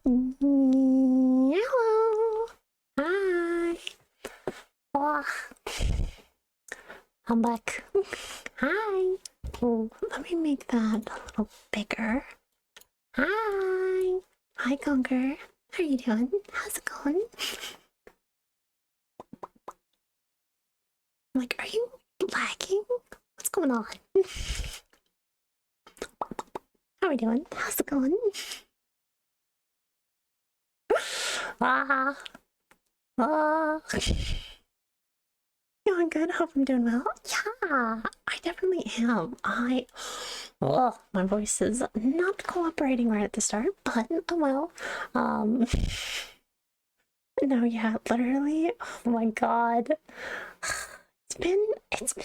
Hello. Hi. Oh, I'm back. Hi. Oh, let me make that a little bigger. Hi. Hi, Conquer. How are you doing? How's it going? Like, are you lagging? What's going on? How are we doing? How's it going? Ah. Ah. Doing good. Hope I'm doing well. Yeah, I definitely am. Oh, my voice is not cooperating right at the start, but oh well. Um, no, yeah, literally. Oh my god, it's been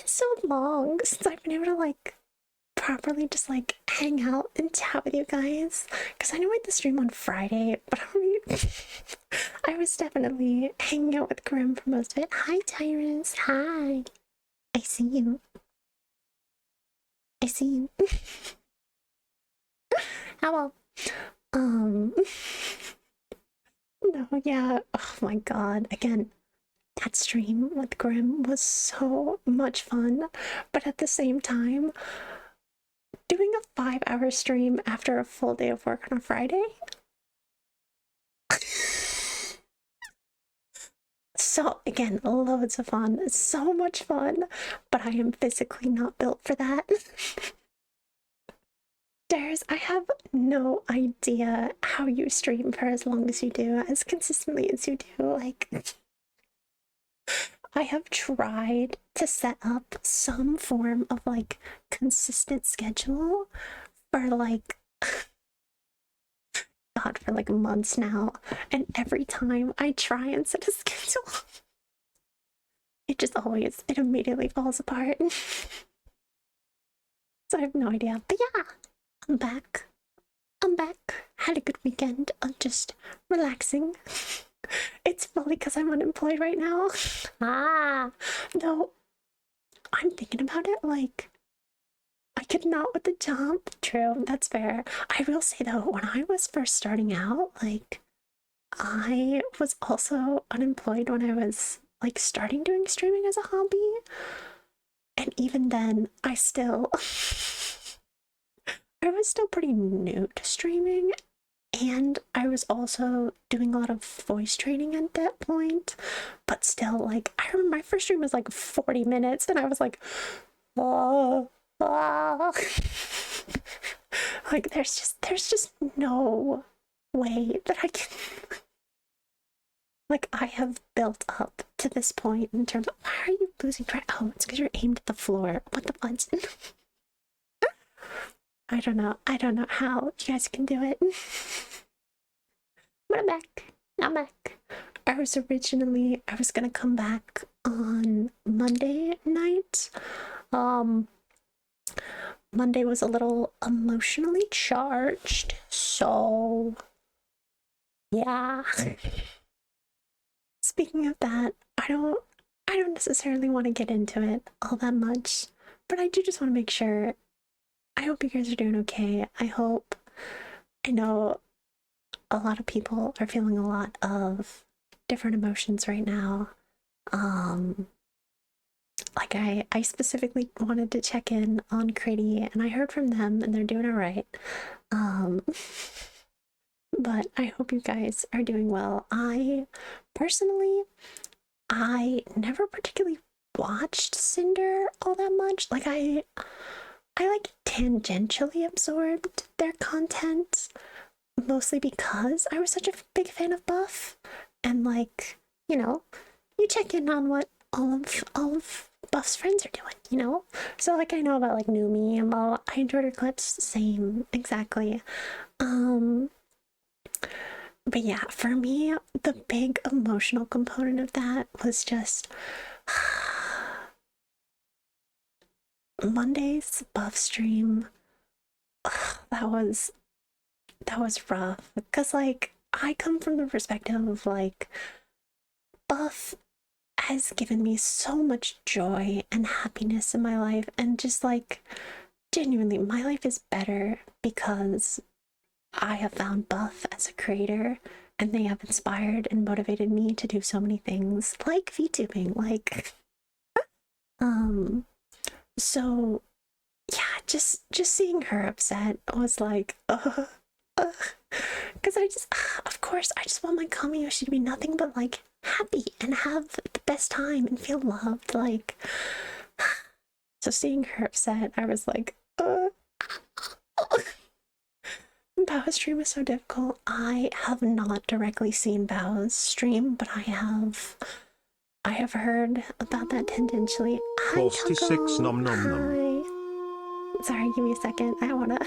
so long since I've been able to like properly just like hang out and chat with you guys. Because I know I had the stream on Friday, but I was definitely hanging out with Grim for most of it. Hi, Tyrus. Hi. I see you. I see you. Hello. Um, no, yeah. Oh my god. Again, that stream with Grim was so much fun, but at the same time, doing a 5-hour stream after a full day of work on a Friday. So, again, loads of fun. So much fun, but I am physically not built for that. Dares, I have no idea how you stream for as long as you do, as consistently as you do. Like, I have tried to set up some form of like consistent schedule for like God for like months now, and every time I try and set a schedule, it immediately falls apart. So I have no idea. But yeah, I'm back. I'm back. Had a good weekend of just relaxing. It's probably because I'm unemployed right now. Ah, no, I'm thinking about it like I could not with the jump. True, that's fair. I will say though, when I was first starting out, like I was also unemployed when I was like starting doing streaming as a hobby. And even then, I was still pretty new to streaming, and I was also doing a lot of voice training at that point. But still, like I remember my first stream was like 40 minutes, and I was like, oh, oh. Like there's just no way that I can like I have built up to this point in terms of why are you losing track? Oh, it's because you're aimed at the floor. What the fudge? I don't know. I don't know how you guys can do it. But I'm back. I'm back. I was gonna come back on Monday night. Um Monday was a little emotionally charged, so yeah. Speaking of that, I don't necessarily want to get into it all that much, but I do just want to make sure. I hope you guys are doing okay. I know a lot of people are feeling a lot of different emotions right now. Um like I specifically wanted to check in on Critty, and I heard from them and they're doing all right. Um but I hope you guys are doing well. I personally I never particularly watched Cinder all that much. Like I like tangentially absorbed their content mostly because I was such a big fan of Buff, and like, you know, you check in on what all of Buff's friends are doing, you know? So like I know about like Numi and I enjoyed her clips, same, exactly. Um but yeah, for me, the big emotional component of that was just Monday's Buff stream. That was rough because like I come from the perspective of like Buff has given me so much joy and happiness in my life, and just like genuinely my life is better because I have found Buff as a creator, and they have inspired and motivated me to do so many things, like VTubing, like, so yeah, just seeing her upset was like, because I just, of course, I just want my Kamiyoshi to be nothing but like happy and have the best time and feel loved, like. So seeing her upset, I was like, Bao's stream is so difficult. I have not directly seen Bao's stream, but I have heard about that tangentially. Hi, 46 Taco. nom nom nom. Hi. Sorry, give me a second. I wanna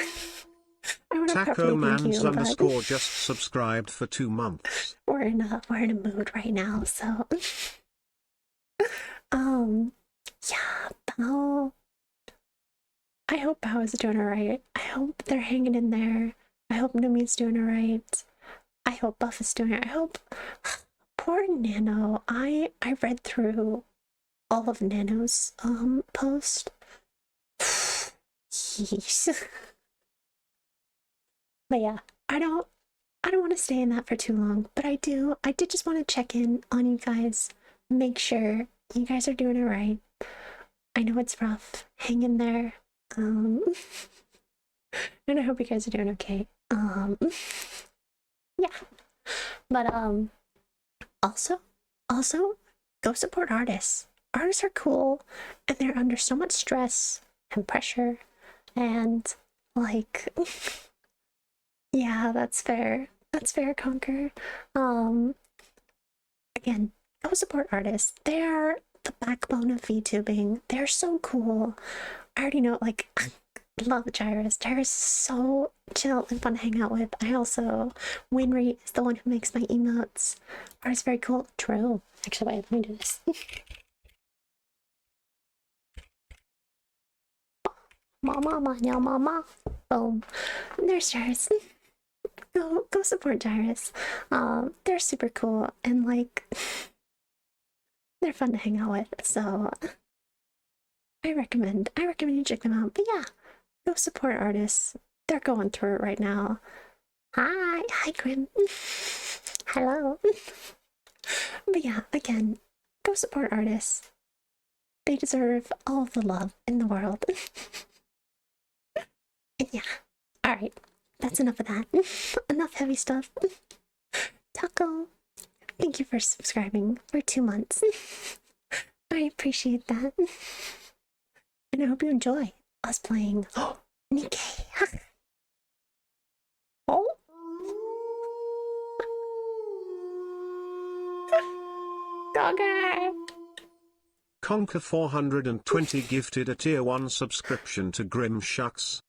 Taco properly thank Mans you, but underscore just subscribed for 2 months. we're in a mood right now, so yeah, Bao. I hope Bao is doing alright. I hope they're hanging in there. I hope Numi's doing alright. I hope Buff is doing it. I hope poor Nano. I read through all of Nano's post. Jeez. But yeah, I don't want to stay in that for too long, but I did just want to check in on you guys, make sure you guys are doing alright. I know it's rough. Hang in there. And I hope you guys are doing okay. Yeah. But also go support artists. Artists are cool and they're under so much stress and pressure and like yeah, that's fair. That's fair, Conquer. Again, go support artists. They are the backbone of VTubing. They're so cool. I already know, like, I love Gyrus. Gyrus is so chill and fun to hang out with. I also, Winry is the one who makes my emotes. Art is very cool. True. Actually, wait, let me do this. Mama, yeah, mama. Boom. There's Gyrus. Go support Gyrus. They're super cool and like they're fun to hang out with. So I recommend you check them out. But yeah, go support artists. They're going through it right now. Hi, Grim. Hello. But yeah, again, go support artists. They deserve all of the love in the world. And yeah, alright, that's enough of that. Enough heavy stuff. Taco, thank you for subscribing for 2 months. I appreciate that. And I hope you enjoy us playing NIKKE. Oh. Dogger. Conquer 420 gifted a tier 1 subscription to Grim Shucks.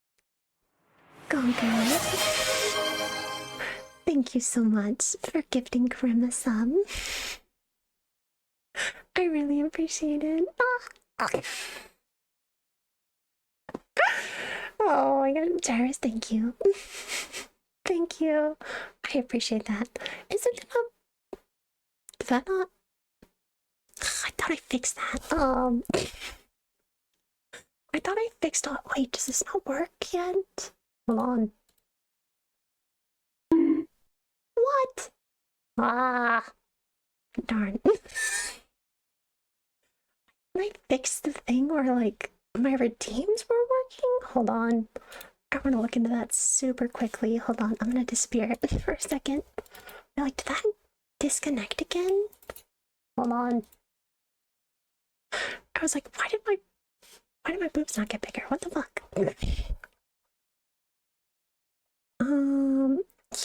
Gonker. Thank you so much for gifting Grim a sub. I really appreciate it. Oh my god, Jairus, thank you. Thank you. I appreciate that. Is it gonna... Did that not... I thought I fixed that. I thought I fixed all... Wait, does this not work yet? Hold on. What? Ah. Darn. I fixed the thing where, like, my redeems were working? Hold on. I want to look into that super quickly. Hold on. I'm gonna disappear for a second. Like, did that disconnect again? Hold on. I was like, why did my boobs not get bigger? What the fuck?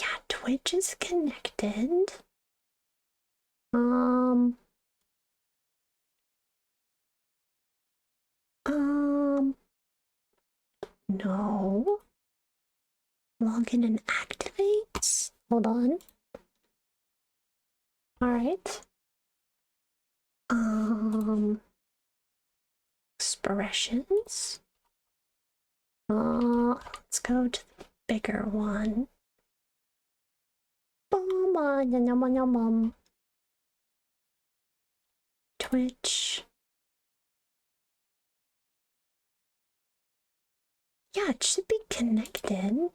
Yeah, Twitch is connected. No. Log in and activate. Hold on. Alright. Expressions. Let's go to the bigger one. Twitch. Yeah, it should be connected.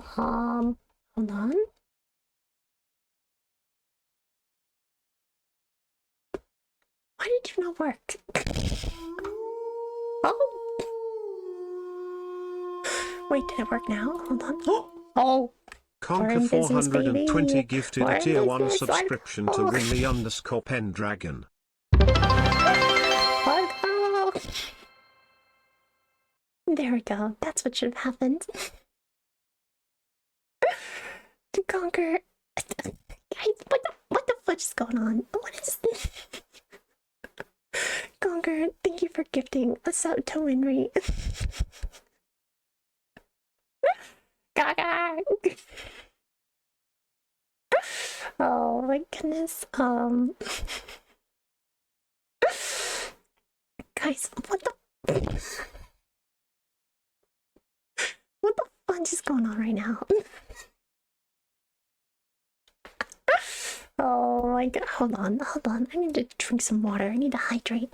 Hold on. Why did you not work? Oh! Wait, did it work now? Hold on. Oh! We're in business, baby. Conker420 gifted We're a in tier 1 business. subscription to Oh. Winley_Pendragon. Oh. There we go. That's what should have happened. To conquer. Guys, what the fudge is going on? What is this? Conquer, thank you for gifting a sub to Winry. Gaga. Oh my goodness. Guys, what the fudge is going on right now? Oh my god, hold on. I need to drink some water. I need to hydrate.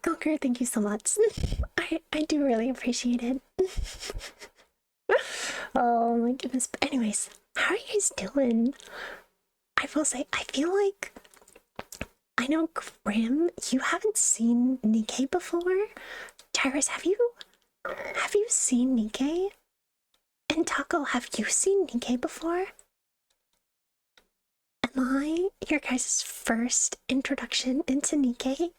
Goker, thank you so much. I do really appreciate it. Oh my goodness. But anyways, how are you guys doing? I will say, I feel like I know Grim, you haven't seen NIKKE before. Tyrus, have you seen NIKKE? And Taco, have you seen NIKKE before? Am I your guys' first introduction into NIKKE?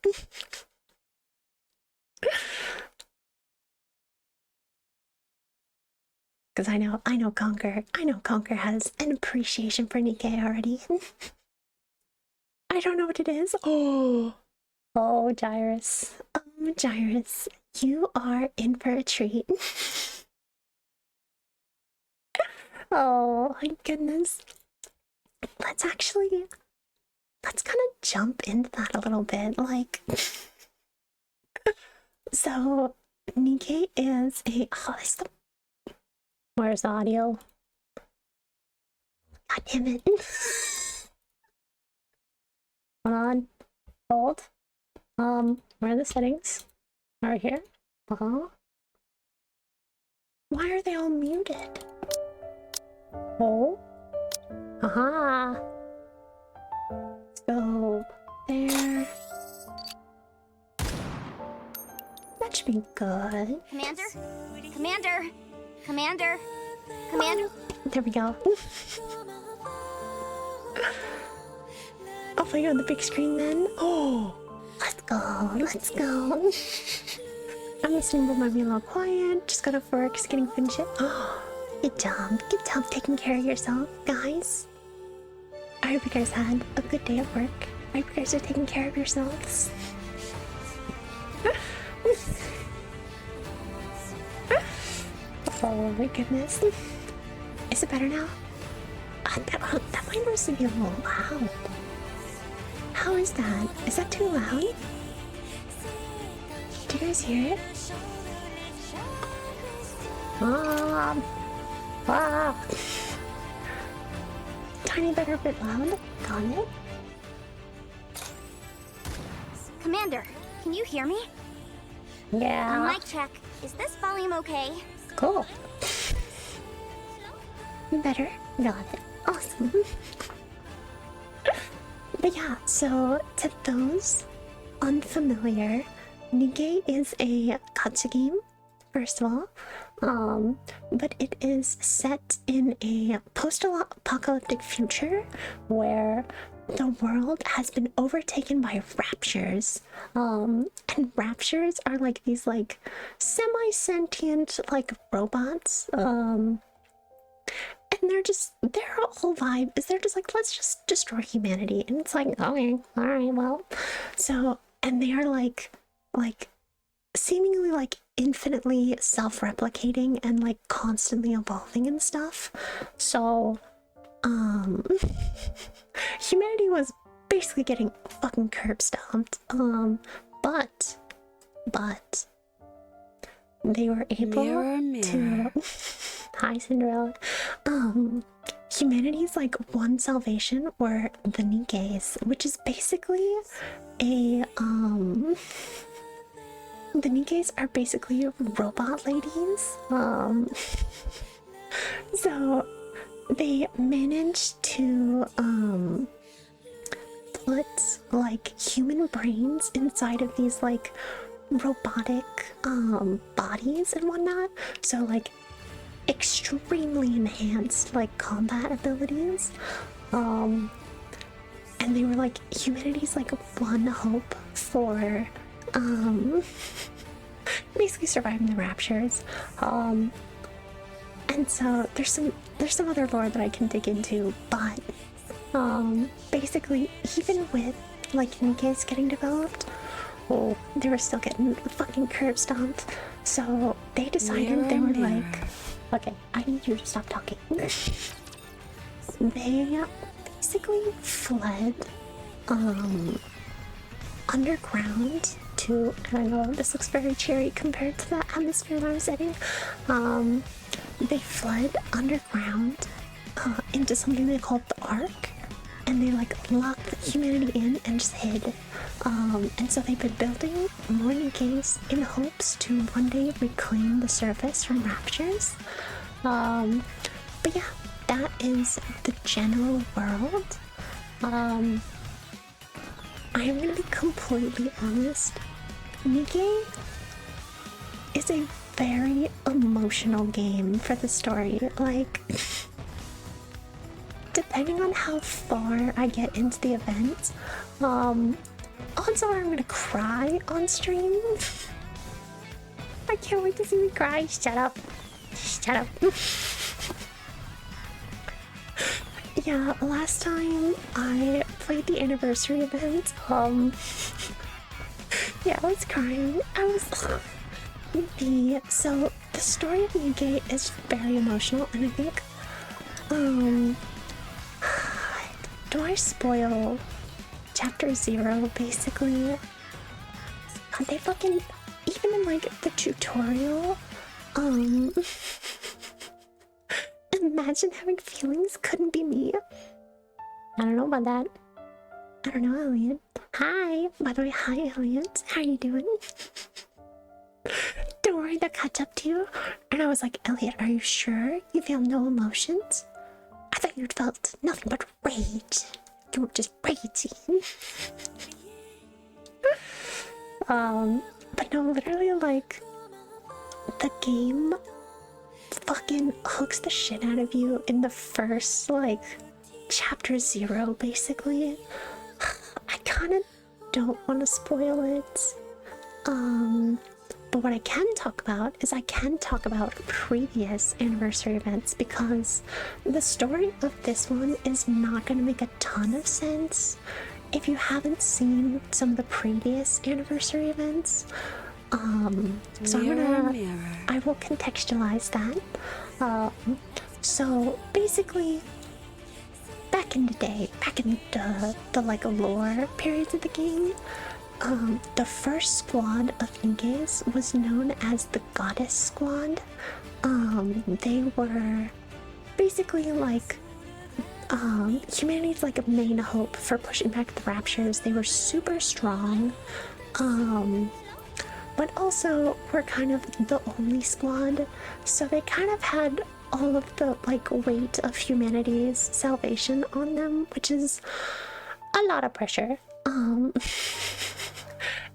Because I know Conker has an appreciation for NIKKE already. I don't know what it is. Oh, Gyrus. Gyrus, you are in for a treat. Oh my goodness. Let's kind of jump into that a little bit. Like, so NIKKE is a. Where's the audio? God damn it. Hold on. Hold. Where are the settings? Right here. Why are they all muted? Oh. Aha. Let's go there. That should be good. Commander. There we go. Oh, you're on the big screen then? Oh, let's go. I'm listening, but might be a little quiet. Just got off work, just getting finished. Oh, good job taking care of yourself, guys. I hope you guys had a good day at work. I hope you guys are taking care of yourselves. Oh my goodness. Is it better now? That might mostly be a little loud. How is that? Is that too loud? Do you guys hear it? Tiny bit a bit loud. Got it. Commander, can you hear me? Yeah. Mic check. Is this volume okay? Cool. Better. Got it. Awesome. But yeah, so to those unfamiliar, NIKKE is a gacha game, first of all. But it is set in a post-apocalyptic future where the world has been overtaken by raptures. And raptures are like these like semi-sentient like robots. And their whole vibe is they're just like, let's just destroy humanity. And it's like, okay, alright, well. So, and they are like seemingly like infinitely self-replicating and like constantly evolving and stuff. So, humanity was basically getting fucking curb stomped. But they were able Mirror, mirror. to hi Cinderella. Humanity's like one salvation were the NIKKEs, which is basically a the NIKKEs are basically robot ladies. So they managed to put like human brains inside of these like robotic bodies and whatnot. So like extremely enhanced like combat abilities. And they were like humanity's like one hope for basically surviving the raptures. And so there's some other lore that I can dig into, but basically even with like NIKKEs getting developed, oh, they were still getting fucking curb stomped. So they decided they were like, okay, I need you to stop talking. They basically fled underground to, I don't know, this looks very cheery compared to the atmosphere that I was in. They fled underground into something they called the Ark, and they like locked humanity in and just hid. And so they've been building more NIKKEs in hopes to one day reclaim the surface from raptures. But yeah, that is the general world. I am gonna be completely honest. NIKKE is a very emotional game for the story. Like, depending on how far I get into the event, odds are I'm gonna cry on stream. I can't wait to see me cry. Shut up. Shut up. Yeah, last time I played the anniversary event, yeah, I was crying. So the story of NIKKE is very emotional, and I think, do I spoil chapter 0 basically? They fucking, even in like the tutorial, imagine having feelings couldn't be me. I don't know about that. I don't know, Elliot. Hi! By the way, hi, Elliot. How you doing? Don't worry, they'll catch up to you. And I was like, Elliot, are you sure you feel no emotions? I thought you'd felt nothing but rage. You were just raging. But no, literally, like, the game fucking hooks the shit out of you in the first, like, chapter 0, basically. I kind of don't want to spoil it. But what I can talk about is I can talk about previous anniversary events, because the story of this one is not going to make a ton of sense if you haven't seen some of the previous anniversary events. So I will contextualize that. So basically, back in the day, back in the like lore periods of the game, the first squad of NIKKEs was known as the Goddess Squad. They were basically like humanity's like a main hope for pushing back the raptures. They were super strong, but also were kind of the only squad, so they kind of had all of the like weight of humanity's salvation on them, which is a lot of pressure.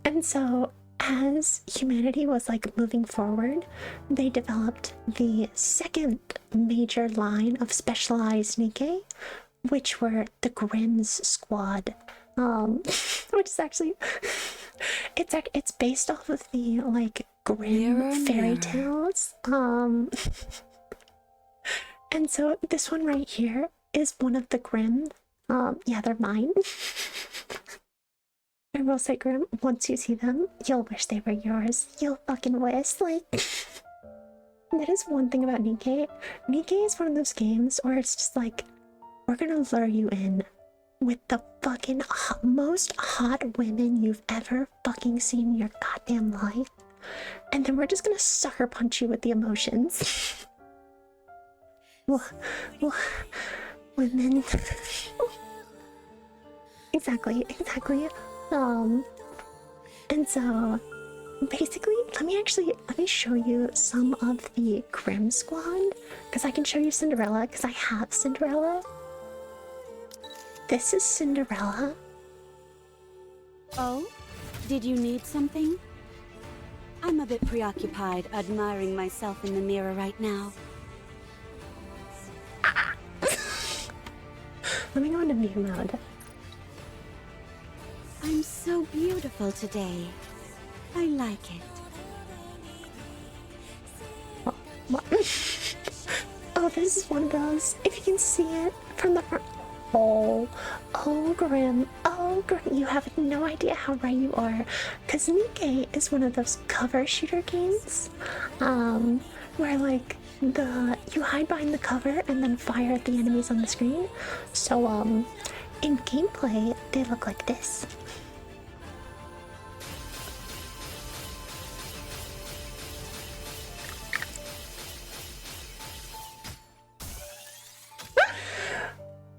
And so as humanity was like moving forward, they developed the second major line of specialized NIKKE, which were the Grimm's Squad, which is actually it's based off of the like Grimm fairy tales. And so this one right here is one of the Grimm. Yeah, they're mine. I will say, Grimm, once you see them, you'll wish they were yours. You'll fucking wish, like... That is one thing about NIKKE. NIKKE is one of those games where it's just like, we're gonna lure you in with the fucking most hot women you've ever fucking seen in your goddamn life. and then we're just gonna sucker punch you with the emotions. Women. Exactly. And so basically, let me show you some of the Grimm Squad, because I can show you Cinderella, because I have Cinderella. This is Cinderella. Oh? Did you need something? I'm a bit preoccupied admiring myself in the mirror right now. Let me go into mute mode. I'm so beautiful today. I like it. What? Oh, this is one of those. If you can see it from the front. Oh, Grimm. Oh, Grimm. You have no idea how right you are. Because NIKKE is one of those cover shooter games. Where like you hide behind the cover and then fire at the enemies on the screen. So, in gameplay, they look like this.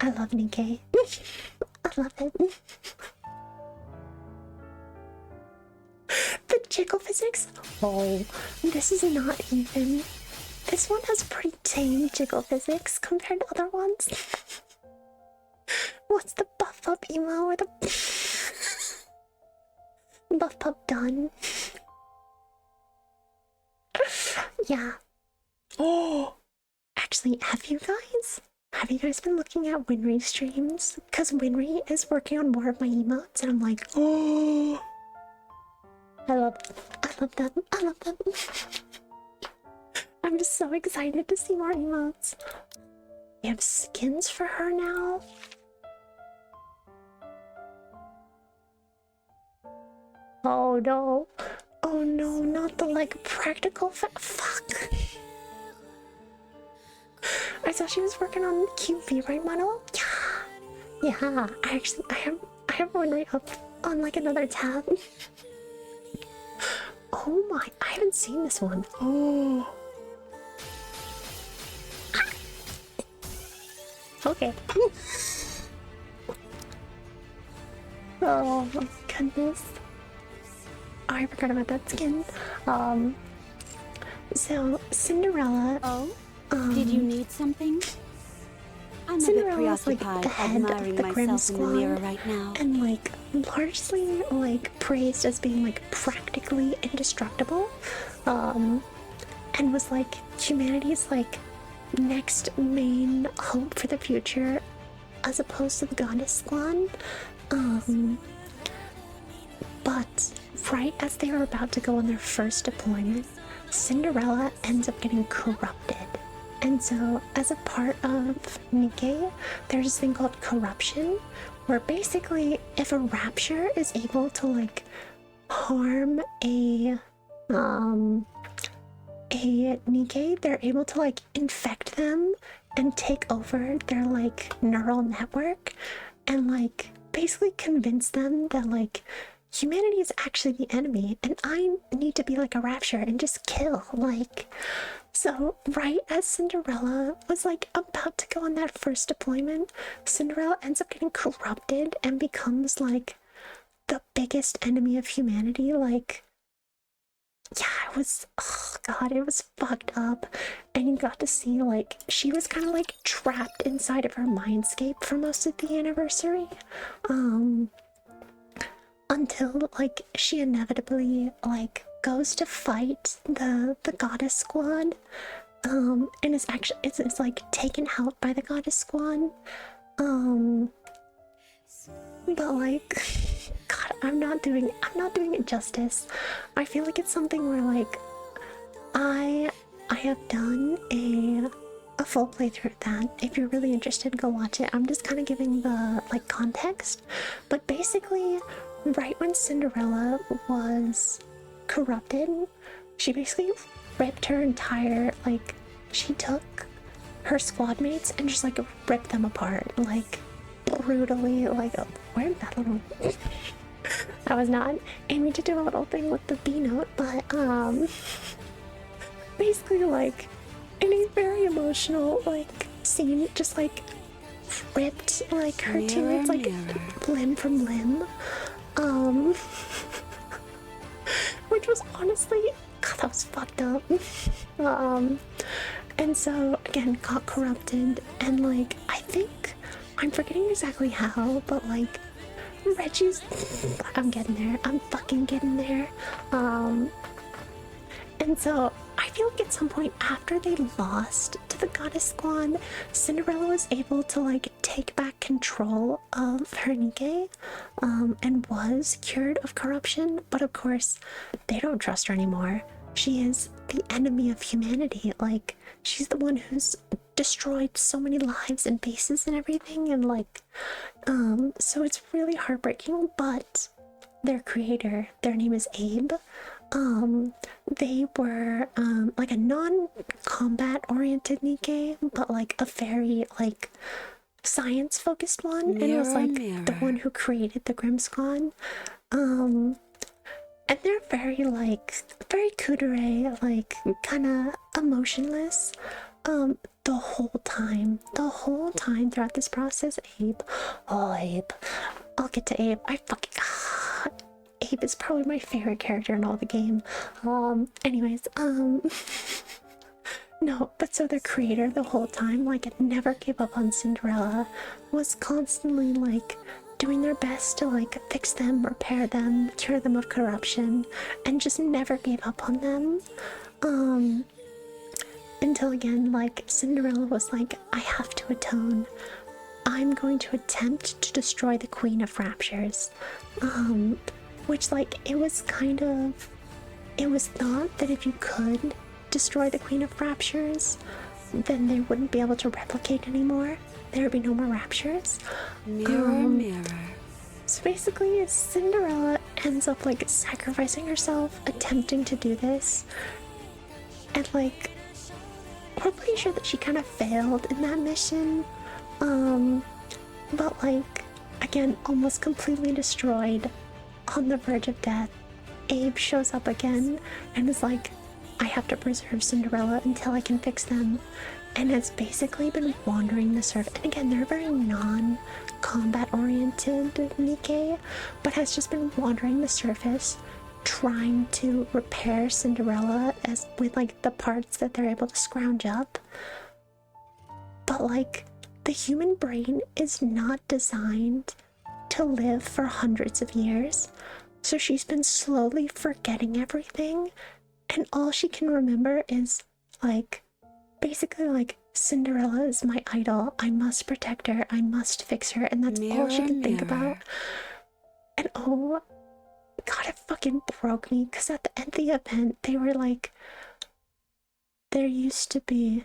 I love NIKKE. I love it. The jiggle physics? Oh, this is not even. This one has pretty tame jiggle physics compared to other ones. What's the buff up emo or the buff up done? Yeah. Oh, actually, have you guys been looking at Winry streams? Because Winry is working on more of my emotes, and I'm like, oh, I love them. I'm just so excited to see more emotes. We have skins for her now. Oh no. Oh no, not the like practical fuck. I thought she was working on QV right model. Yeah. I have one right up on like another tab. Oh my, I haven't seen this one. Oh. Okay. Oh my goodness. Oh, I forgot about that skin. So Cinderella. Oh? Did you need something? I'm Cinderella's a bit like the preoccupied head of admiring the Grimm myself in the mirror Squad, right now. and like largely like praised as being like practically indestructible, and was like humanity's like next main hope for the future, as opposed to the Goddess Squad. But right as they were about to go on their first deployment, Cinderella ends up getting corrupted. And so, as a part of NIKKE, there's this thing called corruption, where basically, if a rapture is able to like harm a NIKKE, they're able to like infect them and take over their like neural network, and like basically convince them that like humanity is actually the enemy, and I need to be like a rapture and just kill, like. So, right as Cinderella was like about to go on that first deployment, Cinderella ends up getting corrupted and becomes like the biggest enemy of humanity. Like, yeah, it was, oh god, it was fucked up. And you got to see like she was kind of like trapped inside of her mindscape for most of the anniversary. Until like she inevitably like goes to fight the Goddess Squad, and is actually it's like taken out by the Goddess Squad, but like god, I'm not doing it justice. I feel like it's something where like I have done a full playthrough of that. If you're really interested, go watch it. I'm just kind of giving the like context, but basically right when Cinderella was corrupted, she basically ripped her entire, like, she took her squad mates and just like ripped them apart, like brutally. Like, where'd that little I was not aiming to do a little thing with the B note, but basically like in a very emotional like scene, just like ripped like her Mirror, teammates like mirror. limb from limb, which was honestly, God, that was fucked up. And so again got corrupted, and like I think I'm forgetting exactly how, but like Reggie's, I'm getting there, I'm fucking getting there. And so I feel like at some point after they lost to the Goddess Squad, Cinderella was able to like take back control of her NIKKE, and was cured of corruption. But of course, they don't trust her anymore. She is the enemy of humanity. Like, she's the one who's destroyed so many lives and bases and everything, and like, so it's really heartbreaking. But their creator, their name is Abe. They were like a non-combat oriented NIKKE, but like a very like science focused one, and it was like the one who created the Grim Squad. And they're very like very kudere, like kind of emotionless. The whole time throughout this process, Abe, I'll get to Abe. I fucking Abe is probably my favorite character in all the game. Anyways, no, but so their creator the whole time, like, never gave up on Cinderella, was constantly, like, doing their best to, like, fix them, repair them, cure them of corruption, and just never gave up on them. Until again, like, Cinderella was like, I have to atone. I'm going to attempt to destroy the Queen of Raptures. Which, like, it was thought that if you could destroy the Queen of Raptures, then they wouldn't be able to replicate anymore. There would be no more Raptures. Mirror, mirror. So basically, Cinderella ends up, like, sacrificing herself, attempting to do this. And, like, we're pretty sure that she kind of failed in that mission. But, like, again, almost completely destroyed. On the verge of death, Abe shows up again and is like, I have to preserve Cinderella until I can fix them, and has basically been wandering the surface. And again, they're very non-combat oriented NIKKE, but has just been wandering the surface trying to repair Cinderella as with like the parts that they're able to scrounge up. But like, the human brain is not designed to live for hundreds of years, so she's been slowly forgetting everything, and all she can remember is like basically like, Cinderella is my idol, I must protect her, I must fix her, and that's all she can think about. And oh God, it fucking broke me, because at the end of the event they were like, there used to be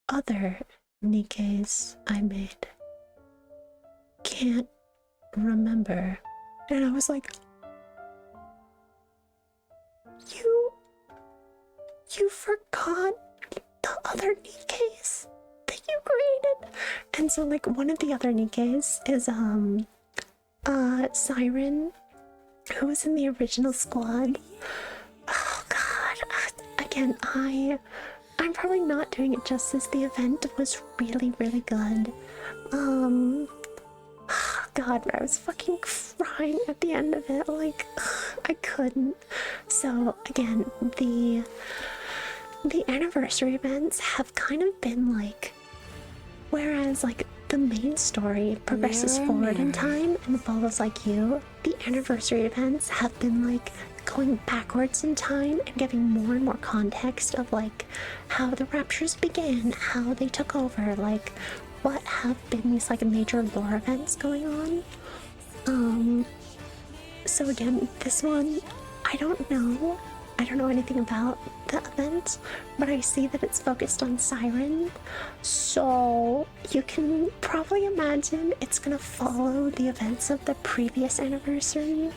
other NIKKEs I made, can't remember. And I was like, you forgot the other NIKKEs that you created. And so like, one of the other NIKKEs is Siren, who was in the original squad. Oh God, again, I'm probably not doing it justice. The event was really, really good. God, I was fucking crying at the end of it, like, I couldn't. So again, the anniversary events have kind of been like, whereas like the main story progresses forward in time and follows like you, the anniversary events have been like going backwards in time and giving more and more context of like how the Raptures began, how they took over, like what have been these like major lore events going on. So again, this one, I don't know anything about the event, but I see that it's focused on Siren, so you can probably imagine it's gonna follow the events of the previous anniversary.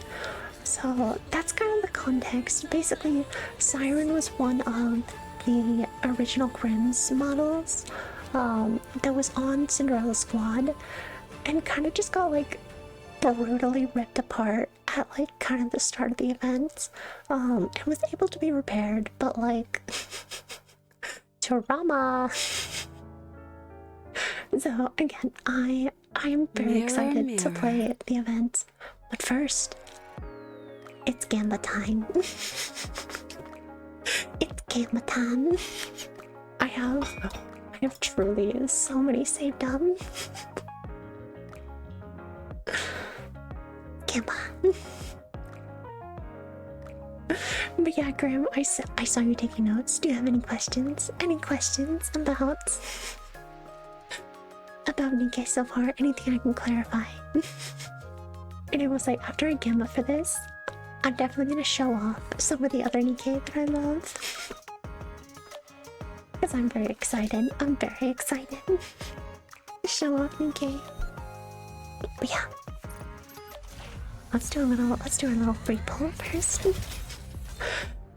So that's kind of the context. Basically, Siren was one of the original Grimm's models that was on Cinderella's squad, and kind of just got like brutally ripped apart at like kind of the start of the event. It was able to be repaired, but like trauma. So again, I am very excited to play the event. But first, it's Gamba time. It's Gamba time. I have truly so many saved up. Gamba. But yeah, Graham, I saw you taking notes. Do you have any questions? Any questions about NIKKE so far? Anything I can clarify? And I was like, after I Gamba for this, I'm definitely gonna show off some of the other NIKKE that I love. Because I'm very excited. I'm very excited to show off NIKKE. But yeah. Let's do a little free pull first.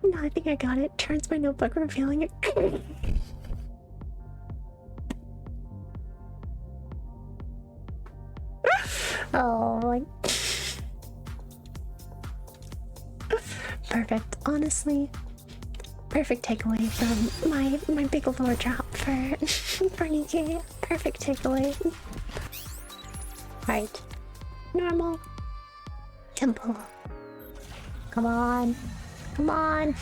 No, I think I got it. Turns my notebook, revealing it. Oh my. Perfect. Honestly, perfect takeaway from my big lore drop for NIKKE. Perfect takeaway. Right. Normal. Temple. Come on. Come on.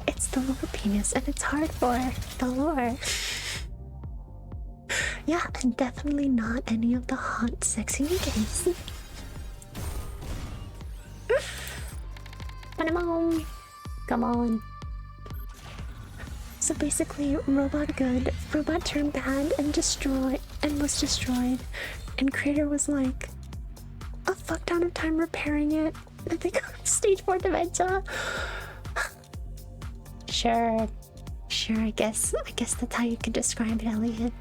It's the lore penis and it's hard for the lore. Yeah, and definitely not any of the hot, sexy NIKKEs. Come on. So basically, robot good, robot turned bad and was destroyed, and creator was like a fuck ton of time repairing it. And they got stage 4 dementia. Sure, I guess that's how you could describe it, Elliot.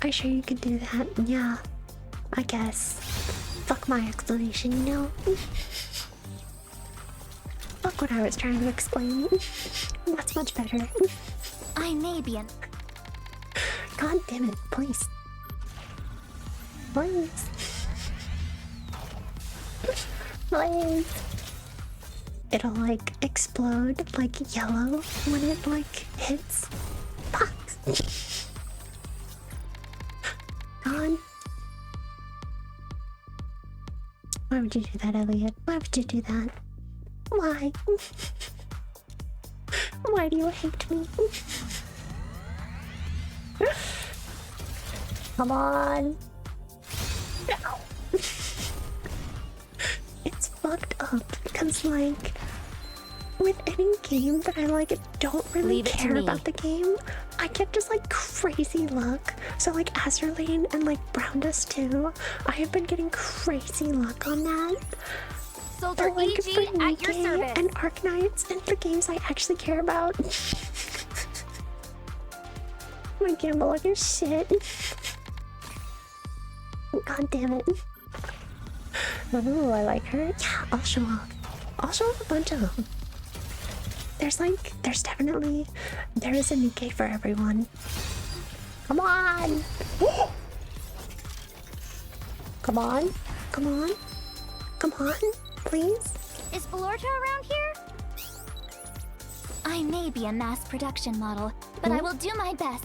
I'm sure you could do that. Yeah, I guess. Fuck my explanation, you know? Fuck what I was trying to explain. That's much better. I may be an... God damn it, please. Please. Please. It'll like explode like yellow when it like hits. Fuck. God. Why would you do that, Elliot? Why would you do that? Why? Why do you hate me? Come on. No. It's fucked up because like with any game that I like don't really care about the game, I get just like crazy luck. So like Azure Lane and like Brown Dust 2, I have been getting crazy luck on that. Soldier But like EG for at your NIKKE service. and Arknights and the games I actually care about, my gamble like is shit. God damn it. Oh, I like her. Yeah, I'll show off. I'll show off a bunch of them. There is a NIKKE for everyone. Come on! Come on! Come on! Come on! Please? Is Valorta around here? I may be a mass production model, but I will do my best.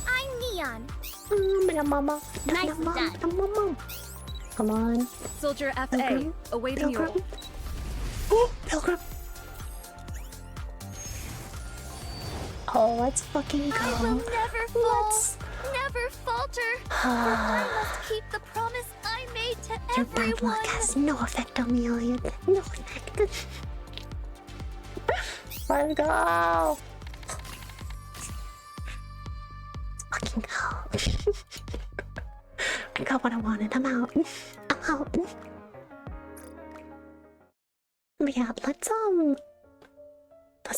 I'm Neon. Nice done. Come on. Soldier FA, Pilgrim? awaiting you. Pilgrim? Oh, Pilgrim! Oh, let's fucking go. I will never fall, never falter. For I must keep the promise I made to Your bad everyone. luck has no effect on me, Elliot. No effect. Let's go. Let's fucking go. I got what I wanted. I'm out. I'm out. But yeah, let's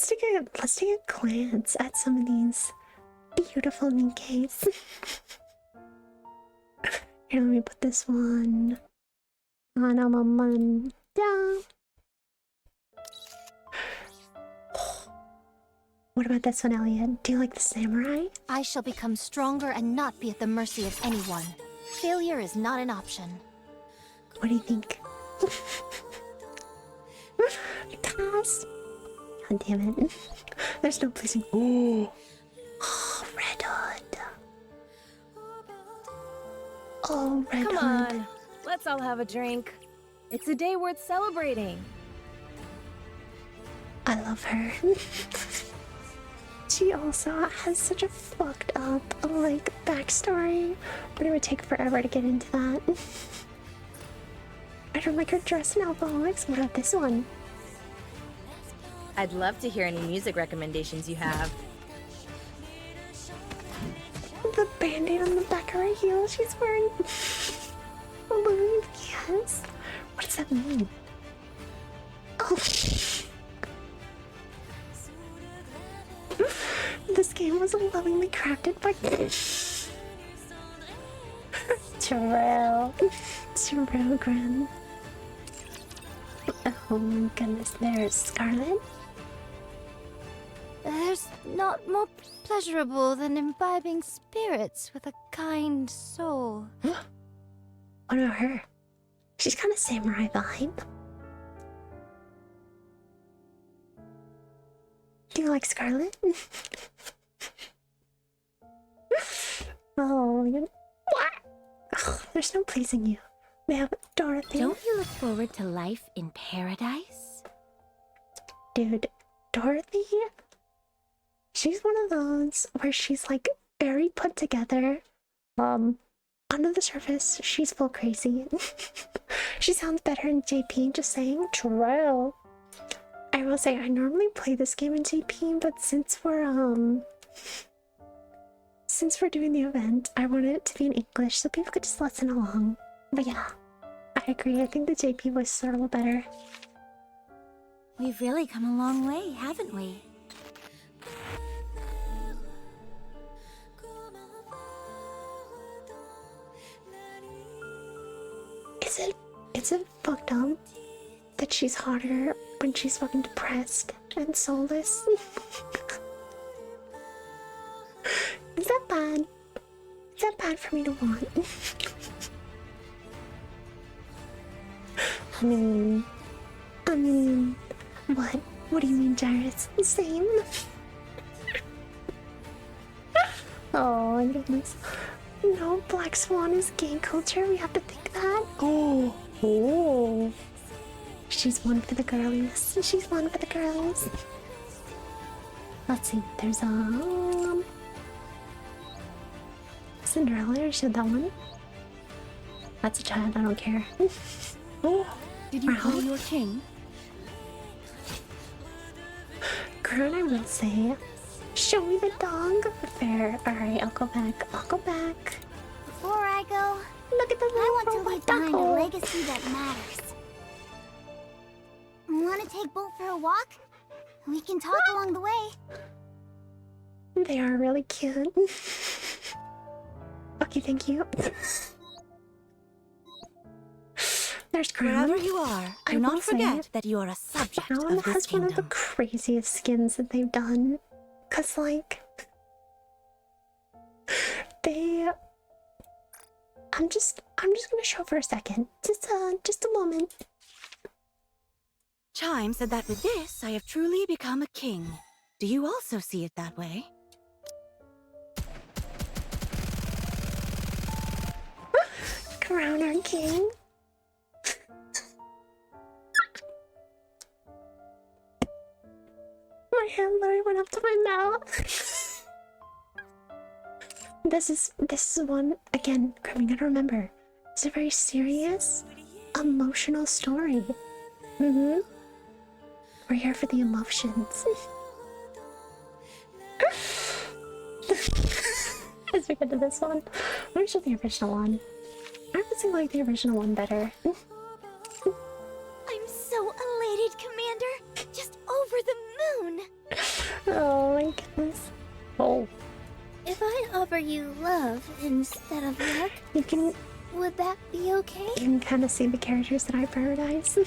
take a glance at some of these beautiful NIKKEs. Here, let me put this one on down. What about this one, Elliot? Do you like the samurai? I shall become stronger and not be at the mercy of anyone. Failure is not an option. What do you think? Pass. God damn it. There's no pleasing. Oh, Red Hood. Oh, Red Come Hood. on, let's all have a drink. It's a day worth celebrating. I love her. She also has such a fucked up, like, backstory, but it would take forever to get into that. I don't like her dress in Alcoholics. What about this one? I'd love to hear any music recommendations you have. The band-aid on the back of her heel she's wearing. Louis yes. What does that mean? Oh. This game was lovingly crafted by Terrell. Terrell Grim. Oh my goodness, there's Scarlet. There's not more pleasurable than imbibing spirits with a kind soul. What about her? She's kind of samurai vibe. Do you like Scarlet? Oh, what? Ugh, there's no pleasing you. We have Dorothy. Don't you look forward to life in paradise? Dude, Dorothy, she's one of those where she's like very put together. Under the surface, she's full crazy. She sounds better in JP, just saying. True. I will say I normally play this game in JP, but since we're doing the event, I wanted it to be in English so people could just listen along. But yeah, I agree. I think the JP voice is a little better. We've really come a long way, haven't we? Is it fucked up that she's hotter when she's fucking depressed and soulless? Is that bad? Is that bad for me to want? I mean, what? What do you mean, Jairus? Same. Oh my goodness. No, Black Swan is gay culture. We have to think that. Oh. She's one for the girlies. She's one for the girls. Let's see. There's Cinderella. Or should that one? That's a child. I don't care. Oh. Did you call your king? Crown, I will say. Show me the dog. Fair. Alright, I'll go back. I'll go back. Before I go, Look at the I want to leave behind a dog. legacy that matters. Want to take Bolt for a walk? We can talk along the way. They are really cute. Okay, thank you. There's Crown. Wherever you are, I do will not say forget that you are a subject Crown of this has one of the kingdom. craziest skins that they've done. Cause like I'm just gonna show for a second. Just a moment. Chime said that with this, I have truly become a king. Do you also see it that way? Crown our king. My hand literally went up to my mouth. This is one again. You gotta remember, it's a very serious, emotional story. We're here for the emotions. As we get to this one, I'm gonna show the original one. I honestly like the original one better. I'm so elated, Commander. Just over the moon. Oh my goodness. Oh, If I offer you love instead of luck, you can would that be okay? kind of see the characters that I prioritize.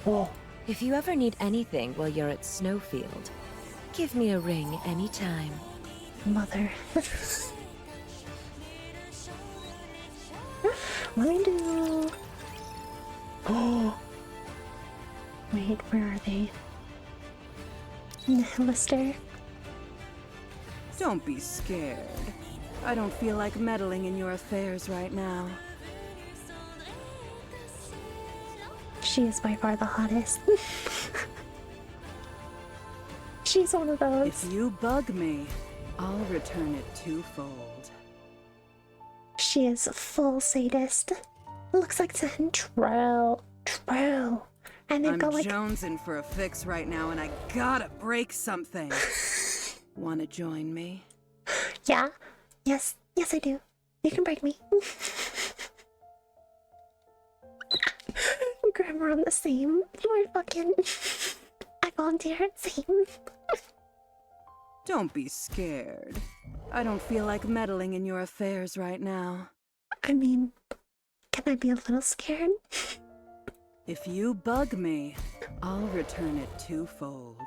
Oh, If you ever need anything while you're at Snowfield, give me a ring anytime. mother. What do I do? Oh. Wait, where are they? Nihilister. Don't be scared. I don't feel like meddling in your affairs right now. She is by far the hottest. She's one of those. If you bug me, I'll return it twofold. She is a full sadist. Looks like Central. True. And they've I'm got like jonesing for a fix right now, and I gotta break something. Wanna join me? yeah. Yes, I do. You can break me. Grammar on the same. We're fucking I volunteer same. Don't be scared. I don't feel like meddling in your affairs right now. I mean, can I be a little scared? If you bug me, I'll return it twofold.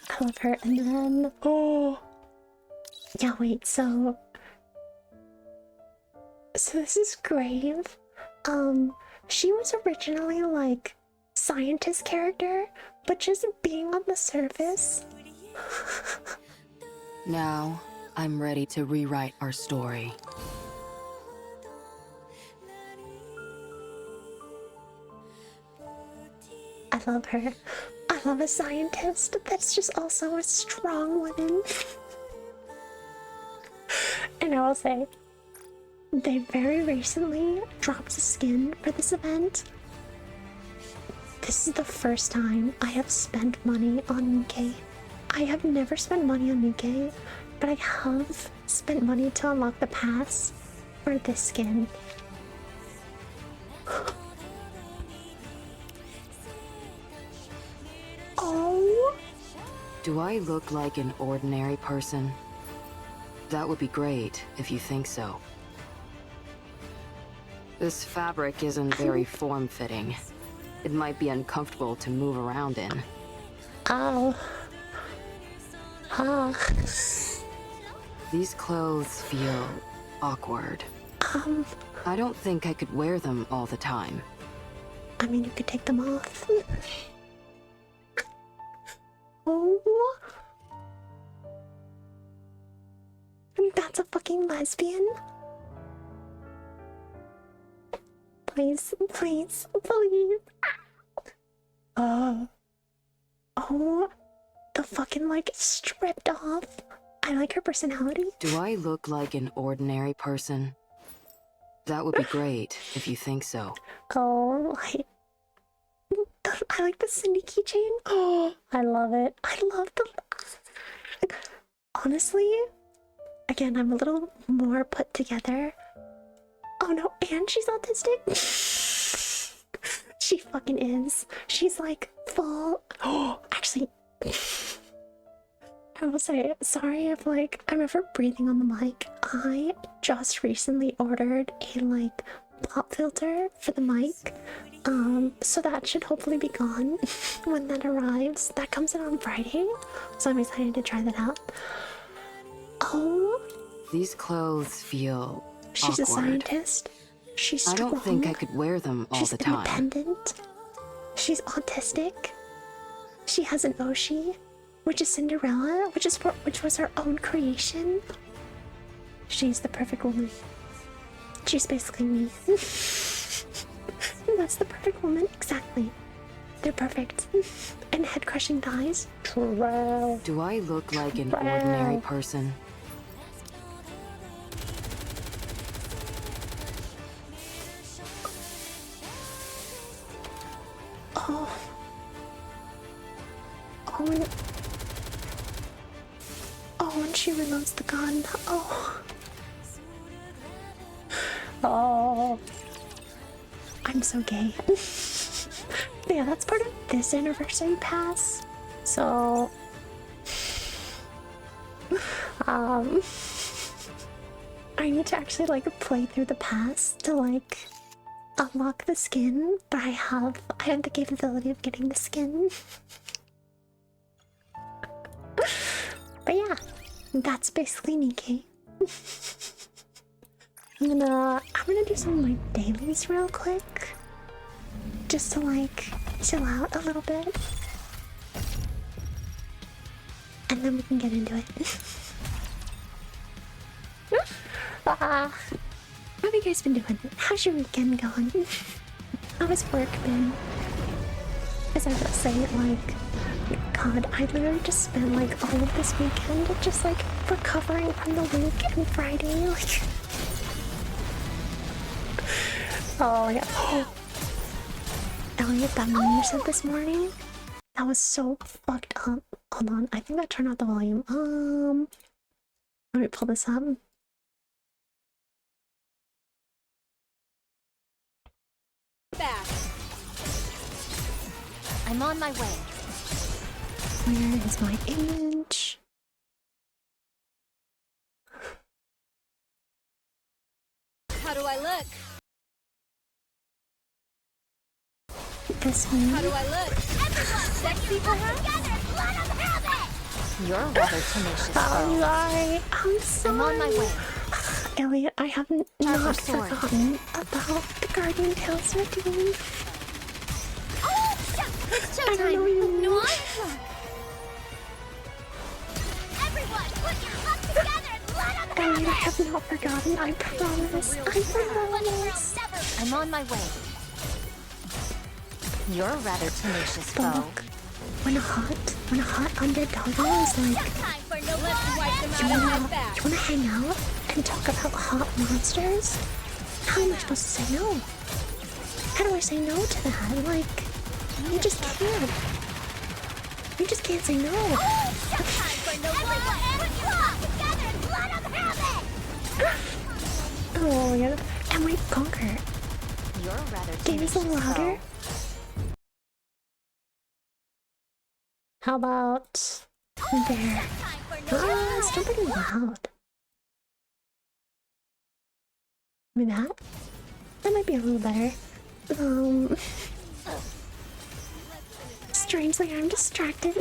I love her. And then oh yeah, wait, so this is Grave. She was originally like scientist character, but just being on the surface. Now, I'm ready to rewrite our story. I love her. I love a scientist that's just also a strong woman. And I will say, they very recently dropped a skin for this event. This is the first time I have spent money on NIKKE. I have never spent money on NIKKE, but I have spent money to unlock the pass for this skin. Oh! Do I look like an ordinary person? That would be great if you think so. This fabric isn't very form-fitting. It might be uncomfortable to move around in. Oh. Ah. These clothes feel awkward. I don't think I could wear them all the time. I mean, you could take them off. Oh. That's a fucking lesbian. Please, please, please. Oh, the fucking like stripped off. I like her personality. Do I look like an ordinary person? That would be great if you think so. Oh, I like the Cindy keychain. Oh, I love it. I love the. Honestly, again, I'm a little more put together. Oh no, and she's autistic. She fucking is. She's like full. Oh, actually, I will say sorry if like I'm ever breathing on the mic. I just recently ordered a like pop filter for the mic. So that should hopefully be gone when that arrives. That comes in on Friday, so I'm excited to try that out. Oh, These clothes feel she's awkward. a scientist. She's strong. I don't think I could wear them all She's the time. independent. She's autistic. She has an Oshi, which is Cinderella, which was her own creation. She's the perfect woman. She's basically me. That's the perfect woman, exactly. They're perfect. And head-crushing thighs. True. Do I look like an ordinary person? Oh. And she reloads the gun. Oh. Oh. I'm so gay. Yeah, that's part of this anniversary pass. So, I need to actually like play through the pass to like unlock the skin, but I have the capability of getting the skin. But yeah, that's basically NIKKE. I'm gonna do some like dailies real quick. Just to like chill out a little bit. And then we can get into it. How have you guys been doing? How's your weekend going? How has work been? As I was saying, like, God, I literally just spent like all of this weekend just like recovering from the week and Friday, like. Oh yeah. Elliot, that meme you sent this morning, that was so fucked up. Hold on, I think I turned off the volume. Let me pull this up. Back. I'm on my way. Where is my image? How do I look? This one. How do I look? Everyone, sexy perhaps? You're rather tenacious. I'm sorry. I'm sorry. I'm on my way. Elliot, I haven't not sword. forgotten about the Guardian Tales routine. Oh, it's I don't know you. No, everyone, put your luck together and let them Elliot, I have not forgotten. I promise. I promise. I'm on my way. You're a rather tenacious But foe. look, when a hot underdog is like, you wanna hang out and talk about hot monsters? How am I supposed to say no? How do I say no to that? Like, you just can't. You just can't say no. Oh my god. And we conquer. You're a rather Game is a little tenacious louder. foe. How about there? Ah, it's still pretty loud. Maybe that? That might be a little better. Strangely, I'm distracted.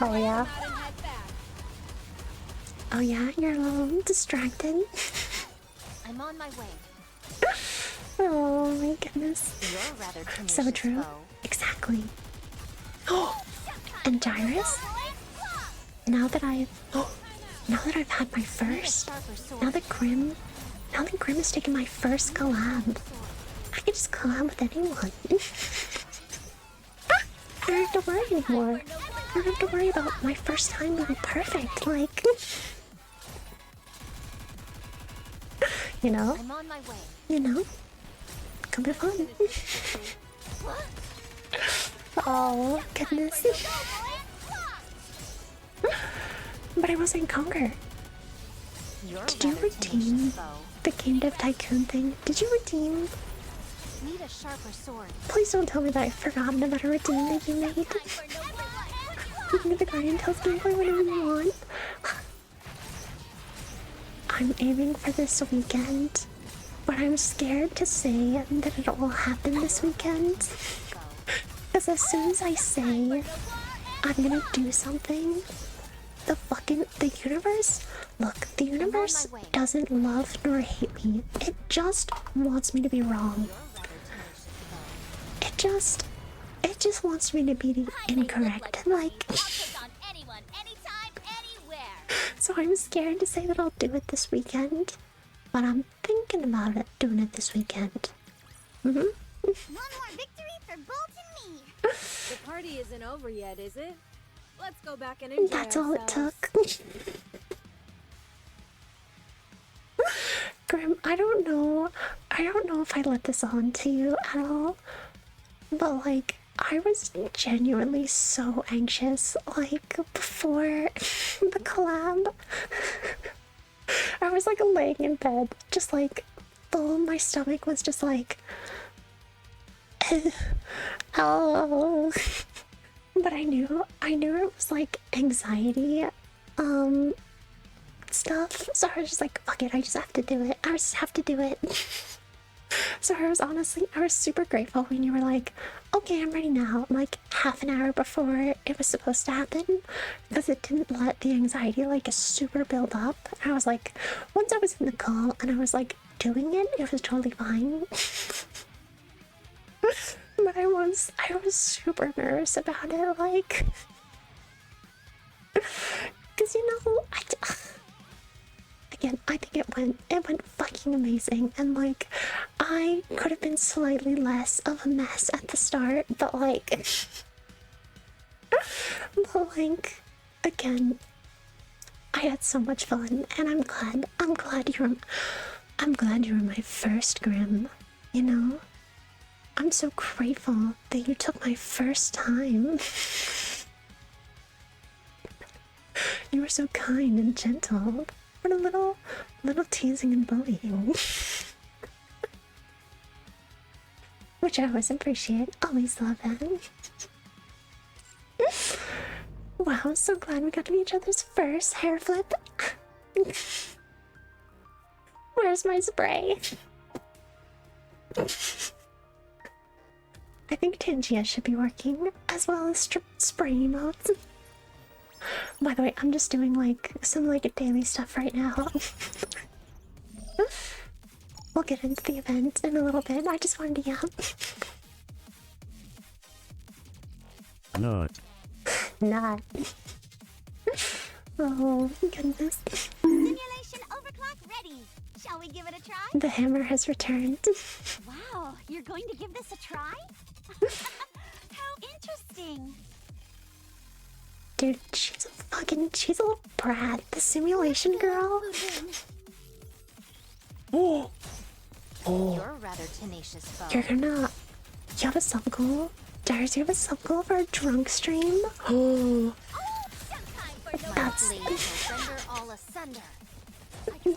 Oh yeah. Oh yeah, you're a little distracted. I'm on my way. Oh my goodness. You're a rather tenacious So true. foe. Exactly. Oh, and Gyrus? Now that I've had my first, now that Grim has taken my first collab, I can just collab with anyone. I don't have to worry anymore. I don't have to worry about my first time being perfect, like, you know, I'm on my way. come have fun. Oh, goodness. But I wasn't Conquer. You're a Did you rather redeem tenacious foe. the Game Dev Tycoon thing? Did you redeem? Need a sharper sword. Please don't tell me that I've forgotten about a redeem that you made. You can get the Guardian Tales gameplay whenever you want. I'm aiming for this weekend, but I'm scared to say that it will happen this weekend. Because as soon as I say I'm gonna do something, the universe, look, the universe doesn't love nor hate me. It just wants me to be wrong. It just wants me to be incorrect. Like, so I'm scared to say that I'll do it this weekend, but I'm thinking about it, doing it this weekend. One more victory for Bolt and me. The party isn't over yet, is it? Let's go back and enjoy That's all it ourselves. took. Grim, I don't know if I let this on to you at all, but like, I was genuinely so anxious, like, before the collab. I was like laying in bed, just like, my stomach was just like, oh. But I knew it was like anxiety, stuff. So I was just like, fuck it, I just have to do it. I just have to do it. So I was super grateful when you were like, okay, I'm ready now, like half an hour before it was supposed to happen, because it didn't let the anxiety like super build up. I was like, once I was in the call and I was like doing it, it was totally fine. But I was super nervous about it, like, because again, I think it went fucking amazing, and like, I could have been slightly less of a mess at the start, but like, again, I had so much fun, and I'm glad you were my first Grim, you know? I'm so grateful that you took my first time. You were so kind and gentle. What a little teasing and bullying. Which I always appreciate. Always love it. Wow, I'm so glad we got to be each other's first hair flip. Where's my spray? I think Tangia should be working, as well as spray emotes. By the way, I'm just doing like some like daily stuff right now. We'll get into the event in a little bit. I just wanted to Not. Not. Oh goodness. Simulation overclock ready. Shall we give it a try? The hammer has returned. Wow, you're going to give this a try? How interesting. Dude, she's a little brat. The simulation girl. Oh. You're rather tenacious, foe. You have a sub goal? Dars, you have a sub goal for a drunk stream? Oh.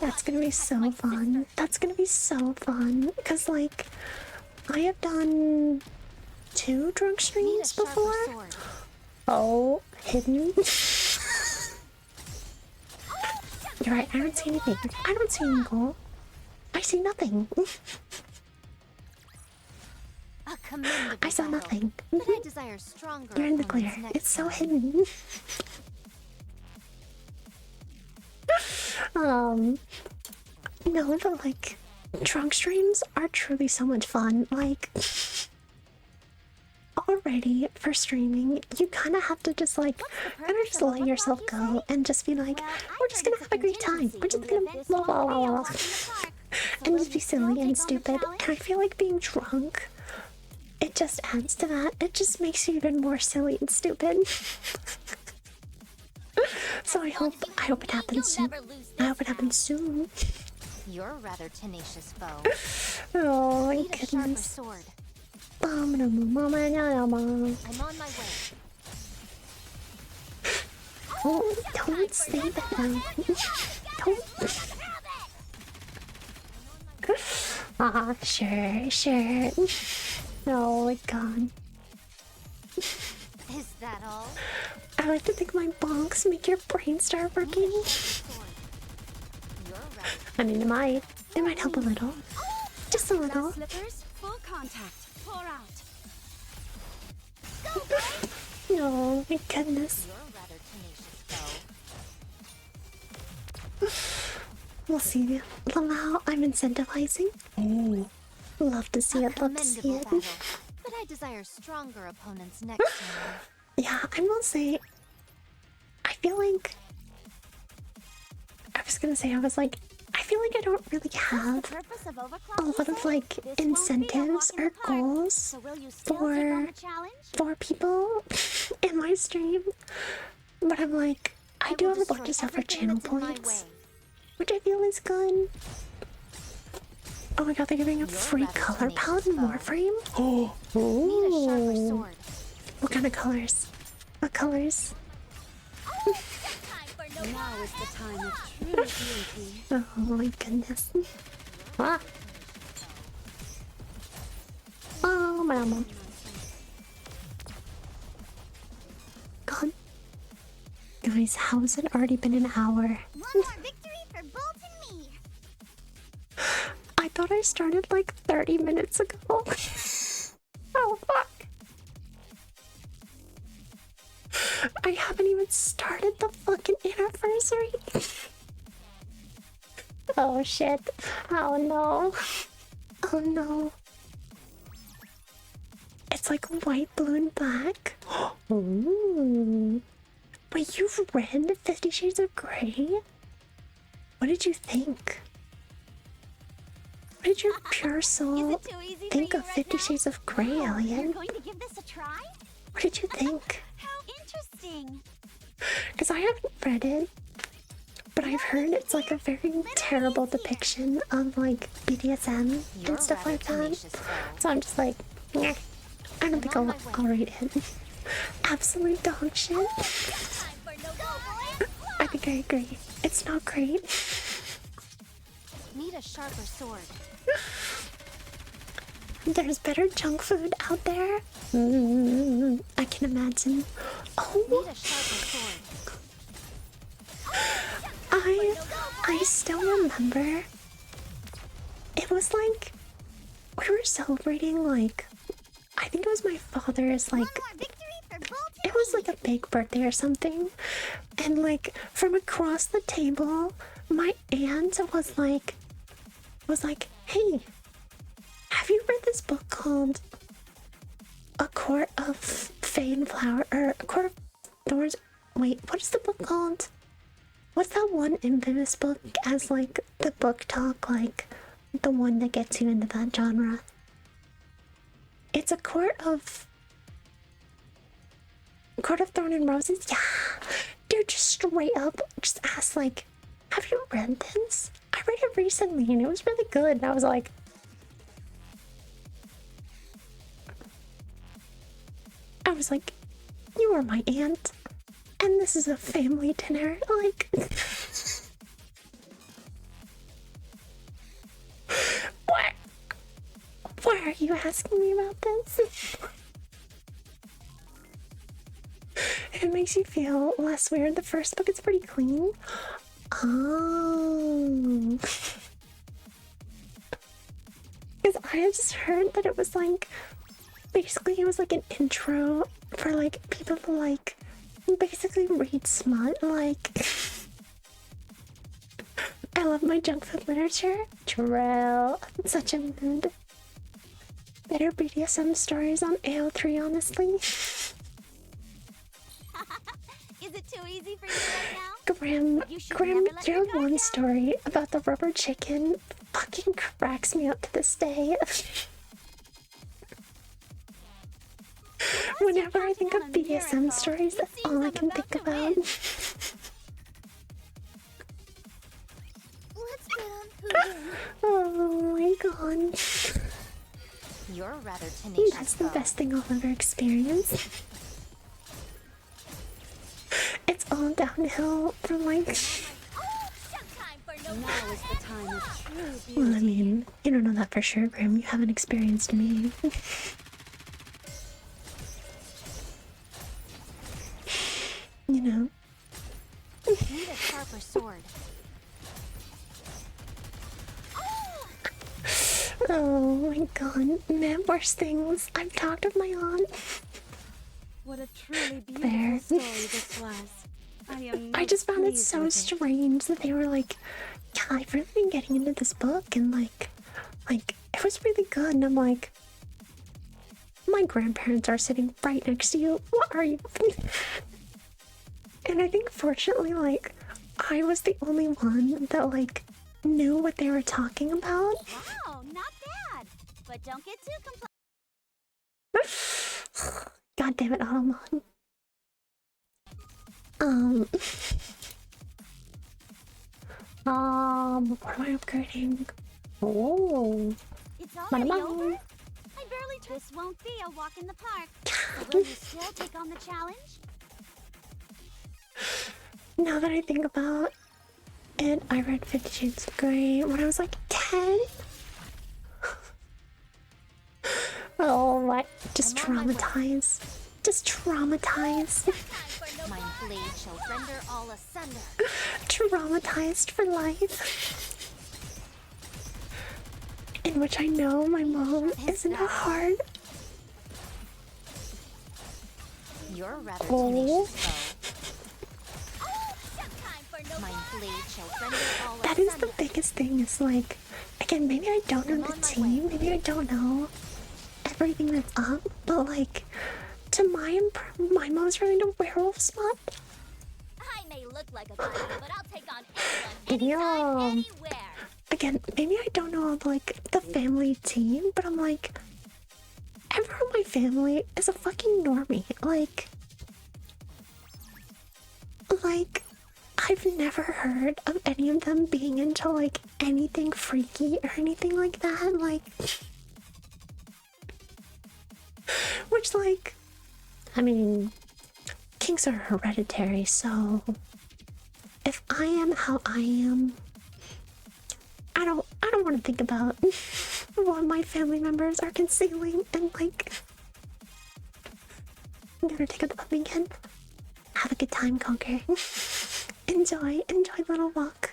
That's gonna be so fun. That's gonna be so fun. Because, like, I have done 2 drunk streams before. Oh, hidden. You're right, I don't see anything. I don't see any goal. I see nothing. I saw nothing. But I desire stronger. You're in the clear. It's so hidden. No, but like, drunk streams are truly so much fun. Like, already for streaming, you kind of have to just like, just let yourself go and just be like, we're just gonna have a great time. We're just gonna blah blah blah blah, and just be silly and stupid. And I feel like being drunk, it just adds to that. It just makes you even more silly and stupid. So I hope it happens soon. I hope it happens soon. You're a rather tenacious foe. Oh my Need a sharper goodness. sword. I'm I'm on my way. Oh, don't say that now. Don't. Ah, sure. Oh my god. Is that all? I like to think my bonks make your brain start working. I mean, it might help a little. Just a little. Slippers, full contact. Pour out. Oh my goodness. You're a rather tenacious foe. We'll see. Love how I'm incentivizing. Oh, love to see it. Love to see it. Battle, but I desire stronger opponents next time. Yeah, I will say, I feel like, I feel like I don't really have Purpose of a lot of overclock? like This won't be a incentives walk in or the park. goals So will you still take on the challenge? for people in my stream. But I'm like, I do have a bunch of stuff for channel points, which I feel is good. Oh my god, they're giving a free color palette in Warframe? Oh, Need a sharper ooh. sword. What kind of colors? What colors? Now is the time of true beauty. Oh my goodness. Ah. Oh, mama. God. Guys, how has it already been an hour? One more victory for Bolt and me. I thought I started like 30 minutes ago. Oh, fuck. I haven't even started the fucking anniversary. Oh, shit. Oh, no. Oh, no. It's like white, blue, and black. Ooh. Wait, you've read 50 Shades of Grey? What did you think? What did your pure soul think of 50 Shades of Grey, Elliot? Going to give this a try? What did you think? How interesting. Because I haven't read it, but I've heard it's like a very terrible depiction of like BDSM and stuff like that. So I'm just like, nah, I don't think I'll read it. Absolute dog shit. I think I agree. It's not great. Need a sharper sword. There's better junk food out there. I can imagine. Oh, Need a sharper sword. I still remember. It was like we were celebrating like I think it was my father's like it was like a big birthday or something, and like from across the table, my aunt was like, "Hey, have you read this book called A Court of Fey and Flower or A Court of Thorns?" Wait, what is the book called? What's that one infamous book as like the book talk, like the one that gets you into that genre? It's a Court of Thorn and Roses? Yeah. Dude, just straight up just ask like, have you read this? I read it recently and it was really good. And I was like, you are my aunt. And this is a family dinner. Like, why are you asking me about this? If it makes you feel less weird, the first book is pretty clean. Oh. Because I just heard that it was like, basically it was like an intro for like people to like basically read smut. Like, I love my junk food literature. True. Such a mood. Better BDSM stories on AO3, honestly. Is it too easy for you right now? Grim, your one story about the rubber chicken fucking cracks me up to this day. Whenever I think of BDSM stories, that's all I can think about. Let's get on Hulu. Oh my god. You're rather tenacious. That's the best thing I'll ever experience. It's all downhill from like... Now is the time of true beauty. Well, I mean, you don't know that for sure, Grim. You haven't experienced me. You know. Need a sharper sword. Oh my god. Man, worse things. I've talked with my aunt. What a truly Fair. beautiful story this was. I just found it pleased so with strange that they were like, yeah, I've really been getting into this book and like, it was really good. And I'm like, my grandparents are sitting right next to you. What are you? And I think fortunately, like, I was the only one that like knew what they were talking about. Wow, not bad. But don't get too God damn it, Automon. What am I upgrading? Oh. It's already Bada over? bang. I barely This won't be a walk in the park. So will you still take on the challenge? Now that I think about it, I read 50 Shades of Grey when I was like 10. Oh my, just traumatized. Just traumatized. My blade shall render all asunder. Traumatized for life. in which I know my mom isn't a hard. You're rather Oh. tenacious, though. My blade shall render all That is the asunder. biggest thing, is like, again, maybe I don't know the team, maybe I don't know everything that's up, but like, to my mom's really into werewolf spot. I may look like a guy, but I'll take on anyone, Yeah. anytime, anywhere. Again, maybe I don't know like the family team, but I'm like, everyone in my family is a fucking normie. Like, I've never heard of any of them being into like anything freaky or anything like that. Like, which, like, I mean, kinks are hereditary, so if I am how I am, I don't want to think about what my family members are concealing, and like, I'm gonna take up the puppy again. Have a good time, Conquer. enjoy little walk.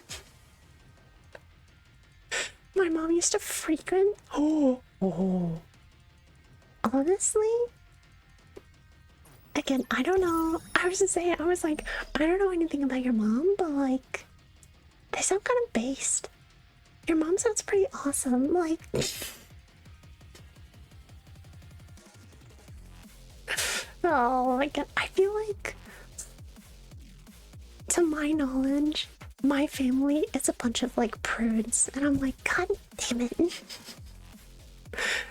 My mom used to frequent. Honestly, again, I don't know. I was just saying, I was like, I don't know anything about your mom, but like, they sound kind of based. Your mom sounds pretty awesome. Like, oh my god, I feel like, to my knowledge, my family is a bunch of like prudes, and I'm like, god damn it.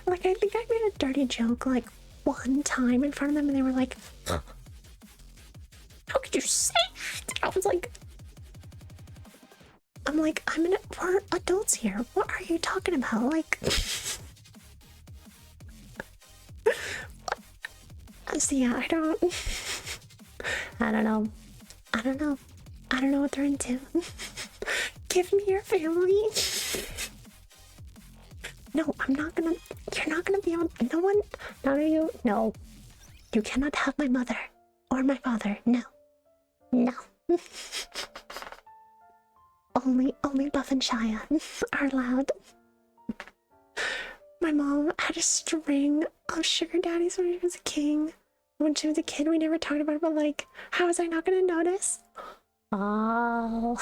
Like, I think I made a dirty joke like one time in front of them, and they were like, how could you say that? I was like, we're adults here. What are you talking about? Like, so yeah, I don't know. I don't know what they're into. Give me your family. No, you're not gonna be able, none of you, no. You cannot have my mother or my father, no. No. Only Buff and Shia are allowed. My mom had a string of sugar daddies when she was a king. When she was a kid, we never talked about it, but like, how was I not gonna notice? Oh.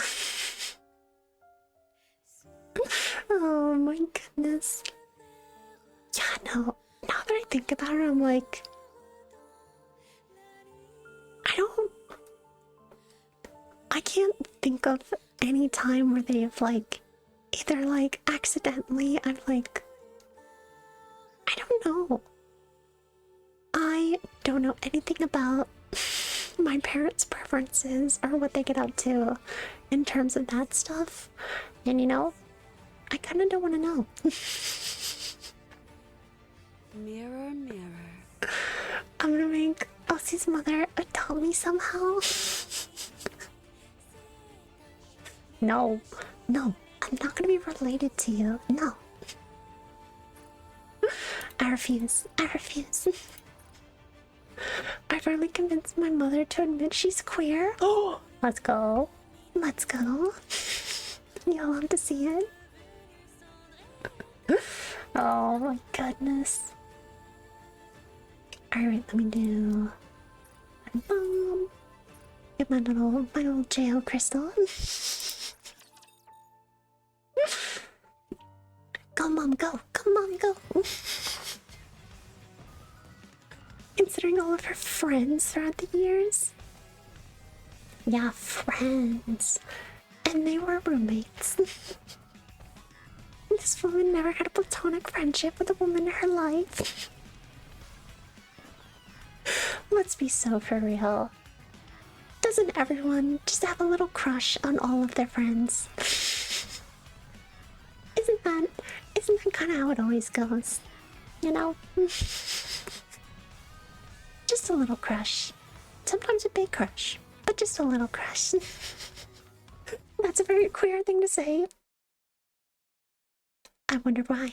Oh my goodness. Yeah, no. Now that I think about it, I'm like, I can't think of any time where they've like, either like accidentally, I don't know. I don't know anything about my parents' preferences or what they get up to in terms of that stuff. And you know, I kind of don't want to know. Mirror, mirror. I'm gonna make Elsie's mother adopt me somehow. No, I'm not gonna be related to you. No. I refuse. I finally convinced my mother to admit she's queer. Oh, let's go. You'll have to see it. Oh my goodness. Alright, let me do a bomb. Get my little jail crystal. Go, Mom, go. Come on, go. Considering all of her friends throughout the years. Yeah, friends. And they were roommates. This woman never had a platonic friendship with a woman in her life. Let's be so for real. Doesn't everyone just have a little crush on all of their friends? Isn't that kind of how it always goes? You know? Just a little crush. Sometimes a big crush, but just a little crush. That's a very queer thing to say. I wonder why.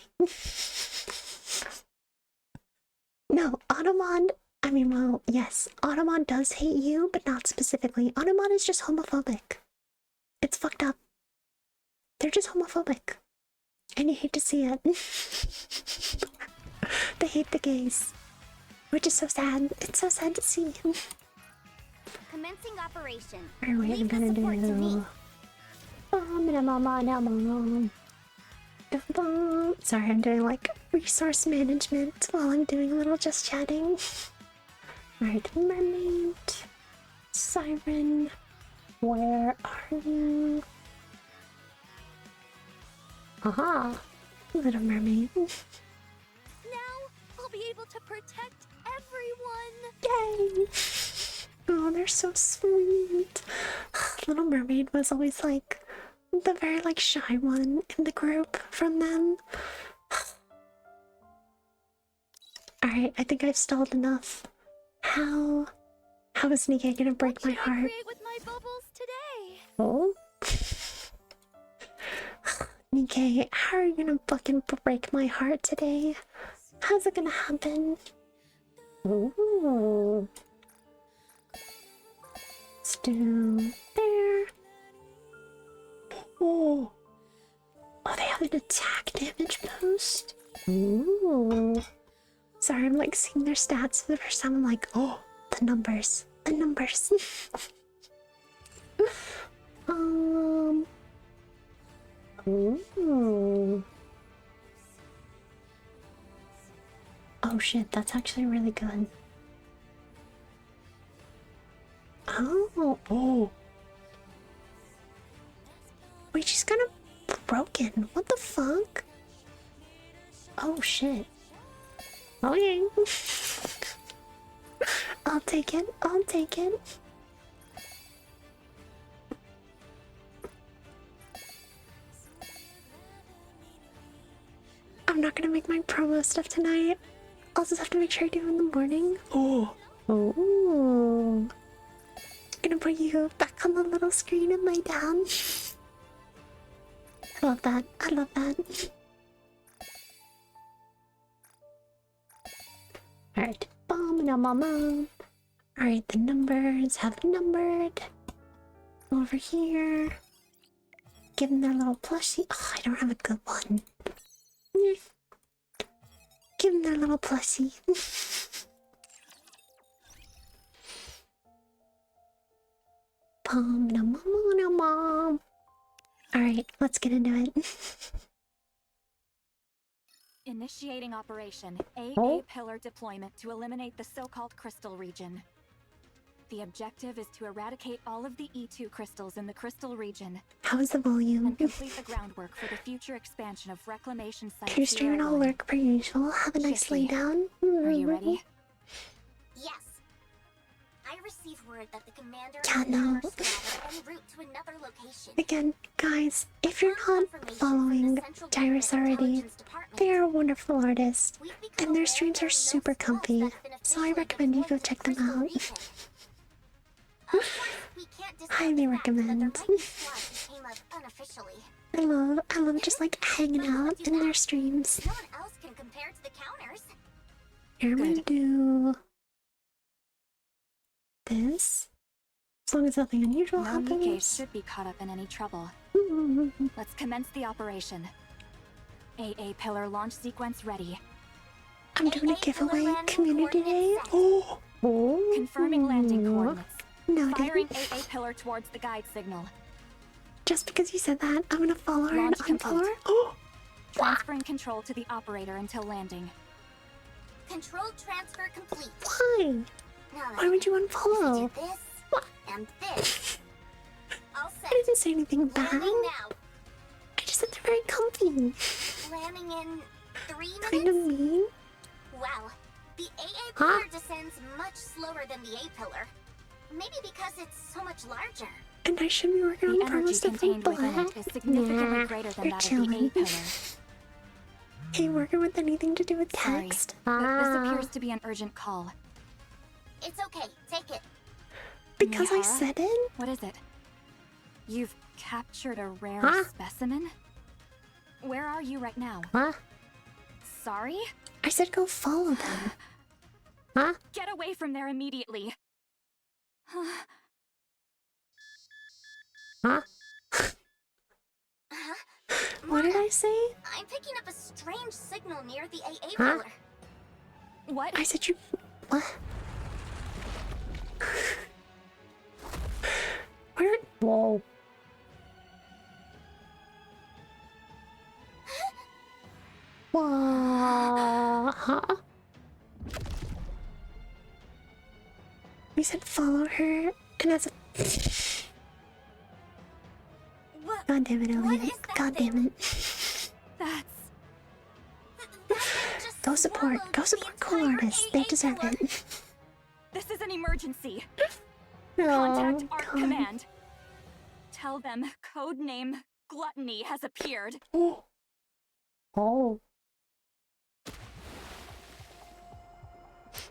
No, Automon, I mean, well, yes, Automon does hate you, but not specifically. Automon is just homophobic. It's fucked up. They're just homophobic. And you hate to see it. They hate the gays. Which is so sad. It's so sad to see. Commencing operation. Alright, we're Leave the gonna support to me. do. Sorry, I'm doing like resource management while I'm doing a little just chatting. Alright, mermaid. Siren. Where are you? Aha! Little mermaid. Now I'll be able to protect everyone. Yay! Oh, they're so sweet. Little Mermaid was always like the very like shy one in the group from them. Alright, I think I've stalled enough. How is NIKKE gonna break my heart? Create with my bubbles today. Oh? NIKKE, how are you gonna fucking break my heart today? How's it gonna happen? Ooh. Still there. Oh. Oh, they have an attack damage boost. Ooh. Sorry, I'm like seeing their stats for the first time. I'm like, oh, the numbers. The numbers. Ooh. Oh shit, that's actually really good. Oh. Wait, she's kind of broken. What the fuck? Oh shit. Okay. I'll take it. I'll take it. I'm not gonna make my promo stuff tonight. I'll just have to make sure I do it in the morning. Oh. Gonna put you back on the little screen and lay down. I love that. I love that. Alright. Mama. Alright, the numbers have numbered. Over here. Give them their little plushie. Oh, I don't have a good one. Give them their little plushie. Mom. Alright, let's get into it. Initiating operation AA Oh. pillar deployment to eliminate the so-called crystal region. The objective is to eradicate all of the E2 crystals in the crystal region How is the volume? and complete the groundwork for the future expansion of reclamation sites. Your stream all work per usual. Have a nice lay Shifty. down. Are you ready? Yes. I received word that the commander Yeah, and no. the squad are en route to another location. Again, guys, if you're not following Gyrus already, they are a wonderful artist, and their streams are super comfy, so I recommend you go check them out. Highly recommend. I love just like hanging out in their streams. No one else can compare to the counters. Here I'm gonna do this. As long as nothing unusual No NIKKE happens. should be caught up in any trouble. Let's commence the operation. AA pillar launch sequence ready. I'm doing a AA giveaway landing community day. coordinates Oh. Confirming landing coordinates. Noted. Firing AA pillar towards the guide signal. Just because you said that, I'm gonna follow her and Launch complete. unfollow her. Oh! Transferring control to the operator until landing. Control transfer complete. Why? Now Why would you unfollow? do this and this. All set. I didn't say anything bad. Landing now. I just said they're very comfy. Landing in 3 minutes. Kind of mean. Wow. The AA Huh? pillar descends much slower than the A pillar. Maybe because it's so much larger. And I should be working on The promo energy stuff in contained within black. it is significantly Nah, greater than you're that of chilling. the A pillar. Hey, working with anything to do with Sorry, text? but this appears to be an urgent call. It's okay. Take it. Because I Mihara? said it? What is it? You've captured a rare Huh? specimen? Where are you right now? Huh? Sorry? I said go follow them. Huh? Get away from there immediately. Huh? What did I say? I'm picking up a strange signal near the AA Huh? pillar. What? I said you. What? Where? Whoa. Whoa. Huh? We said follow her, and as a. What? God damn it, What Elliot. is that God damn thing? it. That's... That thing just Go support. swallowed Go the support cool entire artists. They AA deserve pillar. it. This is an emergency. No, Contact Art God. Command. Tell them codename Gluttony has appeared. Oh. Oh.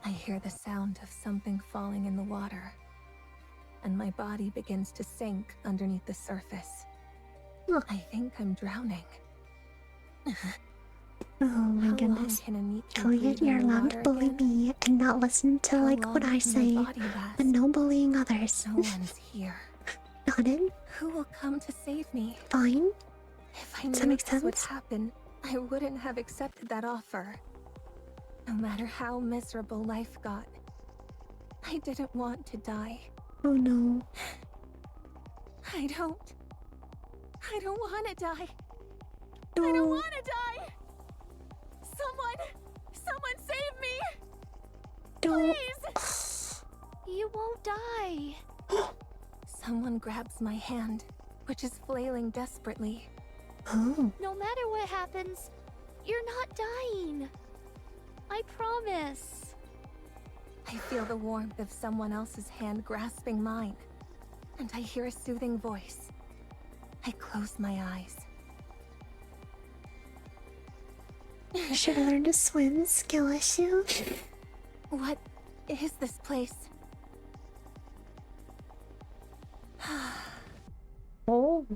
I hear the sound of something falling in the water, and my body begins to sink underneath the surface. Huh. I think I'm drowning. Oh my How goodness. long can Aniki Elliot, breathe in you're the allowed to water bully again? me and not listen to How like what long I can say, my body last? but no bullying others. No one's here. Got it? Who will come to save me? Fine. If I Does that knew make this would sense? happen, I wouldn't have accepted that offer. No matter how miserable life got, I didn't want to die. Oh no. I don't want to die. No. I don't want to die. Someone save me, Don't. please. You won't die. Someone grabs my hand, which is flailing desperately. Oh. No matter what happens, you're not dying. I promise. I feel the warmth of someone else's hand grasping mine, and I hear a soothing voice. I close my eyes. I should have learned to swim. Skill issue. What is this place? Oh.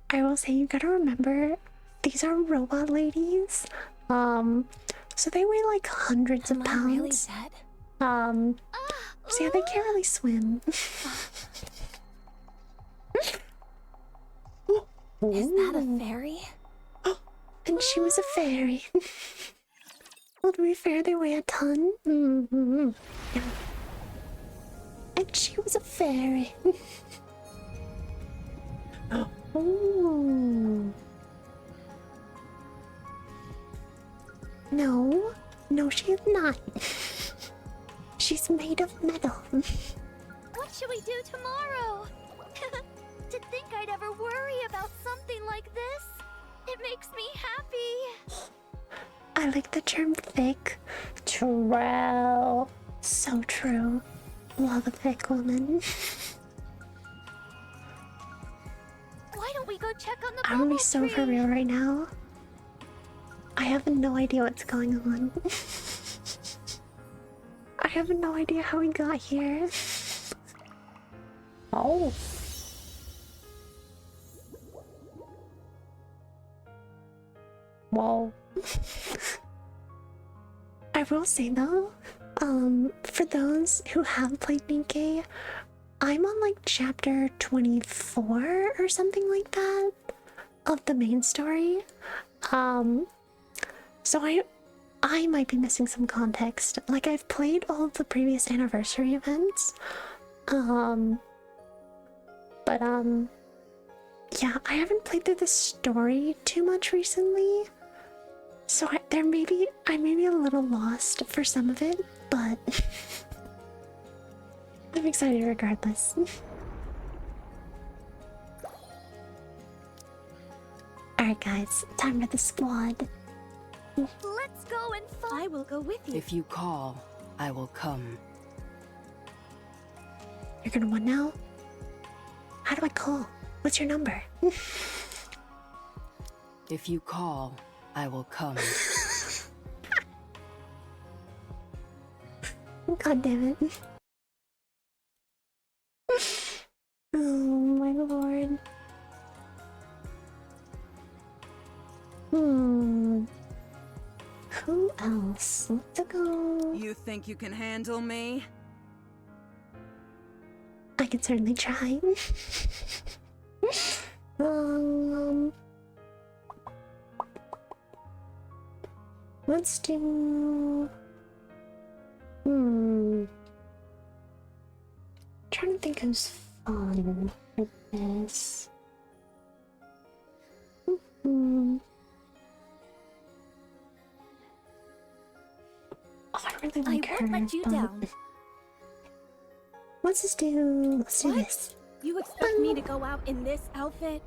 I will say you gotta remember, these are robot ladies. So they weigh like hundreds of Am I really pounds. dead? So yeah, they can't really swim. Is that a Ooh. fairy? And she was a fairy. Well, to be fair, they weigh a ton. Mm-hmm. Yeah. And she was a fairy. Ooh. No. No, she is not. She's made of metal. What should we do tomorrow? To think I'd ever worry about something like this. It makes me happy. I like the term thick. True. So true. Love a thick woman. Why don't we go check on the I'm gonna be bubble so tree? for real right now. I have no idea what's going on. I have no idea how we got here. Oh. Whoa. I will say though, for those who have played NIKKE, I'm on like chapter 24 or something like that of the main story. So I might be missing some context. Like I've played all of the previous anniversary events. Yeah, I haven't played through the story too much recently. So I may be a little lost for some of it, but I'm excited regardless. Alright guys, time for the squad. Let's go and find. I will go with you. If you call, I will come. You're gonna what now? How do I call? What's your number? If you call, I will come. God damn it. Oh my lord. Who else? Let's go. You think you can handle me? I can certainly try. Let's do... Trying to think who's fun for this. Oh, I really like her. I won't let you down. Let's just do... Let's do this. You expect me to go out in this outfit?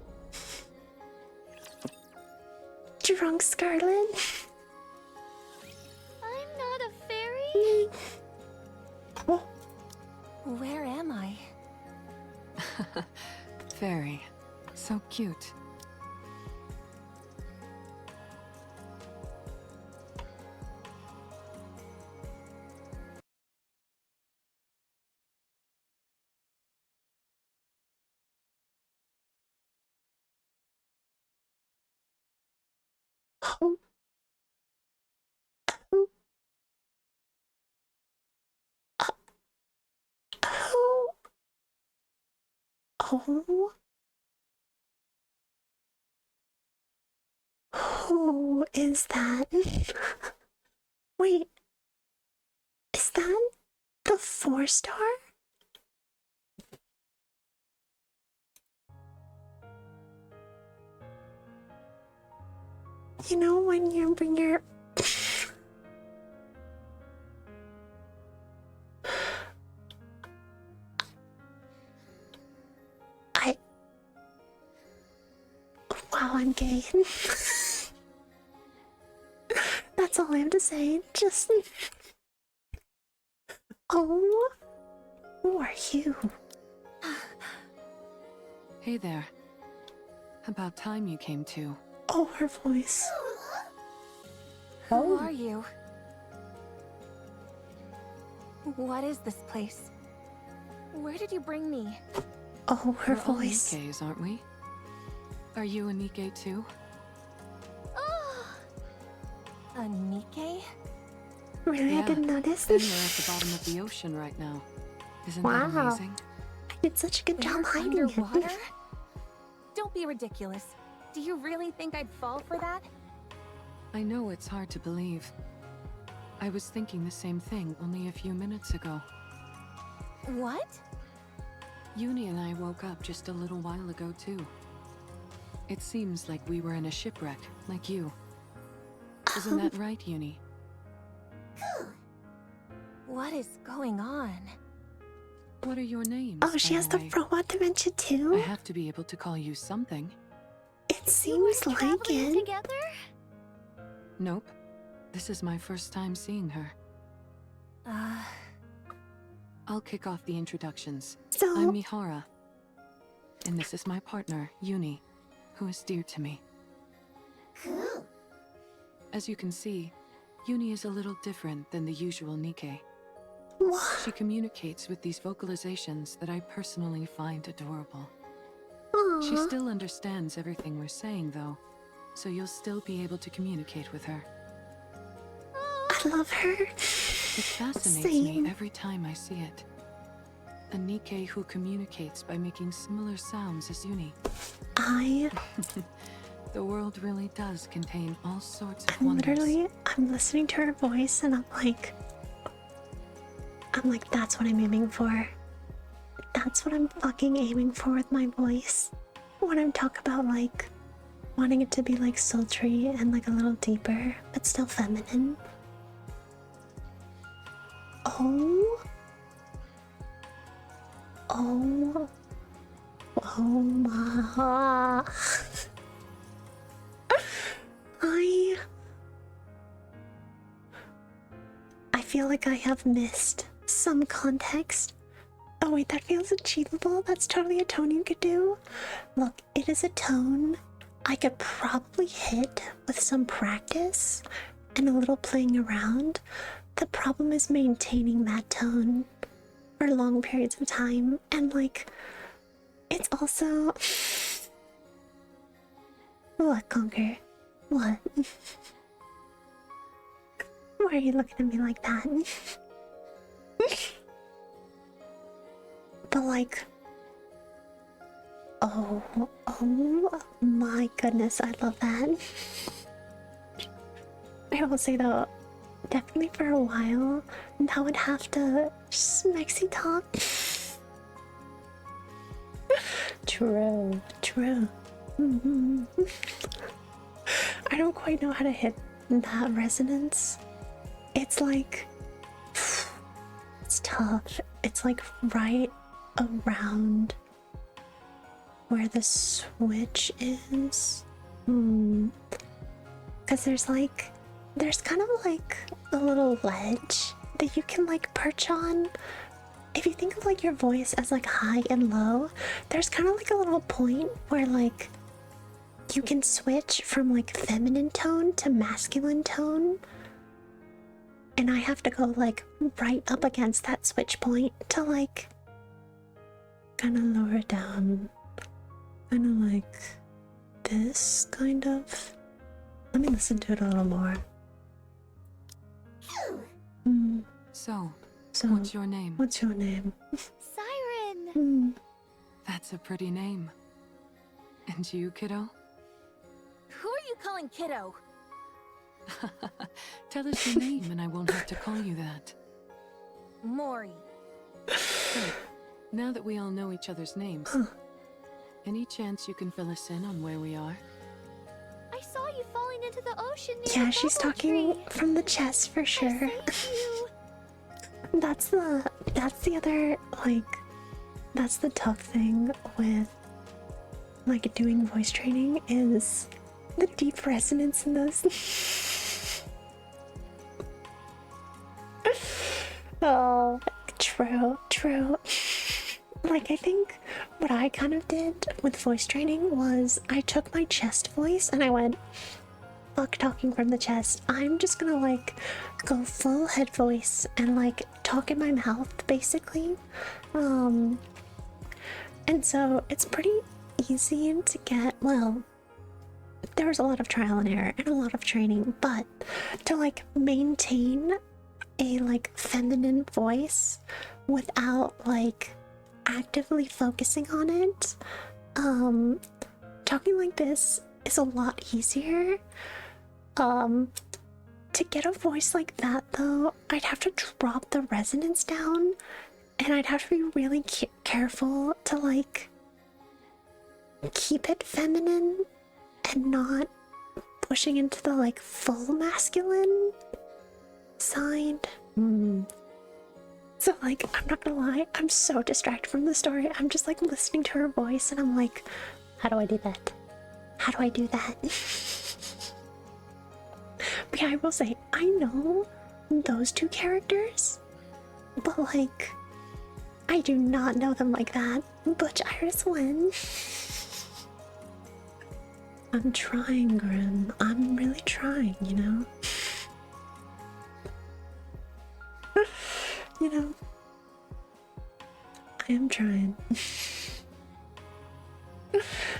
Drunk Scarlet. I'm not a fairy. Oh. Where am I? Fairy. So cute. Oh. Oh. Oh. Oh. Who is that? Wait. Is that the 4-star? You know when you bring your... Wow, I'm gay. That's all I have to say. Just... Oh... Who are you? Hey there. About time you came to. Oh, her voice. Who are you? What is this place? Where did you bring me? Oh, her We're all voice. NIKKEs, aren't we? Are you a NIKKE too? A NIKKE? Really? Yeah. I didn't notice. And we're at the bottom of the ocean right now. Isn't that Wow. amazing? I did such a good job We're hiding underwater? it. Don't be ridiculous. Do you really think I'd fall for that? I know it's hard to believe. I was thinking the same thing only a few minutes ago. What? Uni and I woke up just a little while ago too. It seems like we were in a shipwreck, like you. Isn't that right, Uni? What is going on? What are your names? Oh, she by has the the way? robot dementia I too? have to be able to call you something. It seems like Traveling it. together? Nope. This is my first time seeing her. I'll kick off the introductions. So, I'm Mihara. And this is my partner, Uni, who is dear to me. As you can see, Uni is a little different than the usual NIKKE. what? She communicates with these vocalizations that I personally find adorable. She Aww. still understands everything we're saying, though, so you'll still be able to communicate with her. I love her. It fascinates Same. me every time I see it. A NIKKE who communicates by making similar sounds as Uni. The world really does contain all sorts of wonders. I'm listening to her voice and I'm like, that's what I'm aiming for. That's what I'm fucking aiming for with my voice. When I'm talking about like, wanting it to be like sultry and like a little deeper, but still feminine. Oh. Oh. Oh my. I feel like I have missed some context. Oh wait, that feels achievable. That's totally a tone you could do. Look, it is a tone I could probably hit with some practice and a little playing around. The problem is maintaining that tone for long periods of time, and like, it's also... What, Conquer? What? Why are you looking at me like that? But like... Oh my goodness, I love that. I will say though, definitely for a while, that would have to just Mexi talk. True, true. I don't quite know how to hit that resonance. It's like, it's tough. It's like right around where the switch is. Because there's kind of like a little ledge that you can like perch on. If you think of like your voice as like high and low, there's kind of like a little point where like you can switch from like feminine tone to masculine tone. And I have to go like right up against that switch point to like kind of lower it down. Kind of like this, kind of. Let me listen to it a little more. So, So, what's your name? What's your name? Siren! That's a pretty name. And you, kiddo? Who are you calling kiddo? Tell us your name and I won't have to call you that. Mori. So, now that we all know each other's names, any chance you can fill us in on where we are? I saw you falling into the ocean near Yeah, the she's bubble talking tree. from the chest for sure. I saved you. That's the other, like, that's the tough thing with like doing voice training is the deep resonance in those. Oh, true, true. Like, I think what I kind of did with voice training was I took my chest voice and I went, fuck talking from the chest. I'm just gonna like go full head voice and like talk in my mouth basically. And so it's pretty easy to get, well, there was a lot of trial and error and a lot of training, but to like maintain a like feminine voice without like actively focusing on it, talking like this is a lot easier. To get a voice like that though, I'd have to drop the resonance down and I'd have to be really careful to like keep it feminine and not pushing into the like full masculine side. So like, I'm not gonna lie, I'm so distracted from the story. I'm just like listening to her voice and I'm like, how do I do that? How do I do that? But yeah, I will say, I know those two characters, but like, I do not know them like that. Butch, Iris, Wen. I'm trying, Grim. I'm really trying, you know? You know, I am trying.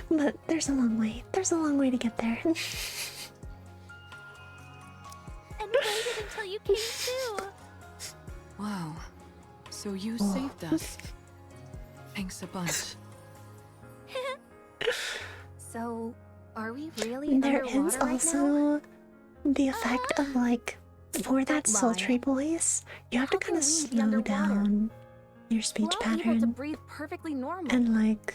But there's a long way. There's a long way to get there. And waited until you came too. Wow. So you saved us. Thanks a bunch. So, are we really There underwater is right now? also the effect of like, for that Lie. sultry voice, you have to How kind of can we be slow underwater? down your speech We're all able to pattern breathe perfectly normal. and like,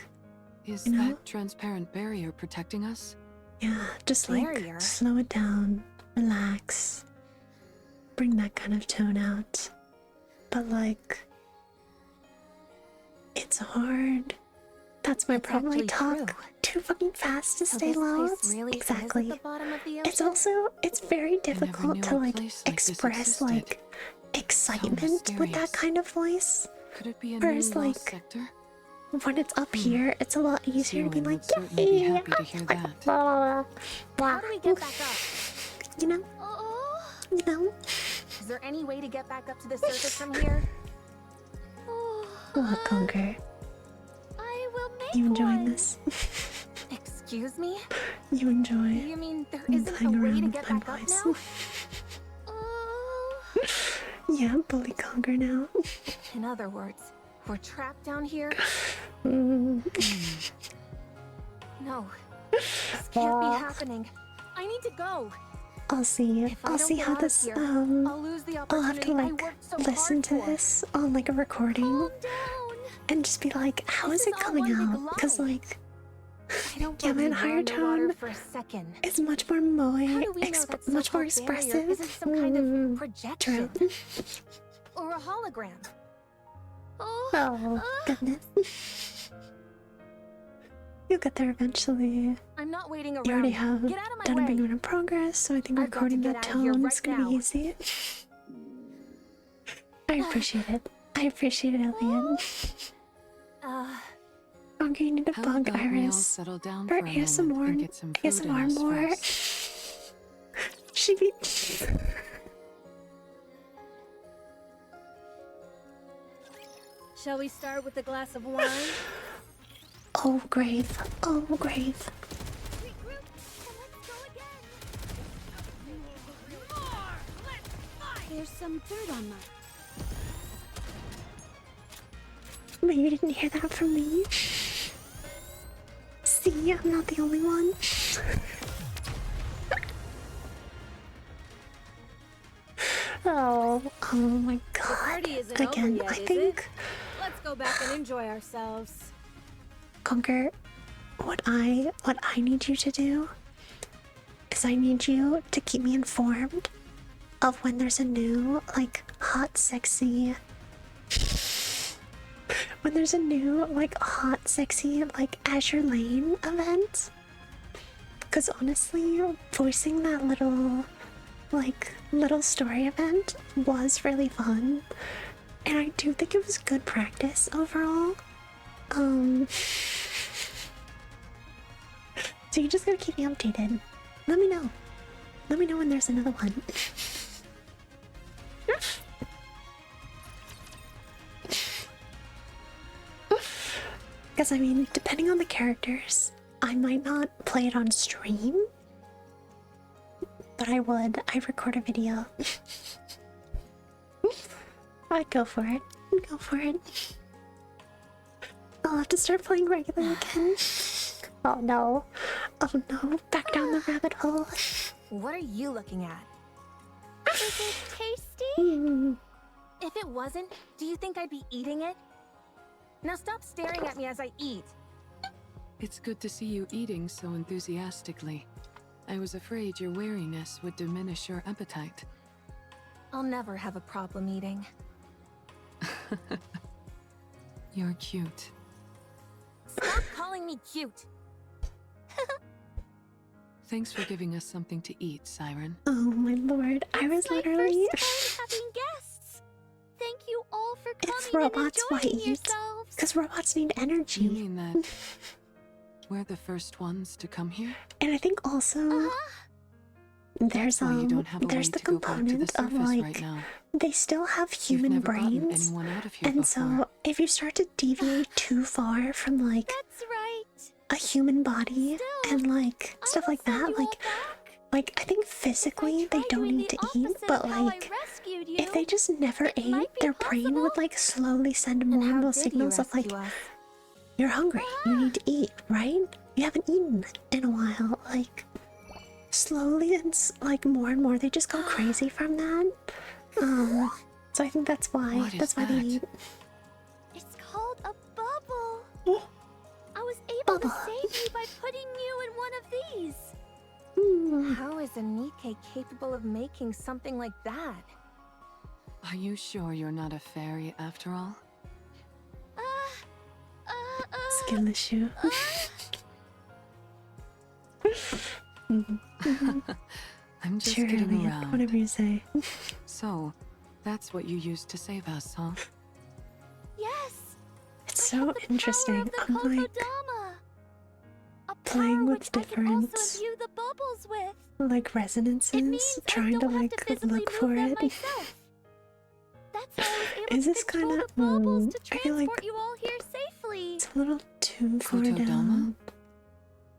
Is you know? that transparent barrier protecting us? yeah, just like Barrier? slow it down, relax, bring that kind of tone out. But like, it's hard. That's my It's problem. I actually talk true. too fucking fast to So stay this low. place really is Exactly. at the bottom of the It's ocean? also, it's very never difficult knew to a like place like this express existed. like excitement with that mysterious. kind of voice. Could it be a Whereas, new like, lost sector? When it's up here, it's a lot easier to be Siwen like, would certainly be "Yay, happy to hear that. blah, blah, How do we get back up? You know, Oh, you know. Is there any way to get back up to the surface from here? What, Conquer? I will make You enjoying one. this? Excuse me? You enjoy You mean there me isn't playing a way around to with get my back up voice? now? Oh, Yeah, bully Conquer now. In other words, we're trapped down here? Mm. No. This can't be happening. I need to go. I'll see. If I I'll don't see get how out of this here, I'll lose the I'll have to opportunity I like worked so listen hard to for. this on like a recording Calm down. and just be like, how This is is it all coming one big out? Because lie. like, I don't yeah, man, believe we're higher underwater tone for a second. is much more moe, How do we know that much more so-called barrier expressive. isn't some kind of projection True. or a hologram? Oh goodness. You'll get there eventually. I'm not waiting around. You already have Get out of my done a big way. amount of progress, so I think I've got to recording get that out of here tone right is gonna be now. easy. I appreciate it. I appreciate it, Elliot. Okay, you need a How bug, about we all Iris. settle down For for a moment ASMR, and get some food in ASMR us more. first? She be. Shall we start with a glass of wine? Oh, grave. Oh, grave. Regroup and let's go again. There's some dirt on my... But you didn't hear that from me. See, I'm not the only one. Oh my god. Party isn't Again, over yet, I is think it? Let's go back and enjoy ourselves. Conquer, what I need you to do is I need you to keep me informed of when there's a new, like, hot, sexy Azure Lane event. Because honestly, voicing that little story event was really fun. And I do think it was good practice overall. So you just gotta keep me updated. Let me know. Let me know when there's another one. Because, I mean, depending on the characters, I might not play it on stream, but I'd record a video. I'd go for it. Go for it. I'll have to start playing regular again. Oh no. Oh no. Back down the rabbit hole. What are you looking at? Is it tasty? If it wasn't, do you think I'd be eating it? Now stop staring at me as I eat. It's good to see you eating so enthusiastically. I was afraid your wariness would diminish your appetite. I'll never have a problem eating. You're cute. Stop calling me cute. Thanks for giving us something to eat, Siren. Oh my lord. I was It's my literally. first time having guests. Thank you all for If coming and robots want to enjoying eat, yourselves. because robots need You energy. mean that we're the first ones to come here? And I think also there's Well, you don't have a way there's the to go back to the component of surface like right now. they still have You've human never gotten brains. anyone out of here And before. so if you start to deviate too far from like That's right. a human body Still, and like I stuff will like send that, you all back. I think physically they Try don't doing need the to eat, opposite but of how I like rescued you. if they just never It ate, might be their brain would possible. like slowly send more And and how more did you signals of like, rescue us? you're hungry, you need to eat, right? You haven't eaten in a while. Like slowly and more and more they just go crazy from that. So I think that's why What is they that? eat. It's called a bubble. Oh. I was able to Bubble. save you by putting you in one of these. How is a NIKKE capable of making something like that? Are you sure you're not a fairy after all? Skill issue. I'm just Sure, kidding Elliot, around. whatever you say. So, that's what you used to save us, huh? Yes. It's I have so the interesting. power of I'm the like Kokodama. A playing power with which I can different also imbue the bubbles with. like It resonances, means trying I to don't have like to physically look move for them it. myself. That's how I was able Is to this control kinda- the bubbles to I feel like transport you all here safely. It's a little too far Kotodama? down.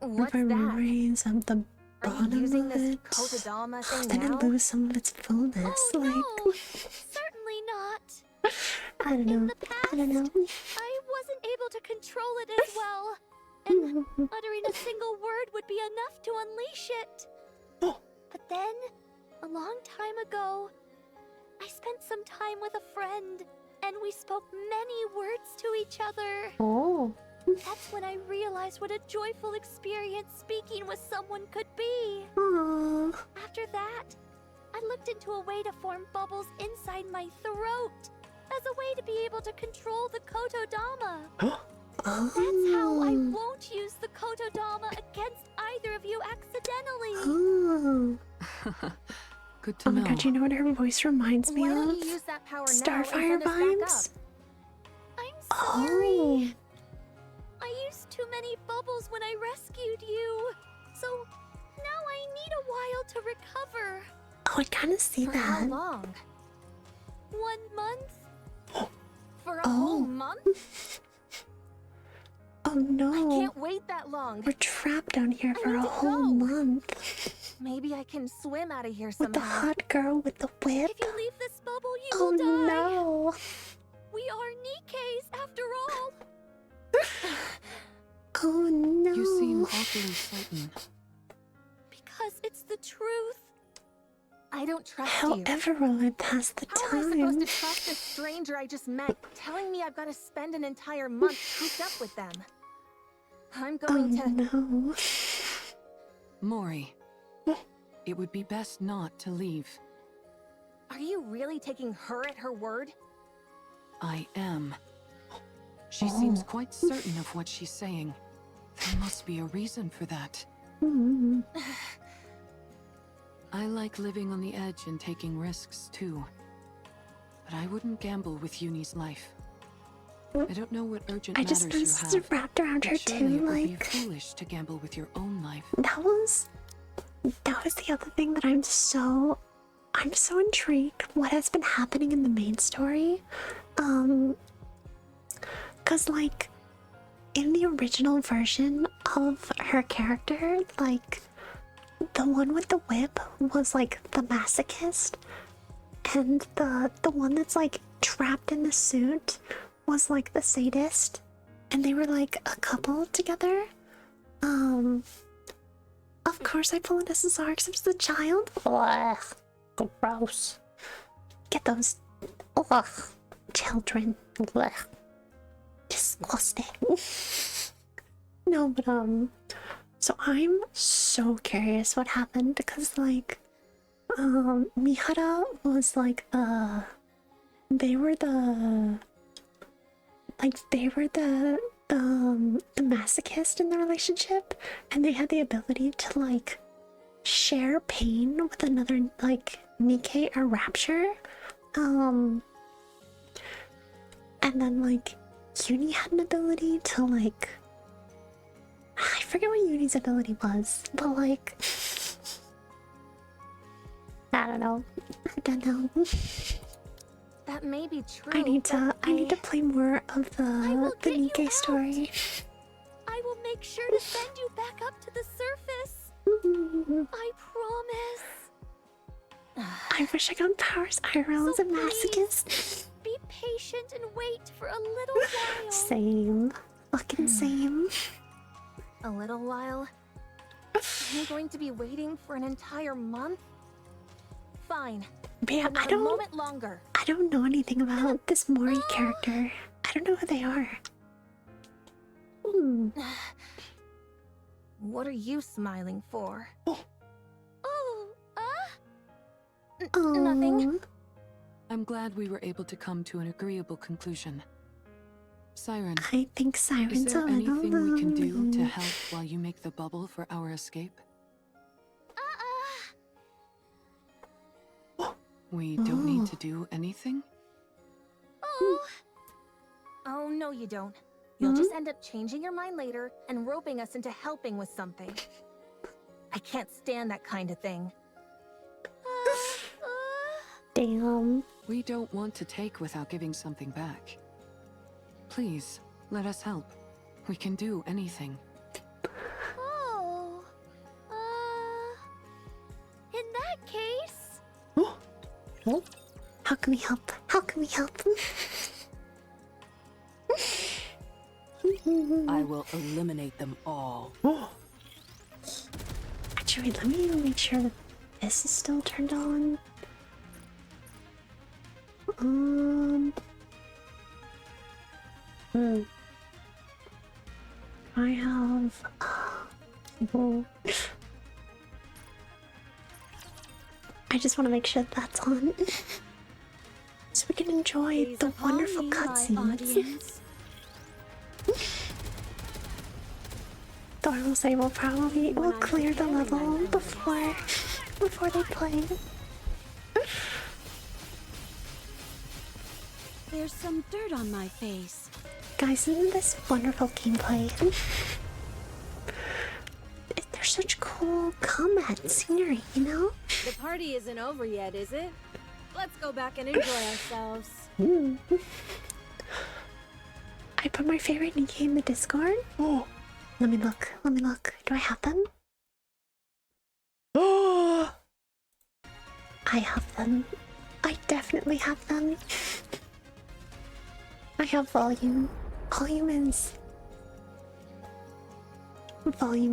What's if I that? raise up the Are bottom you using of this it, Kotodama thing then now? it lose some of its fullness. Oh like no, certainly not. I don't In know. the past, I don't know. I wasn't able to control it as well, and uttering a single word would be enough to unleash it. Oh. But then, long time ago, I spent some time with a friend, and we spoke many words to each other. Oh. That's when I realized what a joyful experience speaking with someone could be. Aww. After that, I looked into a way to form bubbles inside my throat as a way to be able to control the Kotodama. That's how I won't use the Kotodama against either of you accidentally. Oh. Good to Oh my know. god, you know what her voice reminds me Why of? don't you use that power now and Starfire send us back vibes? I'm sorry. Oh. I used too many bubbles when I rescued you. So now I need a while to recover. Oh, I kind of see For that. how long? 1 month? For a Oh. whole month? Oh no. I can't wait that long. We're trapped down here I for need a to whole go. month. Maybe I can swim out of here With the somehow. hot girl with the whip. If you leave this bubble, you Oh will die. no. We are NIKKEs after all. Oh no. You seem awfully certain. Because it's the truth. I don't trust you. However will I pass the How am I supposed time? to trust this stranger I just met, telling me I've got to spend an entire month cooped up with them? I'm Oh going to... no. Mori, it would be best not to leave. Are you really taking her at her word? I am. She seems quite certain of what she's saying. There must be a reason for that. Hmm. I like living on the edge and taking risks too. But I wouldn't gamble with Uni's life. I don't know what urgent I matters just you noticed have. it's wrapped around her But surely too, it would be like foolish to gamble with your own life. that was the other thing that I'm so intrigued what has been happening in the main story. Cause like in the original version of her character, like the one with the whip was like the masochist, and the one that's like trapped in the suit was like the sadist, and they were like a couple together. Of course I pull an SSR because I'm just a child. Ugh, gross. Get those, ugh, children. Ugh. Disgusting. No, but so I'm so curious what happened because like Mihara was like they were the masochist in the relationship, and they had the ability to like share pain with another like NIKKE or Rapture. And then like Uni had an ability to like, I forget what Uni's ability was, but like I don't know. That may be true. I need to play more of the get you NIKKE out. story. I will make sure to send you back up to the surface. I promise. I wish I got powers IRL as So a masochist. Be patient and wait for a little while. Same. Fucking same. A little while? I'm going to be waiting for an entire month? Fine. But yeah, But not a moment longer. I don't know anything about this Mori character. I don't know who they are. What are you smiling for? Nothing. I'm glad we were able to come to an agreeable conclusion. Siren, I think is Siren's there a little anything we can do to lonely. help while you make the bubble for our escape? We don't need to do anything? Oh, no you don't. You'll just end up changing your mind later and roping us into helping with something. I can't stand that kind of thing. Damn. We don't want to take without giving something back. Please, let us help. We can do anything. Oh. In that case... How can we help? How can we help? I will eliminate them all. Actually, let me make sure that this is still turned on. I have. I just want to make sure that's on, so we can enjoy Gaze the upon wonderful me, my cutscenes. audience. Though I will say we'll When I'm clear the preparing level my before they play. There's some dirt on my face. Guys, isn't this wonderful gameplay? There's such cool combat scenery, you know? The party isn't over yet, is it? Let's go back and enjoy ourselves. I put my favorite NIKKE in the Discord. Oh, let me look. Do I have them? Oh, I have them. I definitely have them. I have volume. Volume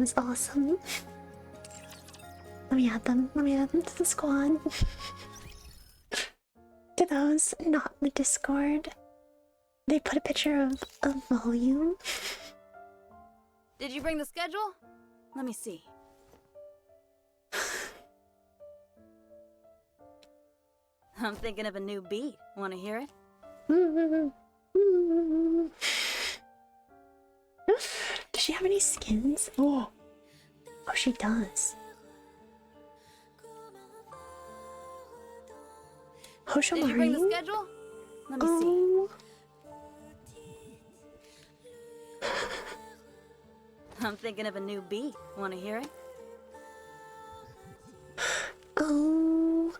is awesome. Let me add them to the squad. To those not in the Discord, they put a picture of volume. Did you bring the schedule? Let me see. I'm thinking of a new beat. Want to hear it? Does she have any skins? Oh, she does. Did you bring the schedule? Let me see. I'm thinking of a new beat. Want to hear it? Oh,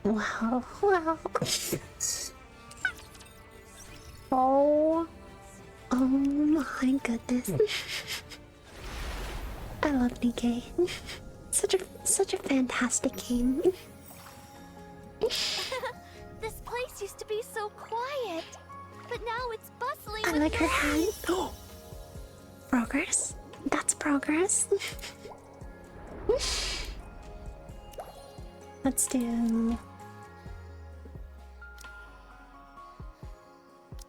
wow. Oh my goodness. I love NIKKE. Such a fantastic game. This place used to be so quiet, but now it's bustling. I with like her noise. hand. Oh, progress. That's progress. Let's do.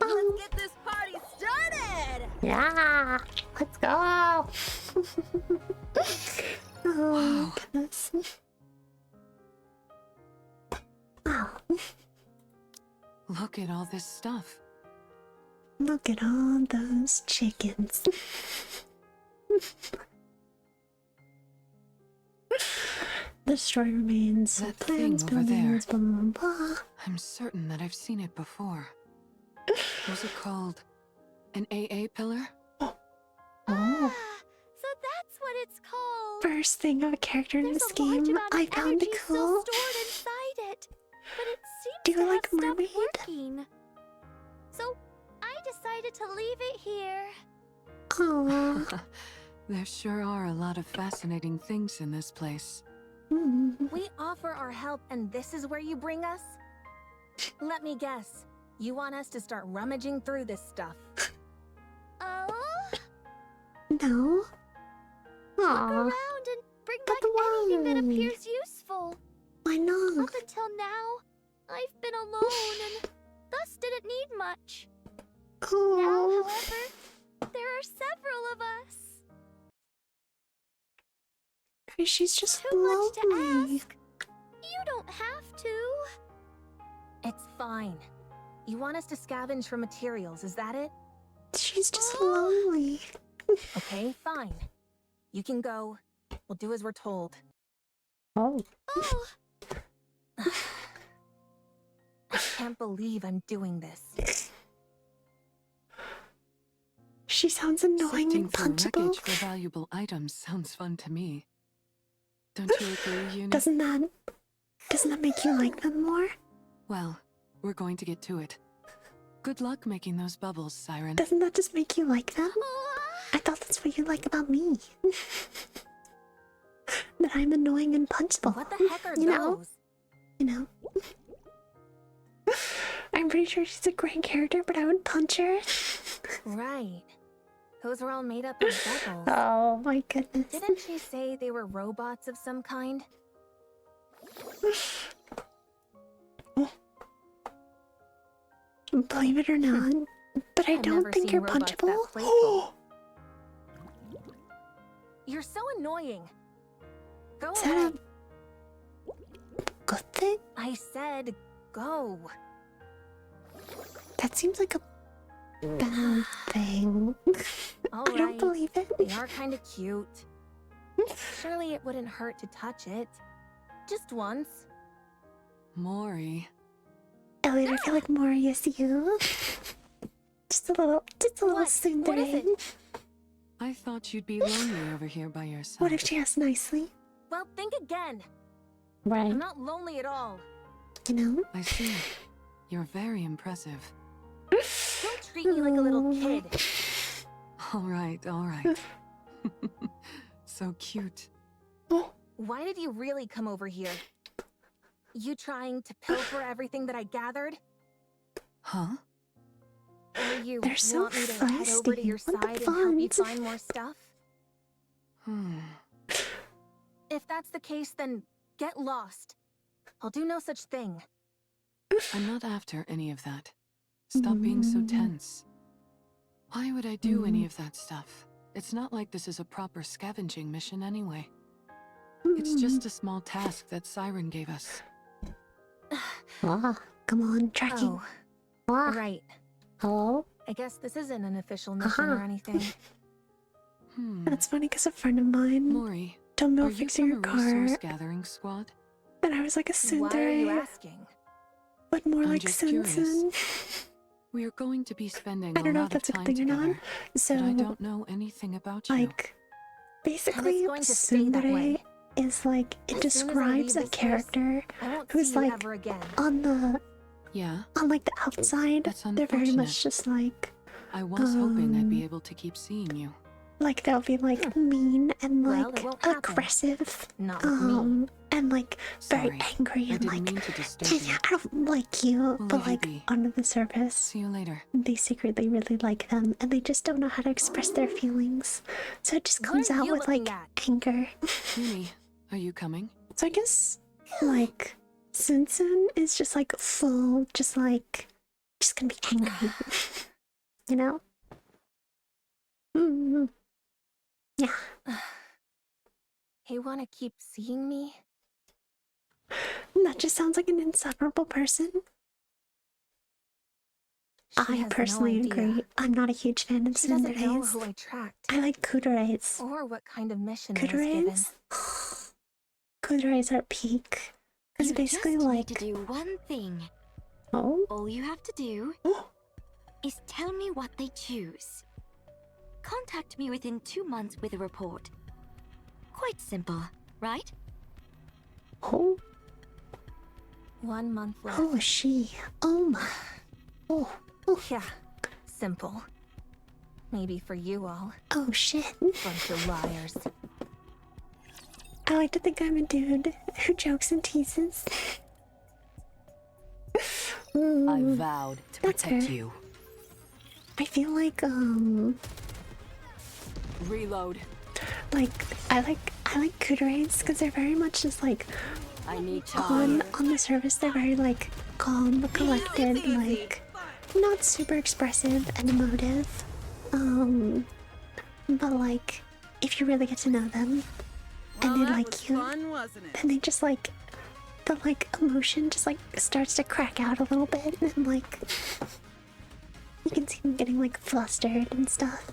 Let's get this party started! Yeah, let's go. Oh, goodness. Wow. Look at all this stuff. Look at all those chickens. The story remains. That Plans, thing over buildings, there. blah blah blah. I'm certain that I've seen it before. Was it called an AA pillar? Oh, So that's what it's called. first thing of a character in There's this a large game. amount I of found it energy cool. still stored inside it, but it seems Do you to like have Mermaid? stopped working. So I decided to leave it here. Aww. There sure are a lot of fascinating things in this place. We offer our help, and this is where you bring us? Let me guess. You want us to start rummaging through this stuff. Oh? No. Look Aww. around and bring But back anything that why? appears useful. Why not? Up until now, I've been alone and thus didn't need much. Now, Oh. however, there are several of us. She's just Too much to lonely. ask. You don't have to. It's fine. You want us to scavenge for materials, is that it? She's just lonely. Okay, fine. You can go. We'll do as we're told. Oh. Oh, I can't believe I'm doing this. She sounds annoying Sifting and through punchable. wreckage for valuable items sounds fun to me. Don't you agree, Uni? Doesn't that make you like them more? Well, we're going to get to it. Good luck making those bubbles, Siren. Doesn't that just make you like them? oh, I thought that's what you like about me. That I'm annoying and punchable. What the heck are you know? those? You know? I'm pretty sure she's a great character, but I would punch her. Right. Those were all made up of bubbles. Oh my goodness. Didn't she say they were robots of some kind? Believe it or not, but I I've don't never think seen you're robots that punchable. playful. You're so annoying. Go Is away. that a good thing? I said go. That seems like a bad thing. All I don't right. believe it. They are kind of cute. Surely it wouldn't hurt to touch it. Just once. Mori. Elliot, I feel like Mori is you. Just a little What? tsundere. What is it? I thought you'd be lonely over here by yourself. What if she asked nicely? Well, think again. Right. I'm not lonely at all. You know? I see. You're very impressive. Don't treat me like a little kid. All right, all right. So cute. Why did you really come over here? You trying to pilfer everything that I gathered? Huh? Or you They're so want me to head over to feisty. your What the side and help you fun? find more stuff? Hmm. If that's the case, then get lost. I'll do no such thing. I'm not after any of that. Stop being so tense. Why would I do any of that stuff? It's not like this is a proper scavenging mission anyway. It's just a small task that Siren gave us. Ah, come on, tracking. Oh, Ah, right. hello? I guess this isn't an official mission or anything. That's funny because a friend of mine Mori, told me are about you fixing from her a resource car, gathering squad? and I was like a Why are you tsundere, asking? but more I'm like just Sun. We are going to be spending I don't a know lot if that's a of good time thing or not. together, So, but I don't know anything about you. like, basically, going to stay that tsundere way. is like, it As soon as I leave describes a this place, character I won't who's see you like ever again. on the Yeah, like the outside. That's They're very unfortunate. much just like I was hoping I'd be able to keep seeing you. they'll be like mean and Well, like it won't happen. aggressive, Not with me. and like very Sorry, angry I and didn't like mean to disturb yeah, you. I don't like you, We'll but leave you like be. under the surface, See you later. they secretly really like them, and they just don't know how to express their feelings, so it just What comes are out you with like looking at? anger. Yumi, are you coming? So I guess like Sun is just like full, just gonna be angry, you know? Mm-hmm. Yeah. You want to keep seeing me? That just sounds like an insufferable person. She I has personally no idea. agree. I'm not a huge fan of She doesn't know tsunderes. who I tracked, I like kudereis. or what kind of mission I was given. Kudereis? Kudereis are peak. It's You basically just like... need to do one thing. Oh? All you have to do is tell me what they choose. Contact me within 2 months with a report. Quite simple, right? Oh? 1 month left. Oh, she. Oh my. Oh. Oh. Yeah, simple. Maybe for you all. Oh shit. Bunch of liars. I like to think I'm a dude who jokes and teases. I vowed to That's protect fair. you. I feel like Reload. like I like kudereis because they're very much just like I need time. on the surface they're very like calm, collected, like not super expressive and emotive. But like if you really get to know them and they like you, Fun, wasn't it? and they just like the like emotion just like starts to crack out a little bit and like you can see them getting like flustered and stuff.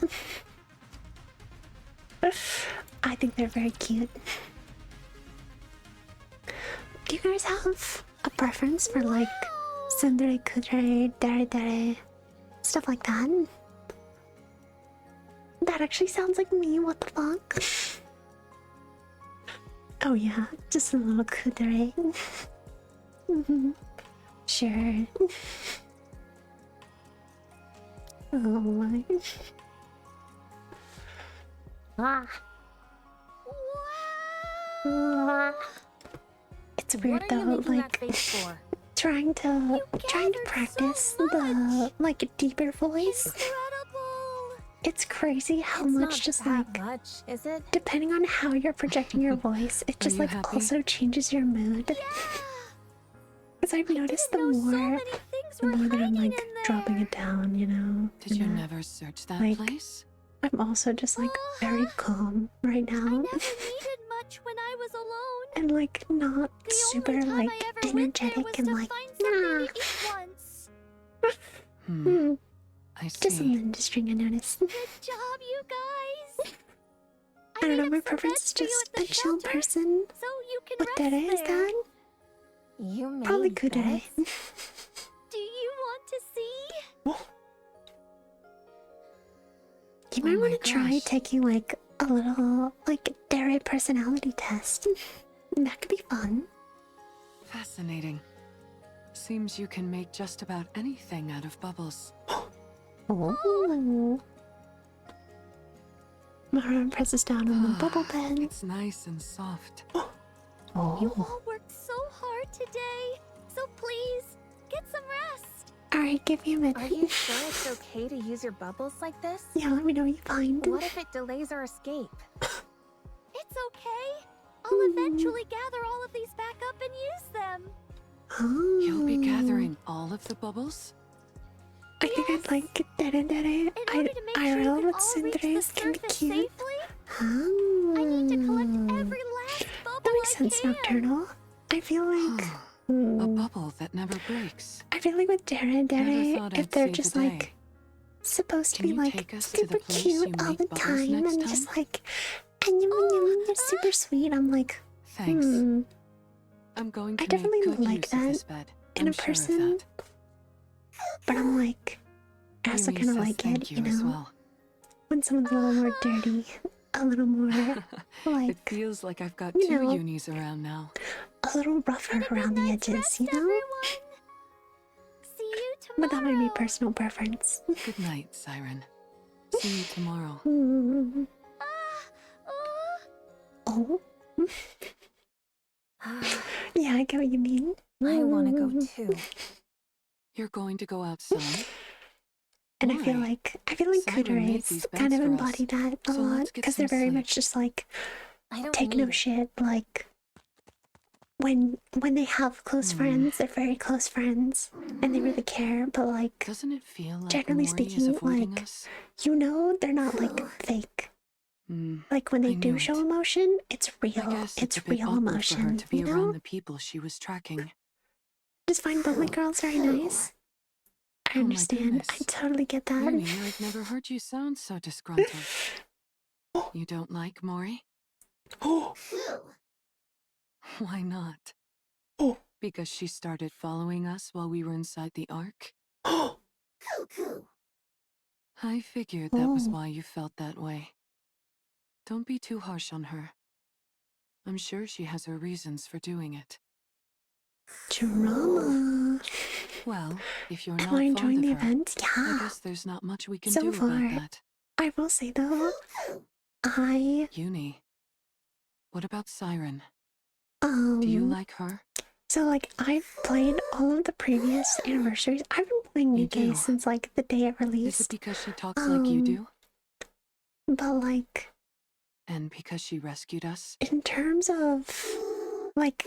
I think they're very cute. Do you guys have a preference for like tsundere, kudere, dere, stuff like that? That actually sounds like me, what the fuck? Oh yeah, just a little kudere. Sure. Oh my. Ah. Ah. It's weird What are you though, making that like face for? trying to practice the like deeper voice. Incredible! It's crazy how It's much not just that like much, is it? depending on how you're projecting your voice, it just you like happy? also changes your mood. Yeah! Because I've noticed the Didn't know so more, many things the were more that I'm hiding like in there. dropping it down, you know. Did you and, never search that like, place? I'm also just like very calm right I now, never needed much when I was alone. and like not The super only time like I ever went there energetic was and to like find something to eat once. hmm, I just see. something interesting I noticed. Good job, you guys. I don't know, made my up some preference is beds for you just at the a chill shelter, person. so you can What rest dere is there. that? You made Probably Kudere. beds? Do you want to see? You might Oh want my to try gosh. taking like a little like dere personality test. That could be fun. Fascinating. Seems you can make just about anything out of bubbles. Oh. Maran presses down on the bubble bed. It's nice and soft. You Oh. all worked so hard today, so please get some rest. Alright, give me a minute. Are you sure it's okay to use your bubbles like this? Yeah, let me know what you find. What if it delays our escape? It's okay. I'll eventually gather all of these back up and use them. Oh. You'll be gathering all of the bubbles? I think I'd like dere dere. In order to make sure you IRL can with all reach the Cinderella's can be surface cute. safely, Oh. I need to collect every last bubble That makes I sense, can. Nocturnal. I feel like A bubble that never breaks. I feel like with Dere and Never Dere, thought if I'd they're save just the day. like supposed to Can be you like take us to the super place you cute all make the bubbles time next and time? just like and you're super sweet. I'm like, Thanks. hmm. I'm going to I definitely make good like use of that this bed. in I'm a sure person, of that. but I'm like, I also Yumi kind of says like thank it, you know, as well. when someone's a little more dirty, a little more It like, feels like I've got you two know, unis around now. a little rougher Get a around good the night's edges, rest, you know. everyone. See you tomorrow. But that might be personal preference. Good night, Siren. See you tomorrow. Hmm. Oh. Yeah, I get what you mean. I want to go too. You're going to go outside? And I feel Why? like Siren made Kudere's these kind beds of for us, embody that a so lot let's get because they're some very sleep. much just like I don't take need no it. shit. Like when they have close friends, they're very close friends and they really care. But like Doesn't it feel like generally Mori is speaking, avoiding like us? you know, they're not like fake. Like when they I do knew show it. emotion, it's I real. guess It's a bit real awkward for her emotion. to be You around know, the people she was tracking. just find bubbly girls very nice. I Oh my understand. I goodness. totally get that. Uni, I've never heard you sound so disgruntled. You don't like Mori? Oh. Why not? Oh. Because she started following us while we were inside the Ark? Oh. I figured that was Oh. why you felt that way. Don't be too harsh on her. I'm sure she has her reasons for doing it. Drama. Well, if you're Am not I fond enjoying of the her, event? I Yeah. guess there's not much we can So do far. about that. I will say though, Uni, what about Siren? Do you like her? so like I've played all of the previous anniversaries. I've been playing You NIKKE do? since like the day it Is it released. because she talks like you do? But like And because she rescued us? in terms of like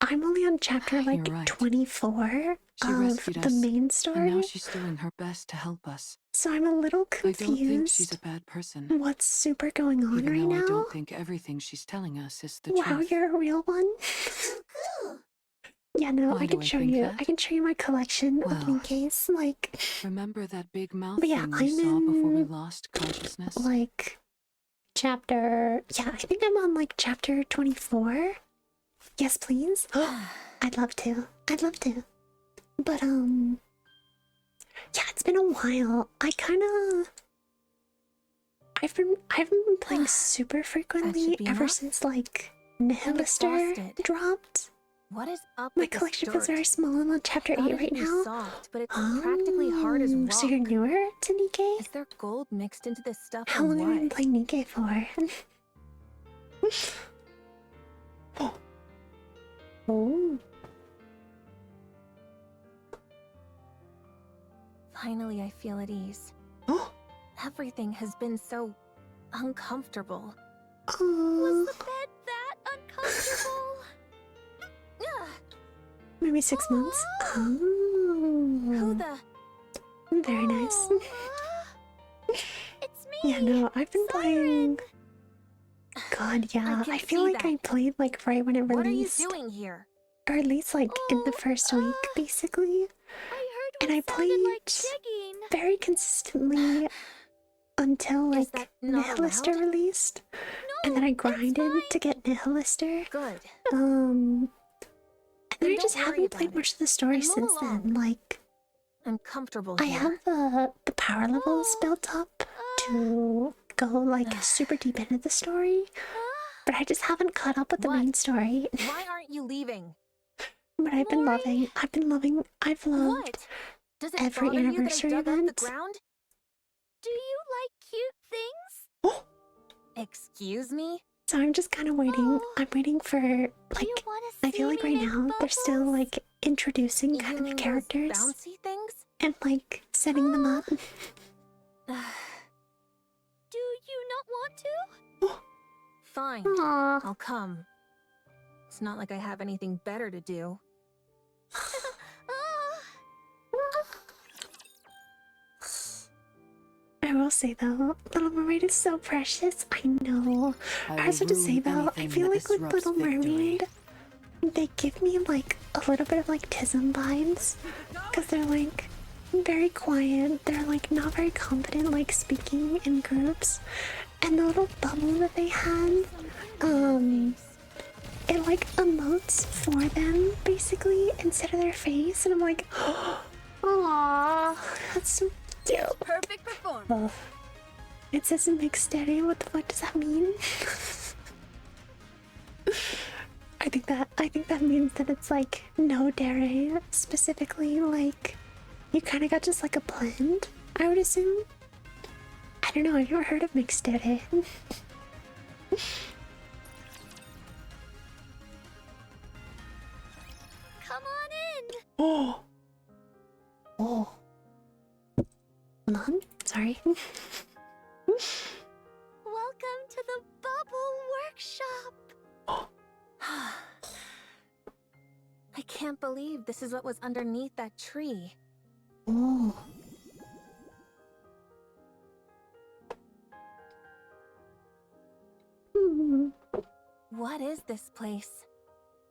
I'm only on chapter like You're right. 24 She of rescued the us, main and story. now she's doing her best to help us. So I'm a little I don't think confused. she's a bad person. What's super going on Even right though I now? don't think everything she's telling us is the Wow, truth. you're a real one. Yeah, no, Why I do can I show think you. that? I can show you my collection of Well, NIKKEs. Like, Remember that big mouth but yeah, thing we I'm saw before we in lost consciousness? like chapter. Yeah, I think I'm on like chapter 24. Yes, please. I'd love to. I'd love to. But yeah, it's been a while. I haven't been playing super frequently be ever enough. since like Nihilister exhausted. dropped. What is up My with this collection feels dirt? very small. I'm on chapter Thought 8 it'd right be now. soft, but it's practically hard as rock. So you're newer to NIKKE? Is there gold mixed into this stuff? How or long have you been what? playing NIKKE for? Oh. Finally, I feel at ease. Everything has been so uncomfortable. Was Oh, the bed that uncomfortable? Ugh, maybe 6 months. who Oh, the... very nice. Oh, it's me. Yeah, no, I've been playing. God, yeah, can I feel see like that. I played like right when it What are you released, doing here? or at least like in the Oh, first week, basically. I heard And what I sounded like played digging. very consistently until Is like that not Nihilister allowed? released, and No, then I it's grinded fine. to get Nihilister. Good. And then I Don't just worry haven't about played it, much of the story and move since along. then. Like, I'm comfortable I here. have the power levels built up to go like super deep into the story, but I just haven't caught up with the What? main story. Why aren't you leaving? But I've been Lori? I've loved What? Does it every bother you that I anniversary dug up event. the ground? Do you like cute things? Oh, Excuse me? so I'm just kind of waiting. Oh. I'm waiting for Do you like, want to see I feel like me right make now they're still bubbles? like introducing You kind mean of those characters bouncy things? and like setting them up. Do you not want to? Fine. Aww. I'll come. It's not like I have anything better to do. I will say though, Little Mermaid is so precious. I know. I also to say though, I feel like with Little Mermaid, they give me like a little bit of like Tism vibes, because they're like very quiet. They're like not very confident like speaking in groups, and the little bubble that they had, it like emotes for them basically instead of their face, and I'm like, aww, that's so cute. Perfect performance. Oh. It says mixed steady. What the fuck does that mean? I think that means that it's like no dairy specifically. Like you kind of got just like a blend. I would assume. I don't know. I've never heard of mixed dairy. Come on in. Oh. Oh. Hold on. Sorry. Welcome to the Bubble Workshop. I can't believe this is what was underneath that tree. Oh. Hmm. What is this place?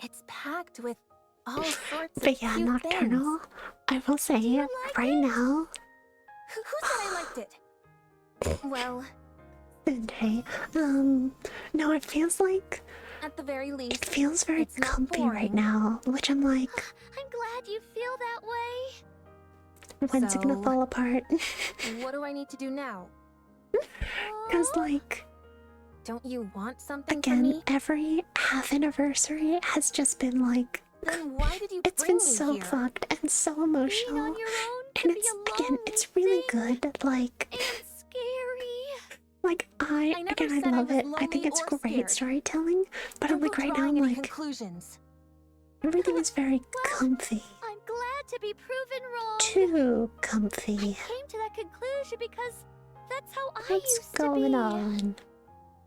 It's packed with all sorts of But yeah, cute Nocturnal. things. I will say like right it? now. Who said I liked it? Well, Okay. No, it feels like at the very it least, feels very it's not comfy right boring. now, which I'm like, I'm glad you feel that way. when's it gonna So- fall apart? what do I need to do now? Because Oh, like, Don't you want something from again, me? every half anniversary has just been like, Then why did you it's bring been me so here? fucked and so being emotional, on your own and can be it's a again, lonely it's really thing good. Like, and scary. like I never again, said I I love was it. I think lonely it's or great scared. storytelling, but Don't I'm like go right now, drawing I'm any like, conclusions. everything is very Well, comfy, I'm glad to be proven wrong. too comfy. Came to that conclusion because that's how I What's used going to be. on?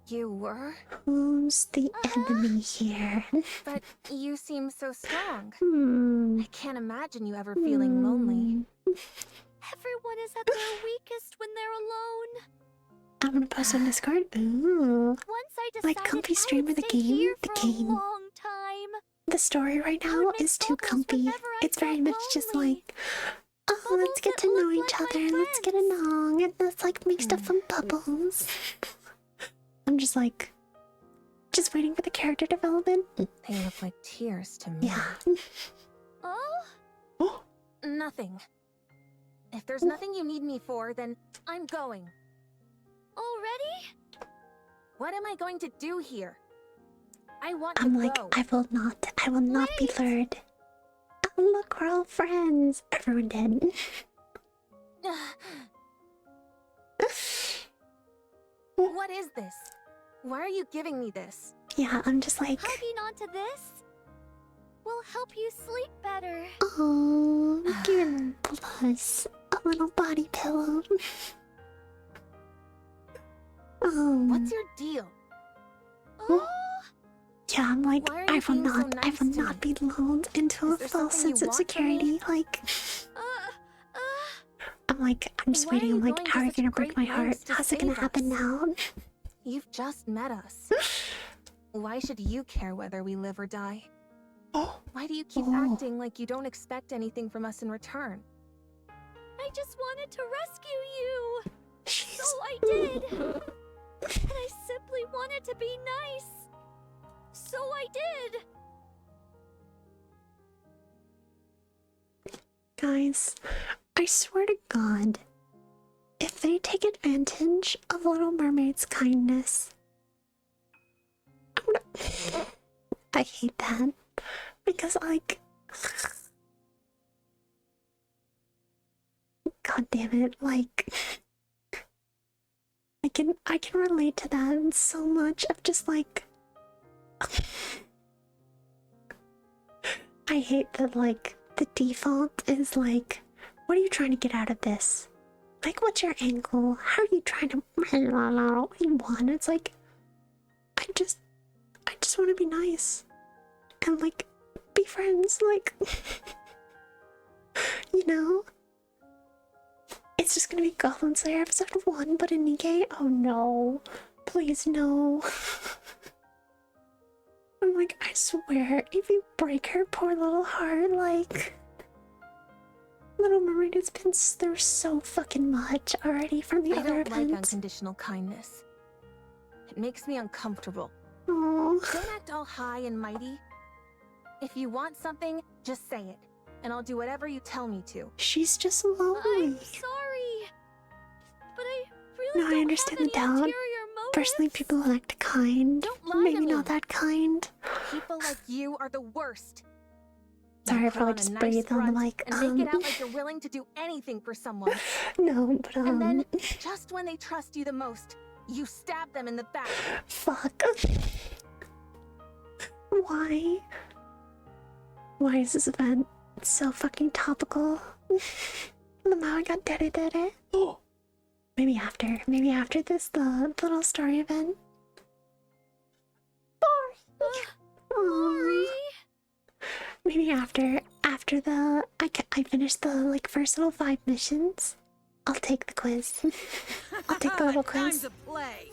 You were? Who's the enemy here? But you seem so strong. Hmm. I can't imagine you ever feeling lonely. Everyone is at their weakest when they're alone. I'm gonna post on Discord. Ooh. Once I decided Like comfy I stream would of the stay game. here The for game. a long time. The story right I now would make is too bubbles comfy. whenever I It's very felt much just lonely. like, oh, let's Bubbles get that to know look each like my other. Let's get friends. along, and let's like make stuff from bubbles. I'm just like, just waiting for the character development. They look like tears to me. Yeah. Oh? Oh. Nothing. If there's nothing you need me for, then I'm going. Already? What am I going to do here? I want I'm to like, go. I will not be Wait. lured. Oh, look, we're all friends. Everyone dead. What is this? Why are you giving me this? Yeah, I'm just like, Hugging onto this will help you sleep better. oh, give plus a little body pillow. What's your deal? Oh, Yeah, I'm like, Why are I you will being so not, I nice will to not me? be lulled into Is a there false something you sense of want from me? security. Like, I'm like, I'm just Why are waiting. you I'm like, going how to are you such gonna break great my heart? lengths to How's it gonna save happen us? now? You've just met us. Why should you care whether we live or die? Why do you keep acting like you don't expect anything from us in return? I just wanted to rescue you. She's... So I did. And I simply wanted to be nice. So I did. Guys, I swear to God, if they take advantage of Little Mermaid's kindness, I'm gonna... I hate that. Because, like... God damn it, like... I can relate to that so much of just like... I hate that, like, the default is like, what are you trying to get out of this? Like, what's your angle? How are you trying to... What do you want? It's like, I just want to be nice. And, like, be friends, like... you know? It's just gonna be Goblin Slayer episode 1, but in NIKKE? Oh no. Please no. I'm like, I swear, if you break her poor little heart, like... Little Mermaid has been through so fucking much already from the I other don't like events. unconditional kindness. It makes me uncomfortable. Aww. Don't act all high and mighty. If you want something, just say it, and I'll do whatever you tell me to. She's just lonely. I'm sorry. But I really No, I don't understand have the any doubt. ulterior motives. Personally, people who act kind, Don't lie to maybe me. not that kind. People like you are the worst. Sorry You if I put would on a just nice breathe on the front mic. and make it out like you're willing to do anything for someone. No, but And then, just when they trust you the most, you stab them in the back. fuck. Why? Why is this event so fucking topical? Lamau got dere. Maybe after this, the little story event. Sorry. Maybe after the I finish the like first little 5 missions, I'll take the quiz. I'll take the little Time quiz. to play.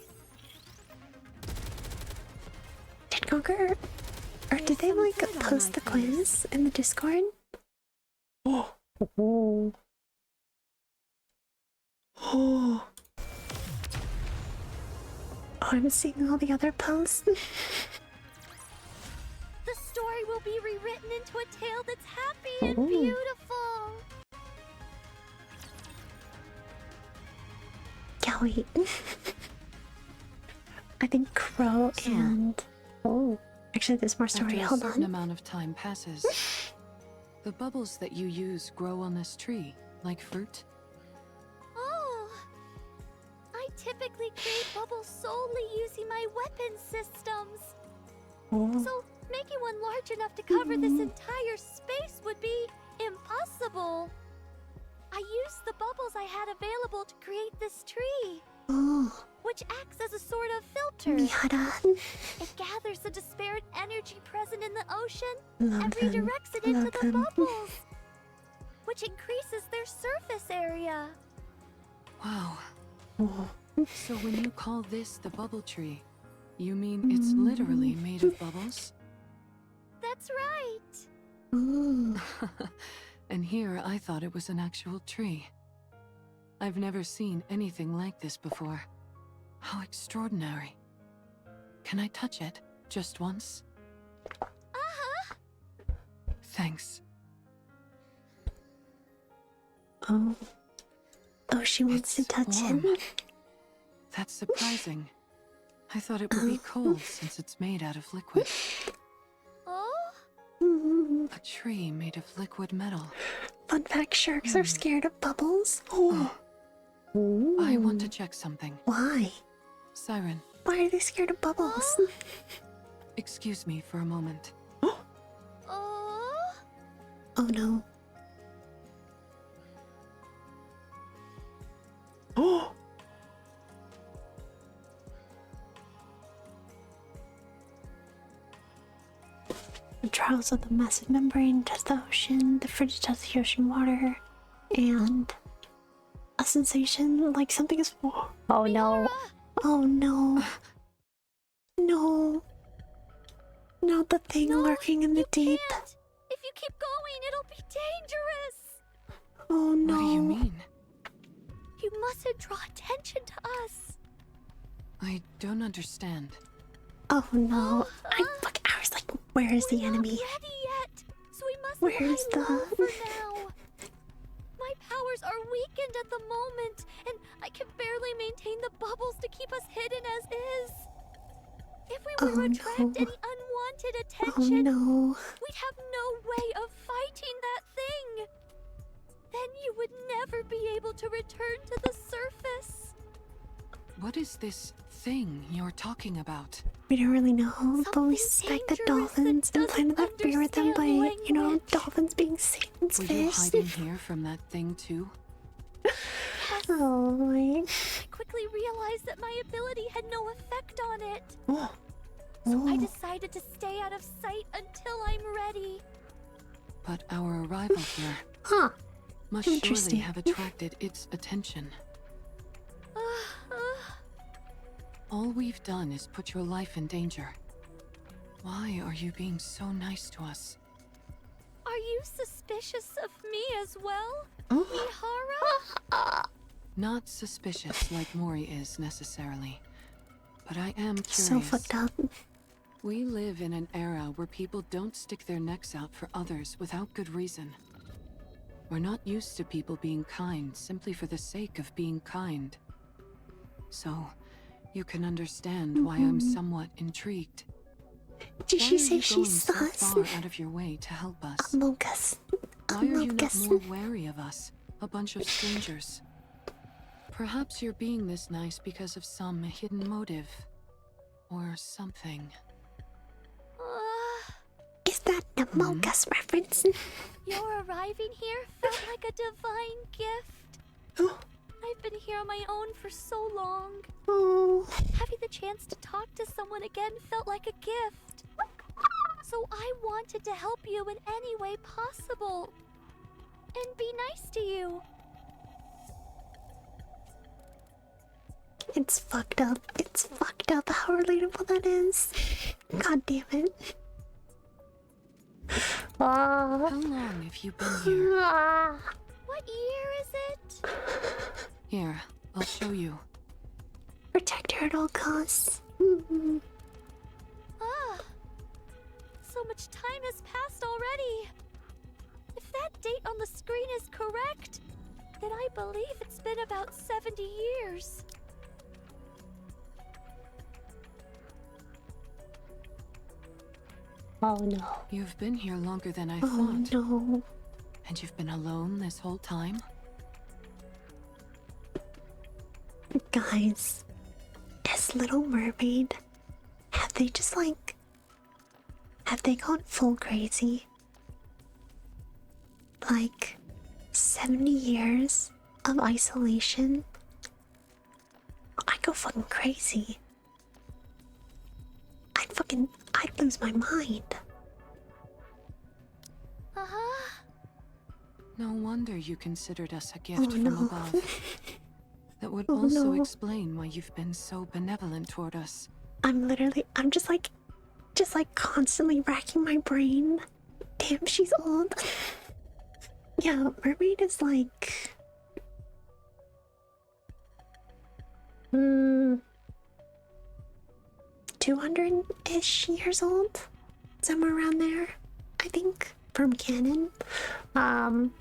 Did Conquer or did they like post the quiz in the Discord? Oh. Oh, I'm seeing all the other posts. The story will be rewritten into a tale that's happy and beautiful. Can't wait. I think Crow and... Oh, actually there's more story. After a Hold certain on. amount of time passes, the bubbles that you use grow on this tree, like fruit. Oh. I typically create bubbles solely using my weapon systems. Oh. So, making one large enough to cover this entire space would be impossible. I used the bubbles I had available to create this tree, Oh. which acts as a sort of filter. Mihara. It gathers the disparate energy present in the ocean Love and them. redirects it into Love the them. bubbles, which increases their surface area. Wow. Oh. So when you call this the bubble tree, you mean it's literally made of bubbles? That's right. Oh. And here I thought it was an actual tree. I've never seen anything like this before. How extraordinary. Can I touch it? Just once? Uh-huh. Thanks. Oh. Oh, she wants to It's touch warm. him. That's surprising. I thought it would be cold since it's made out of liquid. Oh? A tree made of liquid metal. Fun fact, sharks are scared of bubbles. Oh. I want to check something. Why? Siren, Why are they scared of bubbles? excuse me for a moment. Oh? Oh no. Oh. The trials of the massive membrane test the ocean, the fridge tests the ocean water, and a sensation like something is. Oh no! Oh no! No! Not the thing lurking in the deep. Can't. If you keep going, it'll be dangerous. Oh no! What do you mean? You mustn't draw attention to us. I don't understand. Oh no! I was like, where is the enemy? We're not ready yet, so we must Where's lie low the? for now. My powers are weakened at the moment, and I can barely maintain the bubbles to keep us hidden as is. If we were to attract any unwanted attention, we'd have no way of fighting that thing. Then you would never be able to return to the surface. What is this thing you're talking about? We don't really know, but we suspect the dolphins implanted that fear with them by, you know, dolphins being Satan's Were fish. you hiding here from that thing too? Oh my. I quickly realized that my ability had no effect on it. Oh. So I decided to stay out of sight until I'm ready. But our arrival here must surely have attracted its attention. All we've done is put your life in danger. Why are you being so nice to us? Are you suspicious of me as well, Mihara? Not suspicious like Mori is necessarily, but I am curious. So fucked up. We live in an era where people don't stick their necks out for others without good reason. We're not used to people being kind simply for the sake of being kind. So, you can understand why I'm somewhat intrigued. Did she say she's so sus? far out of your way to help us? Amogus. Why are you not more wary of us, a bunch of strangers? Perhaps you're being this nice because of some hidden motive. Or something. Is that the Amogus reference? Your arriving here felt like a divine gift. I've been here on my own for so long. Having the chance to talk to someone again felt like a gift. So I wanted to help you in any way possible. And be nice to you. It's fucked up. It's fucked up how relatable that is. God damn it. How long have you been here? What year is it? Here, I'll show you. Protect her at all costs. So much time has passed already. If that date on the screen is correct, then I believe it's been about 70 years. Oh no. You've been here longer than I Oh thought. no. And you've been alone this whole time? Guys, as Little Mermaid, have they just like... have they gone full crazy? Like, 70 years of isolation? I go fucking crazy. I'd lose my mind. No wonder you considered us a gift from no. above. That would Oh, also no. explain why you've been so benevolent toward us. I'm just like constantly racking my brain. Damn, she's old. Yeah, Mermaid is like... 200-ish years old? Somewhere around there, I think, from canon. I'm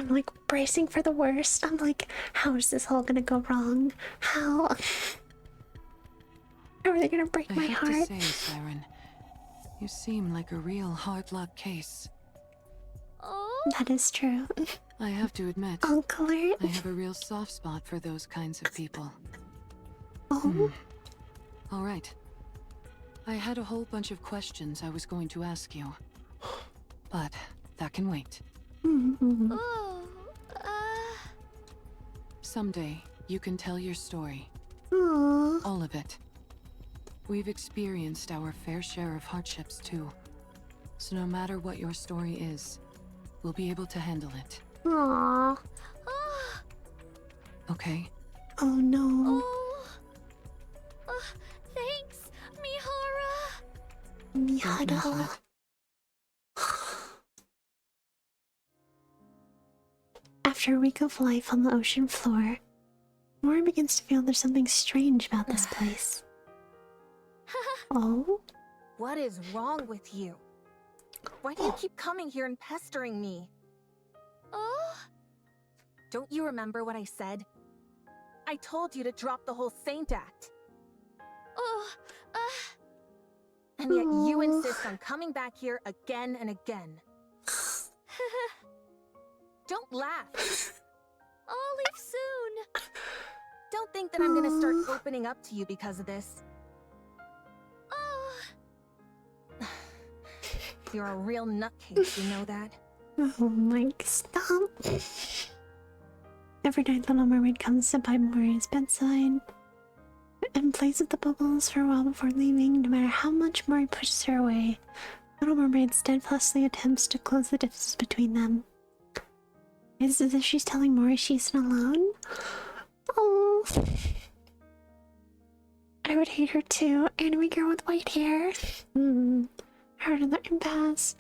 like bracing for the worst. I'm like, how is this all gonna go wrong? How are they gonna break my I have heart? to say, Siren, you seem like a real hard luck case. That is true. I have to admit, Uncle I have a real soft spot for those kinds of people. Oh. All right. I had a whole bunch of questions I was going to ask you. But that can wait. Oh, Someday, you can tell your story. Aww. All of it. We've experienced our fair share of hardships too. So no matter what your story is, we'll be able to handle it. Aww. Okay? Oh no. Thanks, Mihara. Don't mention Mihara. it. After a week of life on the ocean floor, Mori begins to feel there's something strange about this place. Oh? What is wrong with you? Why do you keep coming here and pestering me? Don't you remember what I said? I told you to drop the whole saint act. And yet you insist on coming back here again and again. Don't laugh. I'll leave soon. Don't think that I'm gonna start opening up to you because of this. You're a real nutcase, you know that? Oh my, stop. Every night, Little Mermaid comes to by Mori's bedside and plays with the bubbles for a while before leaving. No matter how much Mori pushes her away, Little Mermaid steadfastly attempts to close the distance between them. It's as if she's telling Mori she isn't alone. Oh, I would hate her too. Anime girl with white hair. Her another impasse.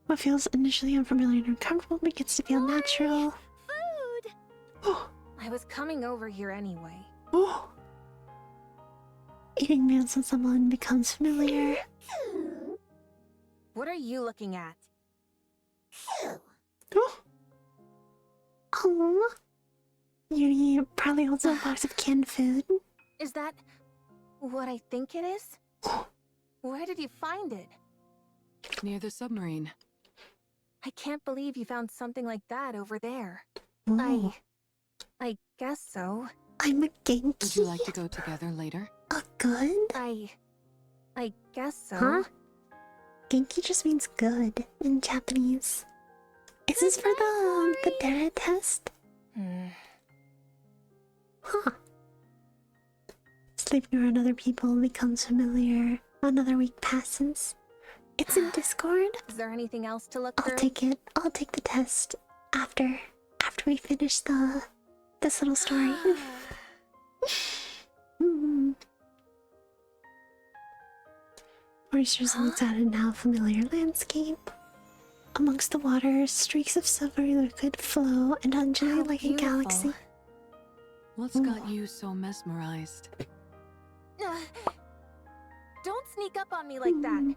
What feels initially unfamiliar and uncomfortable begins to feel natural. Food. Oh. I was coming over here anyway. Oh. Eating meals with someone becomes familiar. What are you looking at? Oh. Oh. Yuri probably holds a box of canned food. Is that what I think it is? Where did you find it? Near the submarine. I can't believe you found something like that over there. Oh. I guess so. I'm a Genki. Would you like to go together later? A good? I guess so. Huh? Genki just means good in Japanese. Is this for the Dara test? Huh. Sleeping around other people becomes familiar. Another week passes. It's in Discord. Is there anything else to look I'll through? take it. I'll take the test after we finish this little story. Moistures looks at a now familiar landscape. Amongst the water, streaks of silvery liquid flow and undulate like a galaxy. What's got you so mesmerized? Don't sneak up on me like that.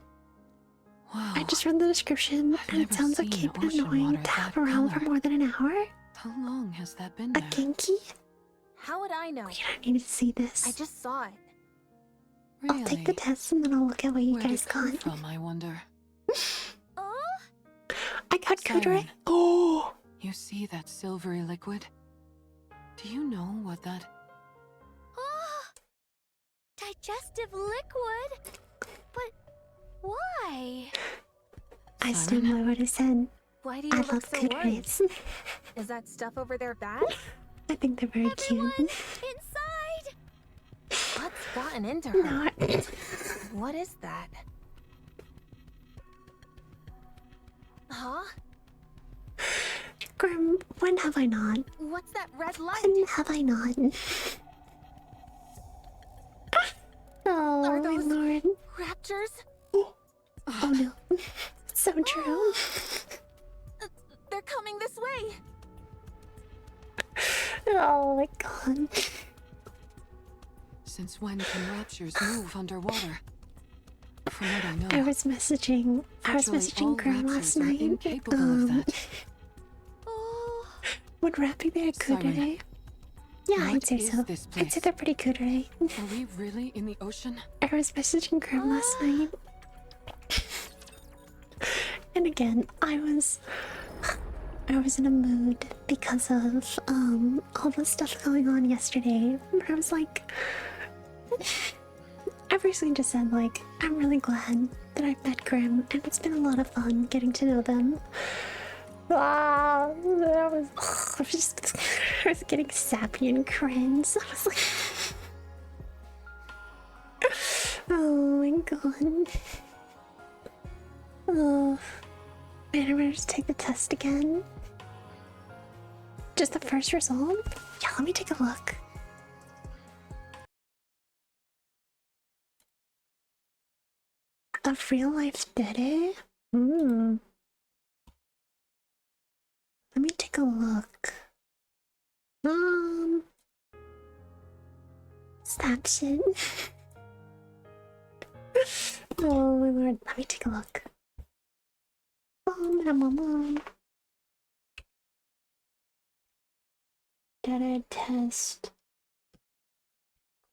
Wow. I just read the description and it never sounds like seen it's been ocean annoying water to have that around for color. more than an hour. How long has that been A there? Genki? How would I know? Wait, I need to see this. I just saw it. Really? I'll take the test and then I'll look at what you Where'd guys it come got. from, I wonder? I got Kudere. Siren. Oh! You see that silvery liquid? Do you know what that... Digestive liquid? But why? I stand by what I said. Why do you I look love so worried? Kuderes. Is that stuff over there bad? I think they're very Everyone cute. inside! What's gotten into her? No, What is that? Huh? Grim, when have I not? What's that red light? When have I not? Oh, Are my those- lord. Raptors? Oh no. So true. They're coming this way. Oh my god. Since when can raptures move underwater? From what I know, I was messaging virtually all Grim raptors last are night. incapable of that. Would Rappy be a Siren, kudere? Yeah, I'd what say is so. this I'd say place? they're pretty kudere. Are we really in the ocean? I was messaging Grim last night. And again, I was in a mood because of all the stuff going on yesterday. But I was like, I recently just said like, I'm really glad that I met Grim and it's been a lot of fun getting to know them. I was getting sappy and cringe. I was like, oh god. Oh, man, I'm gonna just take the test again. Just the first result? Yeah, let me take a look. A real life Dede? Hmm. Let me take a look. Snapchat. Oh my lord, let me take a look. Data test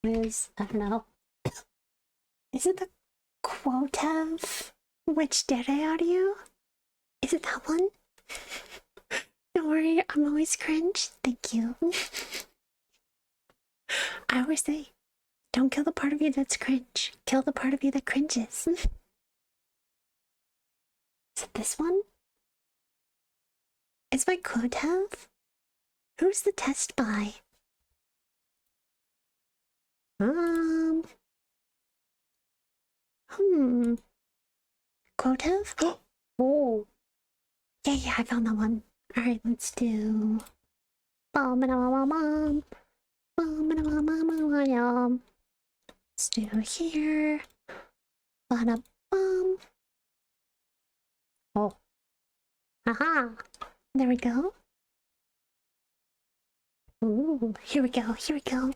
quiz. I don't know. Is it the Quotev? Which Dede audio? Is it that one? Don't worry, I'm always cringe. Thank you. I always say, don't kill the part of you that's cringe. Kill the part of you that cringes. Is it this one? It's by Quotev? Who's the test by? Quotev? Oh. Yeah, I found that one. Alright, let's do... Let's do here. Ba-da-bum. Oh. Haha. There we go. Ooh, here we go, here we go.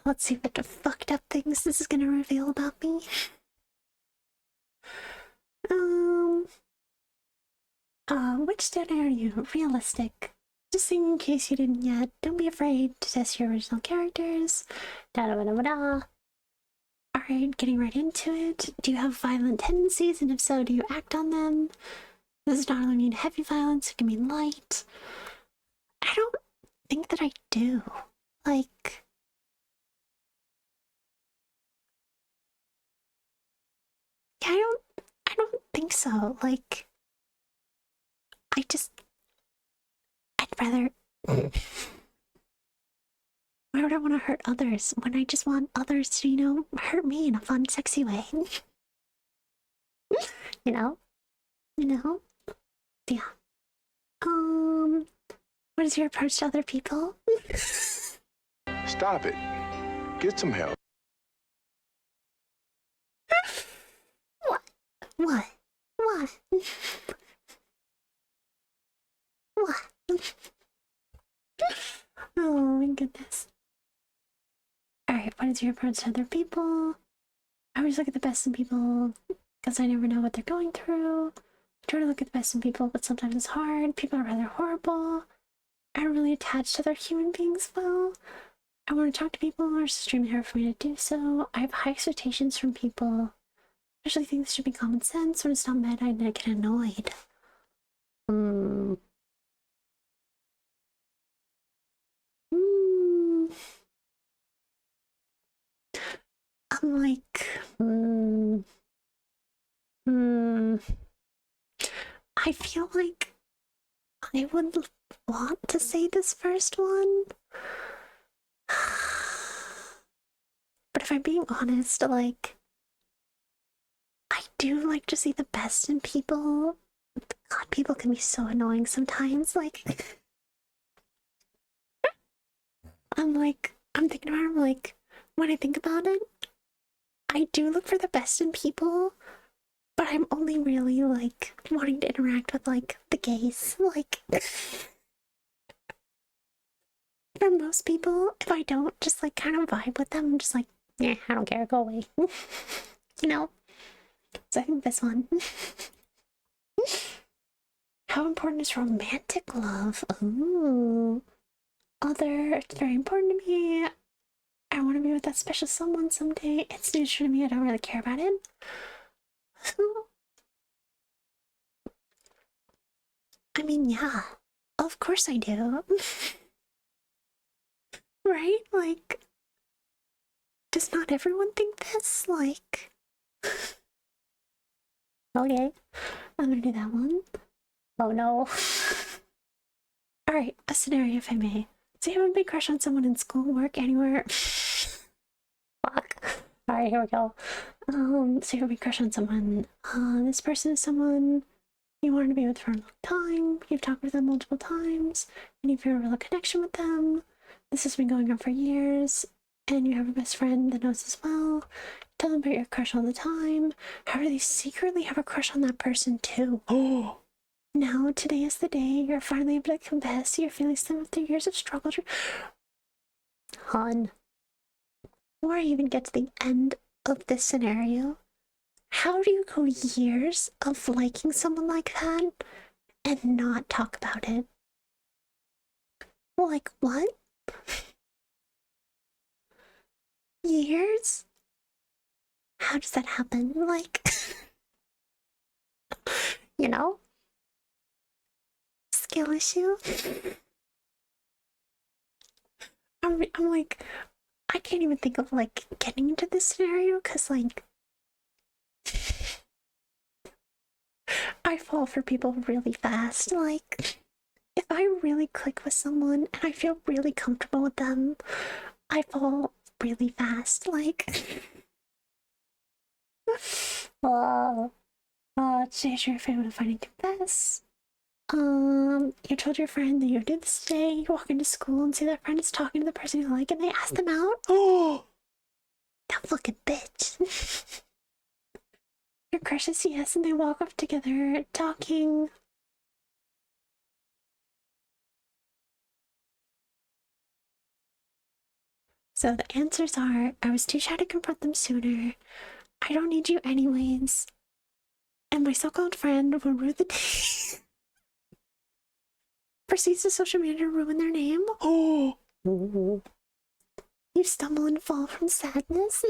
Let's see what the fucked up things this is gonna reveal about me. Which Dede are you? Realistic. Just saying in case you didn't yet, don't be afraid to test your original characters. Da-da-da-da-da. Alright, getting right into it. Do you have violent tendencies, and if so, do you act on them? This does not only mean heavy violence, it can mean light. I don't think that I do. Like... Yeah, I don't think so. Like... I'd rather... Why would I want to hurt others when I just want others to, you know, hurt me in a fun, sexy way? You know? You know? Yeah. What is your approach to other people? Stop it. Get some help. What? What? What? Oh my goodness. Alright, what is your approach to other people? I always look at the best in people because I never know what they're going through. I try to look at the best in people, but sometimes it's hard. People are rather horrible. I'm really attached to other human beings well. I want to talk to people, or it's extremely hard for me to do so. I have high expectations from people. I actually think this should be common sense. When it's not met, I get annoyed. I'm like, I feel like I would want to say this first one. But if I'm being honest, like, I do like to see the best in people. God, people can be so annoying sometimes. Like, I'm thinking about it, I'm like, when I think about it, I do look for the best in people, but I'm only really, like, wanting to interact with, like, the gays. Like, for most people, if I don't just, like, kind of vibe with them, I'm just like, yeah, I don't care, go away. You know? So I think this one. How important is romantic love? Ooh. It's very important to me. I want to be with that special someone someday. It's neutral to me, I don't really care about it. I mean, yeah. Of course I do. Right? Like, does not everyone think this? Like... Okay. I'm gonna do that one. Oh no. Alright, a scenario if I may. So you have a big crush on someone in school, work, anywhere. Alright, here we go. So you have a crush on someone. This person is someone you wanted to be with for a long time. You've talked with them multiple times, and you feel a real connection with them. This has been going on for years, and you have a best friend that knows as well. Tell them about your crush all the time. However, they secretly have a crush on that person too. Oh! Now, today is the day you're finally able to confess your feelings to them after years of struggle. Hon, before I even get to the end of this scenario, how do you go years of liking someone like that and not talk about it? Like, what? Years? How does that happen? Like, you know? Skill issue? I'm like, I can't even think of like getting into this scenario because like I fall for people really fast. Like, if I really click with someone and I feel really comfortable with them, I fall really fast. Like, today's your favorite to find and confess. You told your friend that you did this today. You walk into school and see that friend is talking to the person you like, and they ask them out. Oh, that fucking bitch. Your crush says yes, and they walk off together, talking. So the answers are: I was too shy to confront them sooner. I don't need you anyways. And my so-called friend will ruin the day. Proceeds to social media to ruin their name. Oh, you stumble and fall from sadness.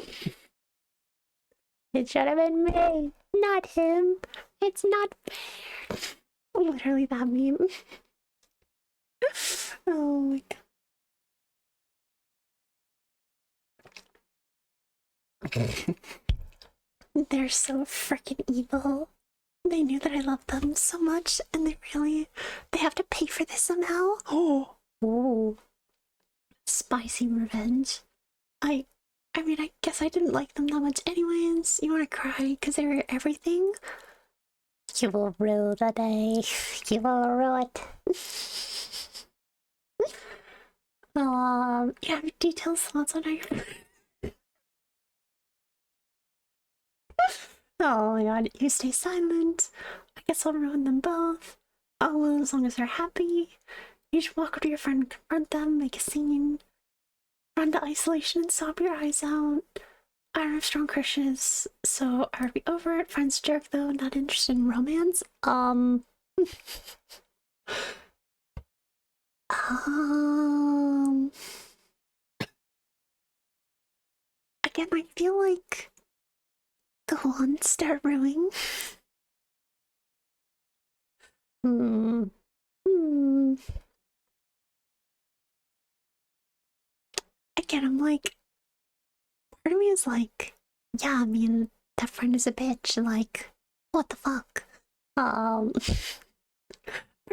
It should have been me, not him. It's not fair. Literally that meme. Oh my god. They're so freaking evil. They knew that I loved them so much, and they have to pay for this somehow. Oh, spicy revenge. I mean, I guess I didn't like them that much anyways. You want to cry because they were everything? You will rue the day. You will rue it. You have detailed thoughts on how you're... Oh my god, you stay silent. I guess I'll ruin them both. Oh well, as long as they're happy. You should walk up to your friend and confront them, make a scene. Run to isolation and sob your eyes out. I don't have strong crushes, so I would be over it. Friend's jerk though, not interested in romance. Again, I feel like the ones start ruining. Again, I'm like, part of me is like, yeah, I mean, that friend is a bitch, like, what the fuck? But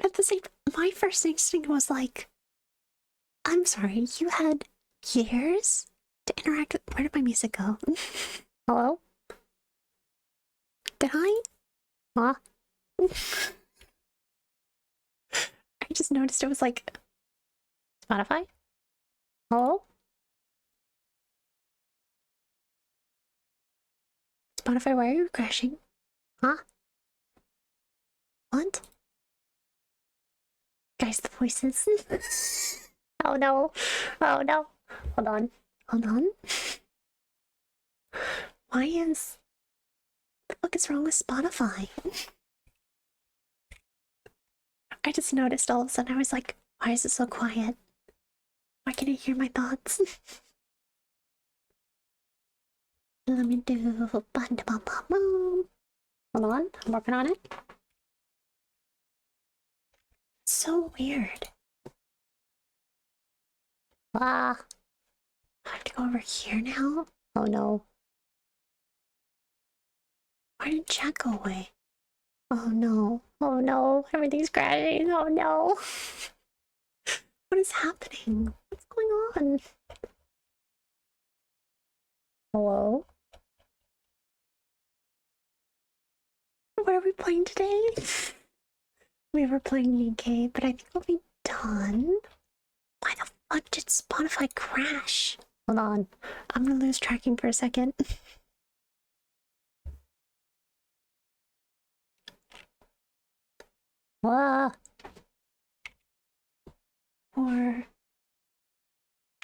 at the same, my first instinct was like, I'm sorry, you had years to interact with, where did my music go? Hello? Did I? Huh? I just noticed it was like, Spotify? Hello? Spotify, why are you crashing? Huh? What? Guys, the voices. Oh no. Oh no. Hold on. Hold on. Why is... What the fuck is wrong with Spotify? I just noticed all of a sudden, I was like, why is it so quiet? Why can't I hear my thoughts? Let me do... Hold on, I'm working on it. So weird. I have to go over here now? Oh no. Why did chat go away? Oh no. Oh no. Everything's crashing. Oh no. What is happening? What's going on? Hello? playing today? We were playing NIKKE, but I think we'll be done. Why the fuck did Spotify crash? Hold on. I'm gonna lose tracking for a second. Ah. 4,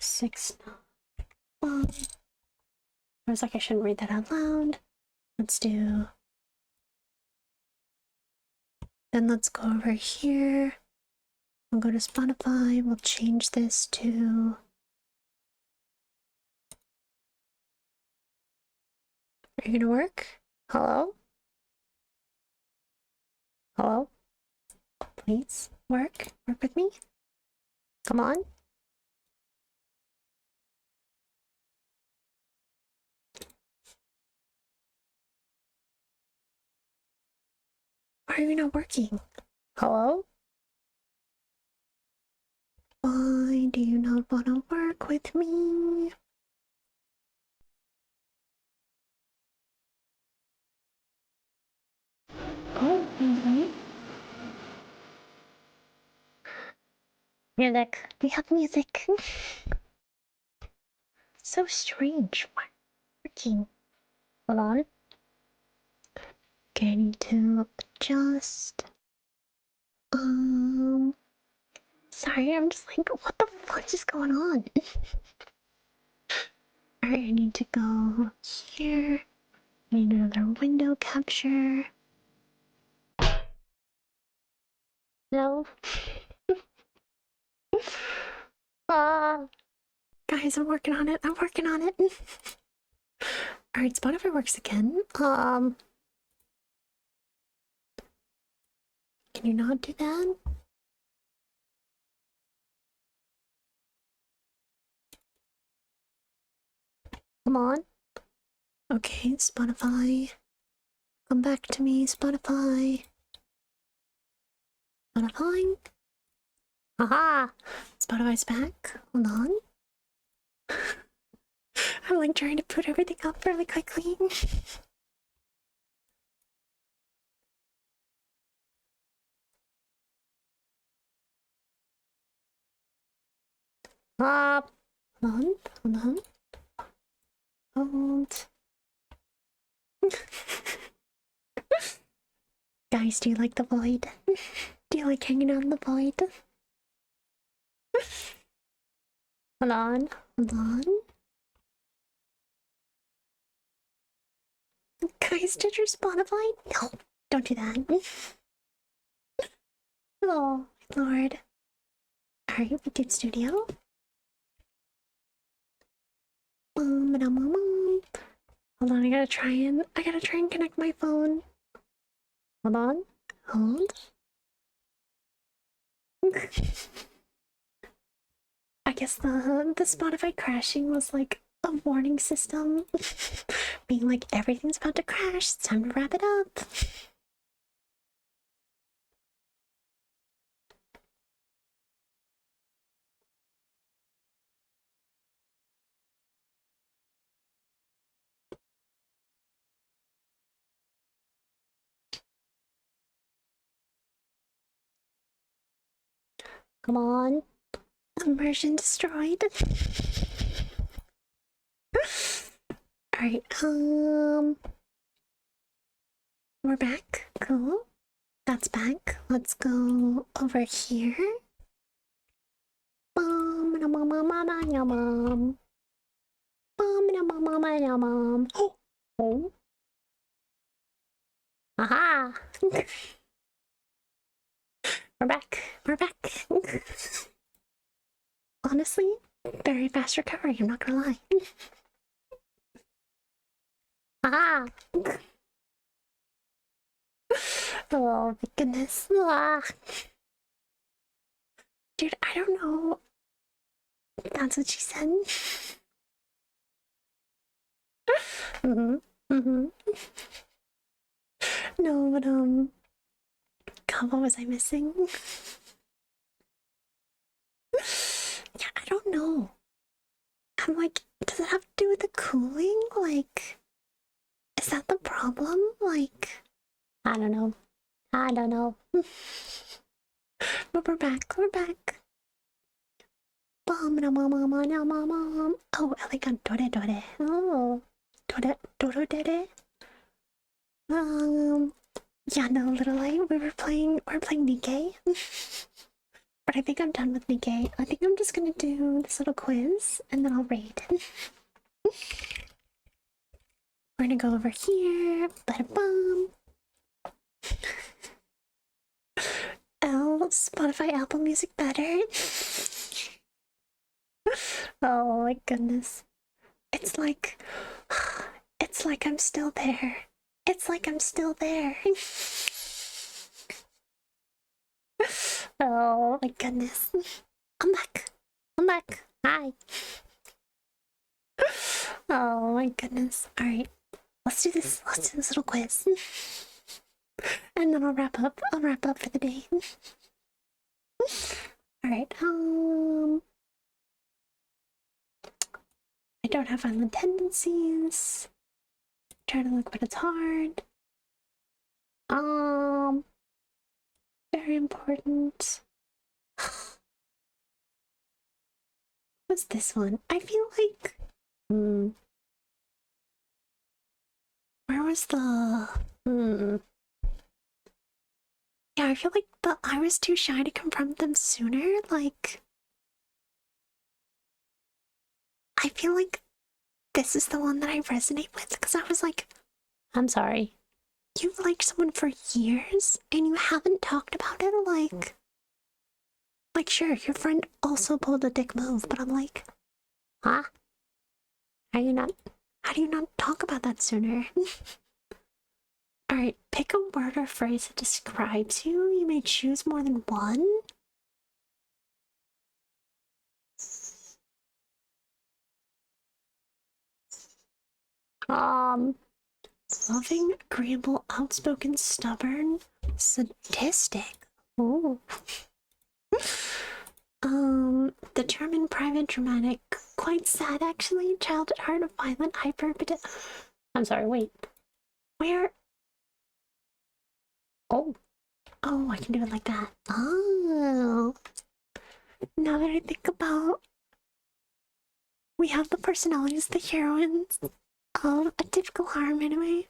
6, 1. I was like, I shouldn't read that out loud. Let's do. Then let's go over here. We'll go to Spotify. We'll change this to. Are you gonna work? Hello? Hello? Please, work. Work with me. Come on. Why are you not working? Hello? Why do you not want to work with me? Oh, music. We have music. So strange. Why working? Hold on. Okay, I need to adjust. Sorry, I'm just like, what the fuck is going on? Alright, I need to go here. I need another window capture. No. Guys, I'm working on it. I'm working on it. Alright, Spotify works again. Can you not do that? Come on. Okay, Spotify. Come back to me, Spotify. Spotify. Haha! Spotify's back. Hold on. I'm like trying to put everything up really quickly. Hold on, hold on. Hold. Guys, do you like the void? Do you like hanging out in the void? Hold on, hold on. Guys, did your Spotify? No, don't do that. Oh, Lord. Alright, we did studio. Hold on, I gotta try and connect my phone. Hold on. Hold. I guess the Spotify crashing was like a warning system. Being like, everything's about to crash, it's time to wrap it up. Come on. Immersion destroyed. Alright, we're back. Cool. That's back. Let's go over here. Oh. Aha! We're back. We're back. Honestly, very fast recovery, I'm not gonna lie. Ah! Oh my goodness. Ah. Dude, I don't know. That's what she said. No, but God, what was I missing? Yeah, I don't know. I'm like, does it have to do with the cooling? Like, is that the problem? Like, I don't know. I don't know. But we're back. We're back. Oh, elegant dore dore. Oh, dore dore. Yeah, no, little light. We're playing NIKKE. But I think I'm done with NIKKE. I think I'm just gonna do this little quiz and then I'll raid. We're gonna go over here. Bada bum. Spotify, Apple Music better. Oh my goodness. It's like I'm still there. It's like I'm still there. Oh my goodness. I'm back. I'm back. Hi. Oh my goodness. Alright. Let's do this. Let's do this little quiz. And then I'll wrap up. I'll wrap up for the day. Alright, I don't have violent tendencies. Try to look, but it's hard. Very important. What's this one? I feel like where was the yeah, I feel like I was too shy to confront them sooner. Like, I feel like this is the one that I resonate with because I was like, I'm sorry. You've liked someone for years and you haven't talked about it? Like, sure, your friend also pulled a dick move, but I'm like, huh? How do you not talk about that sooner? Alright, pick a word or phrase that describes you. You may choose more than one. Loving, agreeable, outspoken, stubborn, sadistic. Ooh. Determined, private, dramatic, quite sad actually, child at heart, violent, hyper, I'm sorry, wait. Where? Oh, I can do it like that. Oh, now that I think about, we have the personalities, the heroines of a typical harem anime.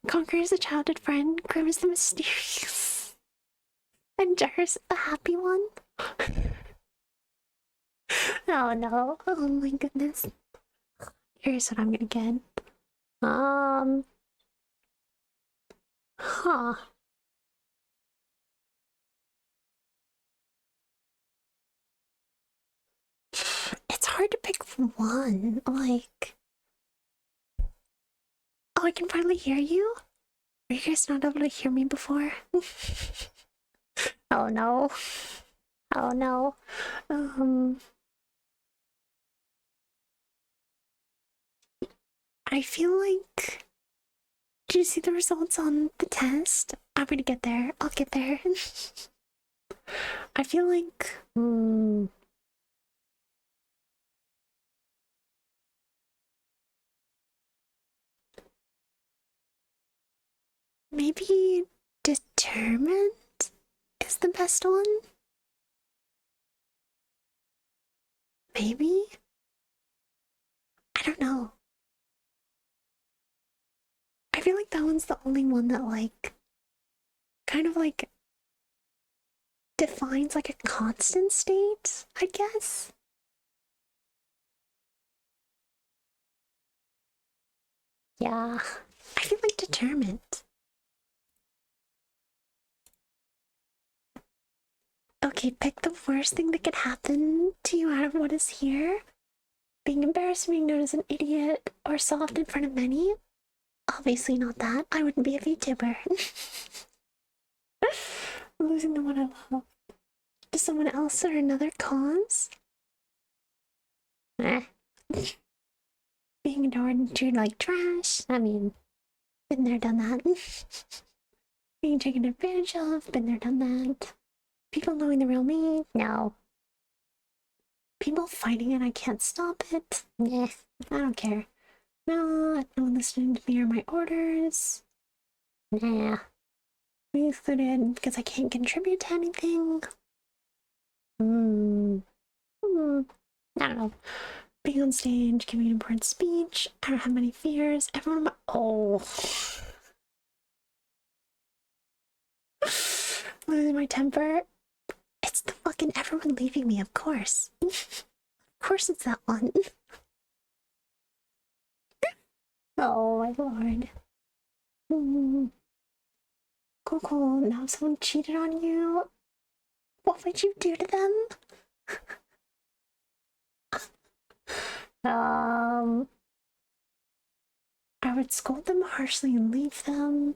Conquer is a childhood friend, Grim is the mysterious, and Jar is the happy one. Oh no, oh my goodness. Here's what I'm gonna get. Huh. It's hard to pick one. Like, oh, I can finally hear you? Were you guys not able to hear me before? Oh no. Oh no. I feel like... Did you see the results on the test? I'm gonna get there. I'll get there. I feel like... maybe determined is the best one? Maybe? I don't know. I feel like that one's the only one that, like, kind of, like, defines, like, a constant state, I guess? Yeah, I feel like determined. Okay, pick the worst thing that could happen to you out of what is here. Being embarrassed, being known as an idiot, or soft in front of many. Obviously not that. I wouldn't be a VTuber. Losing the one I love to someone else or another cause. Being ignored and treated like trash. I mean, been there, done that. Being taken advantage of. Been there, done that. People knowing the real me. No. People fighting and I can't stop it. Nah, I don't care. No, no one listening to me or my orders. Nah. be excluded because I can't contribute to anything. I don't know. Being on stage, giving an important speech. I don't have many fears. Everyone, losing my temper. It's the fucking everyone leaving me, of course. Of course it's that one. Oh my lord. Cool. Now someone cheated on you. What would you do to them? I would scold them harshly and leave them.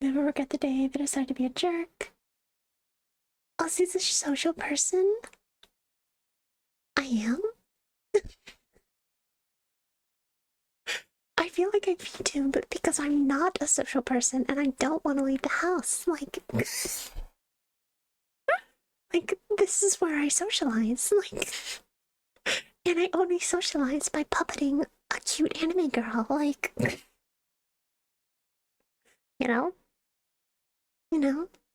Never regret the day they decide to be a jerk. Ozzy's a social person. I am. I feel like I be too, but because I'm not a social person and I don't want to leave the house. Like, this is where I socialize. Like, and I only socialize by puppeting a cute anime girl. Like, you know,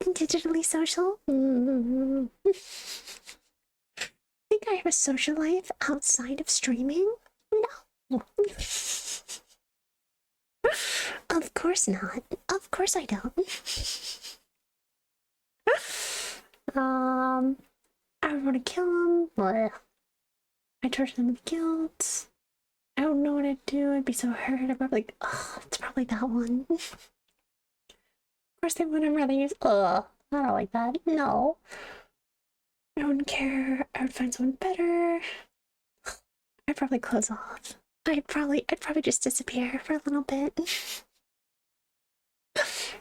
digitally social. Think I have a social life outside of streaming? No. Of course not. Of course I don't. I would want to kill him. Blech. I torture them with guilt. I don't know what I'd do. I'd be so hurt. I'm probably like, oh, it's probably that one. Of course they wouldn't rather use, I don't like that. No. I wouldn't care. I would find someone better. I'd probably close off. I'd probably just disappear for a little bit.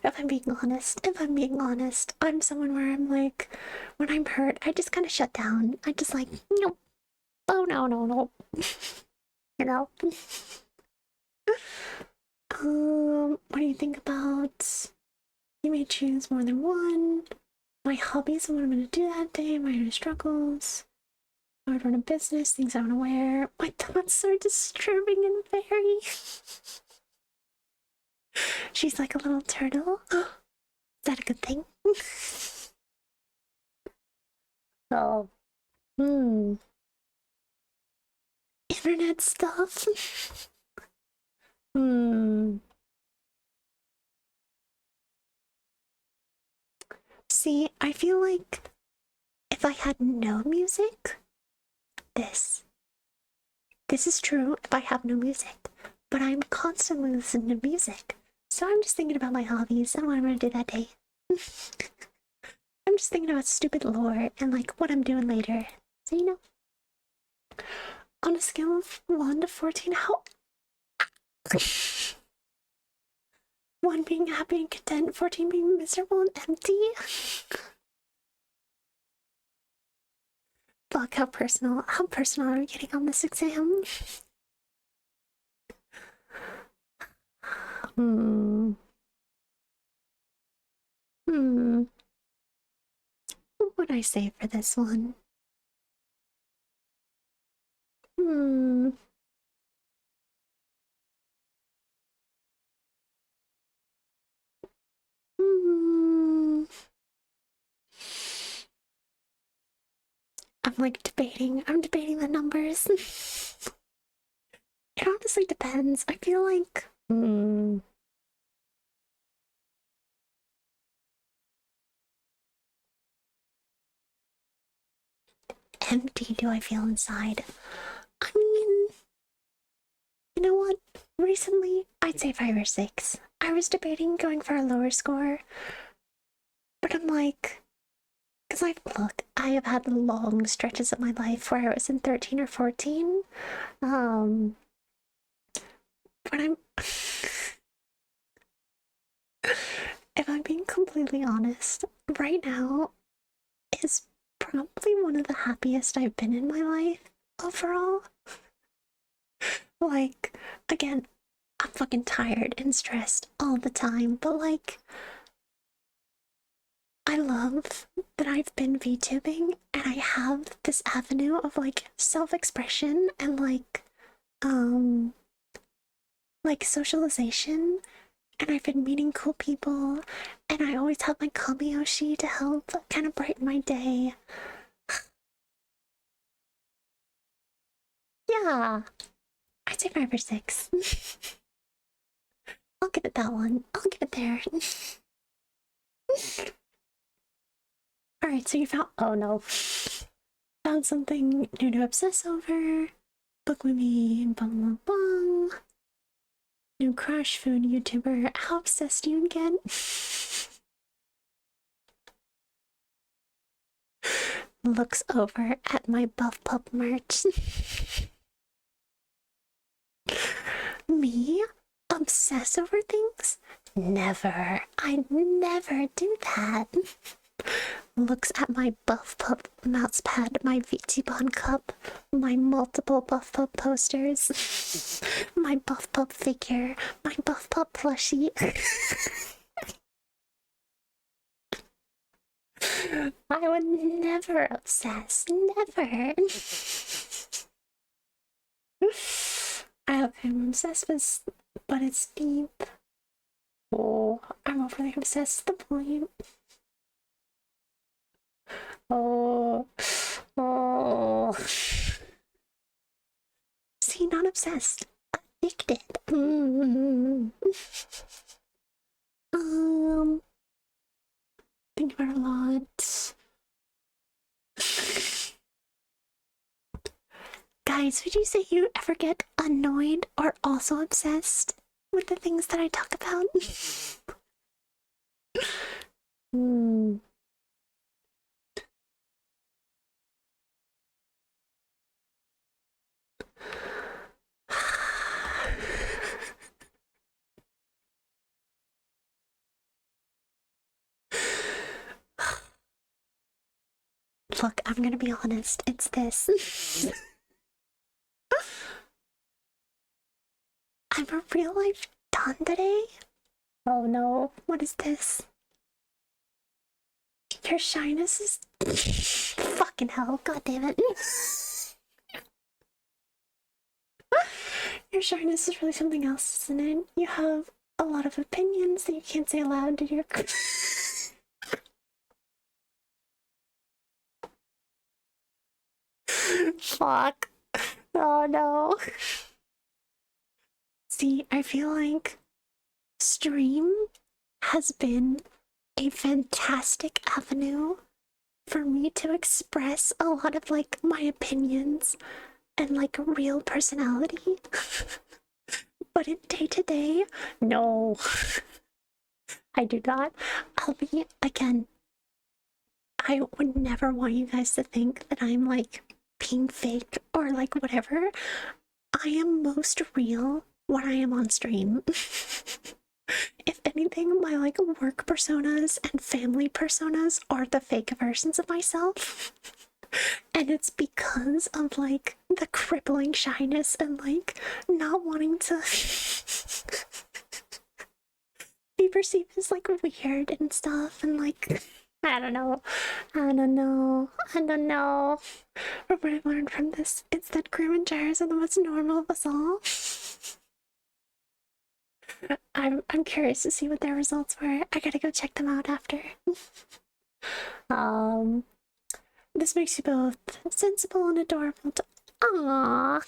If I'm being honest, I'm someone where I'm like, when I'm hurt, I just kind of shut down. I just like, nope. Oh, no. You know? What do you think about? You may choose more than one. My hobbies and what I'm gonna do that day, my inner struggles. I would run a business, things I want to wear. My thoughts are disturbing and very. She's like a little turtle. Is that a good thing? Oh. Internet stuff. See, I feel like if I had no music, this is true if I have no music, but I'm constantly listening to music. So I'm just thinking about my hobbies and what I'm gonna do that day. I'm just thinking about stupid lore and like what I'm doing later. So you know. On a scale of 1 to 14, how 1 being happy and content, 14 being miserable and empty. Fuck, how personal are we getting on this exam? What would I say for this one? I'm like debating the numbers. It honestly depends. I feel like empty do I feel inside? I mean, you know what? Recently, I'd say 5 or 6. I was debating going for a lower score, but I'm like, because I have had long stretches of my life where I was in 13 or 14. But I'm, if I'm being completely honest, right now is probably one of the happiest I've been in my life overall. Like, again, I'm fucking tired and stressed all the time, but like, I love that I've been VTubing and I have this avenue of like self-expression and like socialization, and I've been meeting cool people, and I always have my Kamiyoshi to help kind of brighten my day. Yeah, I'd say 5 or 6. I'll give it that one. I'll give it there. Alright, so you found. Oh no. Found something new to obsess over. Book movie. Bum bum bum. New crash food YouTuber. How obsessed do you get? Looks over at my Buff Pup merch. Me? Obsess over things? Never. I'd never do that. Looks at my Buff Pup mouse pad, my VT1 cup, my multiple Buff Pup posters, my Buff Pup figure, my Buff Pup plushie. I would never obsess. Never. I'm obsessed with, but it's deep. Oh, I'm overly obsessed to the point. Oh. See, not obsessed. Addicted. Think about it a lot. Guys, would you say you ever get annoyed or also obsessed with the things that I talk about? Look, I'm gonna be honest, it's this. I'm a real life done today? Oh no, what is this? Your shyness is fucking hell, god damn it. Your shyness is really something else, isn't it? You have a lot of opinions that you can't say aloud to your fuck. Oh no. See, I feel like stream has been a fantastic avenue for me to express a lot of like my opinions and like real personality. But in day to day, no. I do not. I'll be, again, I would never want you guys to think that I'm like being fake or like whatever. I am most real when I am on stream. If anything, my like work personas and family personas are the fake versions of myself. And it's because of like the crippling shyness and like not wanting to be perceived as like weird and stuff, and like I don't know. But what I learned from this is that Grim and Gyres are the most normal of us all. I'm curious to see what their results were. I gotta go check them out after. This makes you both sensible and adorable to— Aww.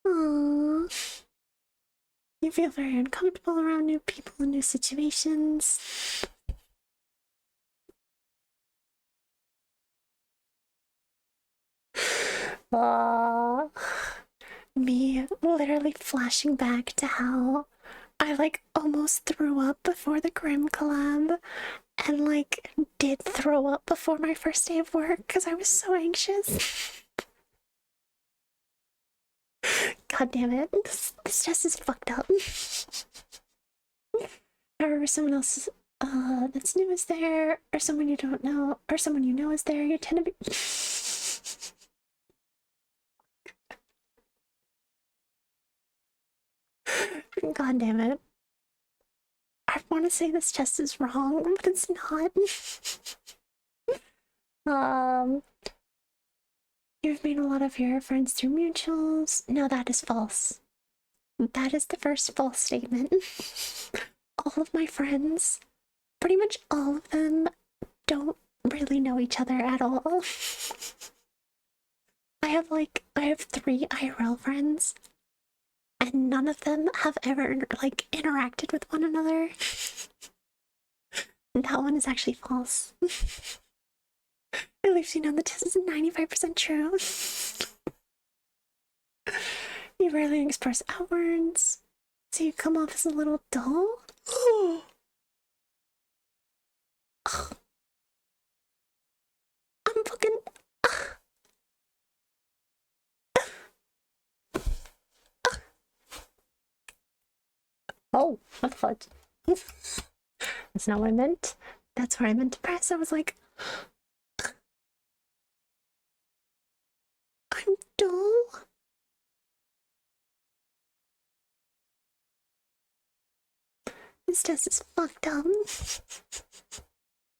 Aww. You feel very uncomfortable around new people and new situations. Aww. Me literally flashing back to how I like almost threw up before the Grim collab, and like did throw up before my first day of work because I was so anxious. God damn it, this just is fucked up. However, someone else that's new is there, or someone you don't know, or someone you know is there, you tend to be— God damn it. I want to say this chest is wrong, but it's not. You've made a lot of your friends through mutuals. No, that is false. That is the first false statement. All of my friends, pretty much all of them, don't really know each other at all. I have 3 IRL friends, and none of them have ever interacted with one another. That one is actually false. At least you know that this is 95% true. You rarely express outwards, so you come off as a little dull. I'm fucking. Oh, what the fudge? That's not what I meant. That's where I meant to press. I was like, I'm dull. This test is fucked up.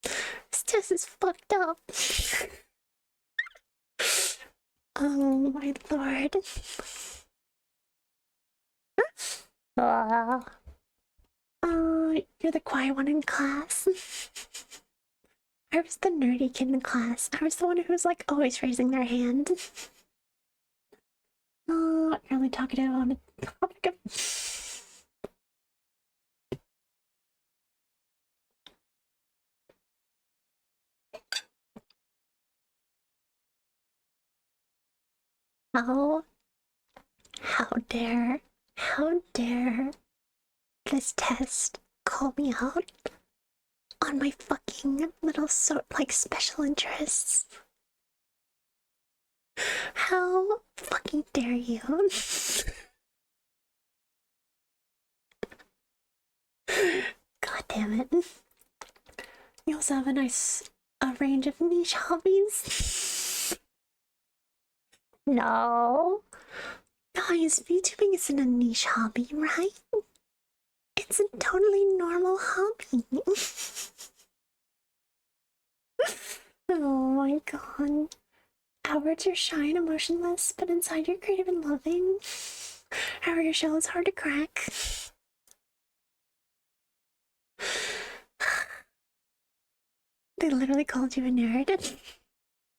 This test is fucked up. Oh my lord. You're the quiet one in class. I was the nerdy kid in class. I was the one who was like always raising their hand. Really talkative on a topic of. How dare this test call me out on my fucking little special interests? How fucking dare you? God damn it. You also have a range of niche hobbies. No. Guys, VTubing isn't a niche hobby, right? It's a totally normal hobby. Oh my god. Outwards you're shy and emotionless, but inside you're creative and loving. However, your shell is hard to crack. They literally called you a nerd.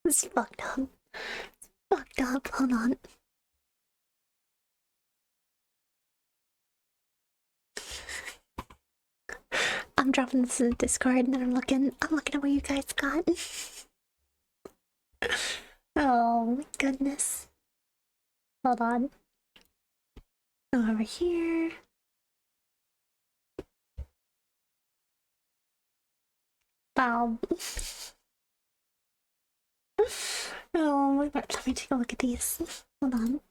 It's fucked up. It's fucked up. Hold on. I'm dropping this in the Discord and then I'm looking at what you guys got. Oh my goodness. Hold on. Go over here. Wow. Oh my god. Let me take a look at these. Hold on.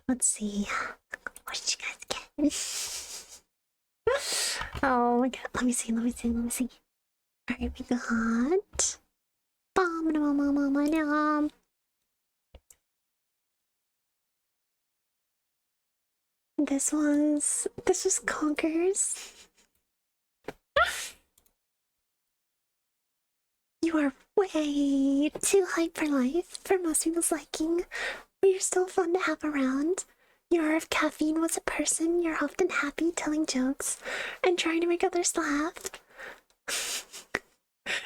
Let's see. What did you guys get? Oh my god. Let me see. Alright, we got. This was Conquers. You are way too hype for life for most people's liking, but you're still fun to have around. You are if caffeine was a person, you're often happy telling jokes and trying to make others laugh.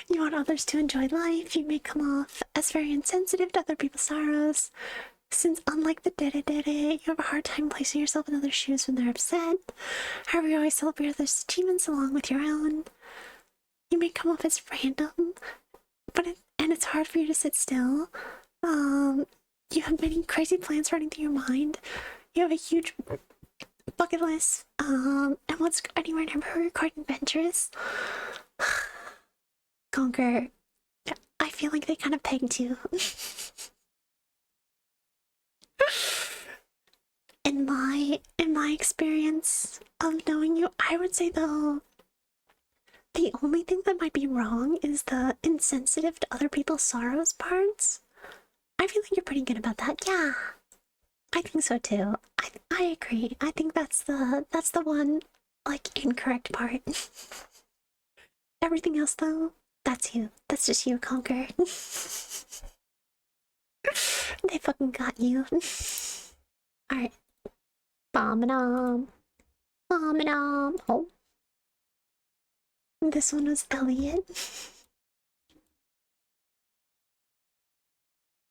You want others to enjoy life, you may come off as very insensitive to other people's sorrows. Since unlike the dede, you have a hard time placing yourself in others' shoes when they're upset. However, you always celebrate others' achievements along with your own. You may come off as random, and it's hard for you to sit still. You have many crazy plans running through your mind. You have a huge bucket list, and what's anywhere never quite adventurous. Conquer, I feel like they kind of pegged you. In my experience of knowing you, I would say though, the only thing that might be wrong is the insensitive to other people's sorrows parts. I feel like you're pretty good about that. Yeah, I think so too. I agree. I think that's the one like incorrect part. Everything else though, that's you. That's just you, Conquer. They fucking got you. Alright. Bomb-a-dom. Bomb-a-dom. Oh. This one was Elliot.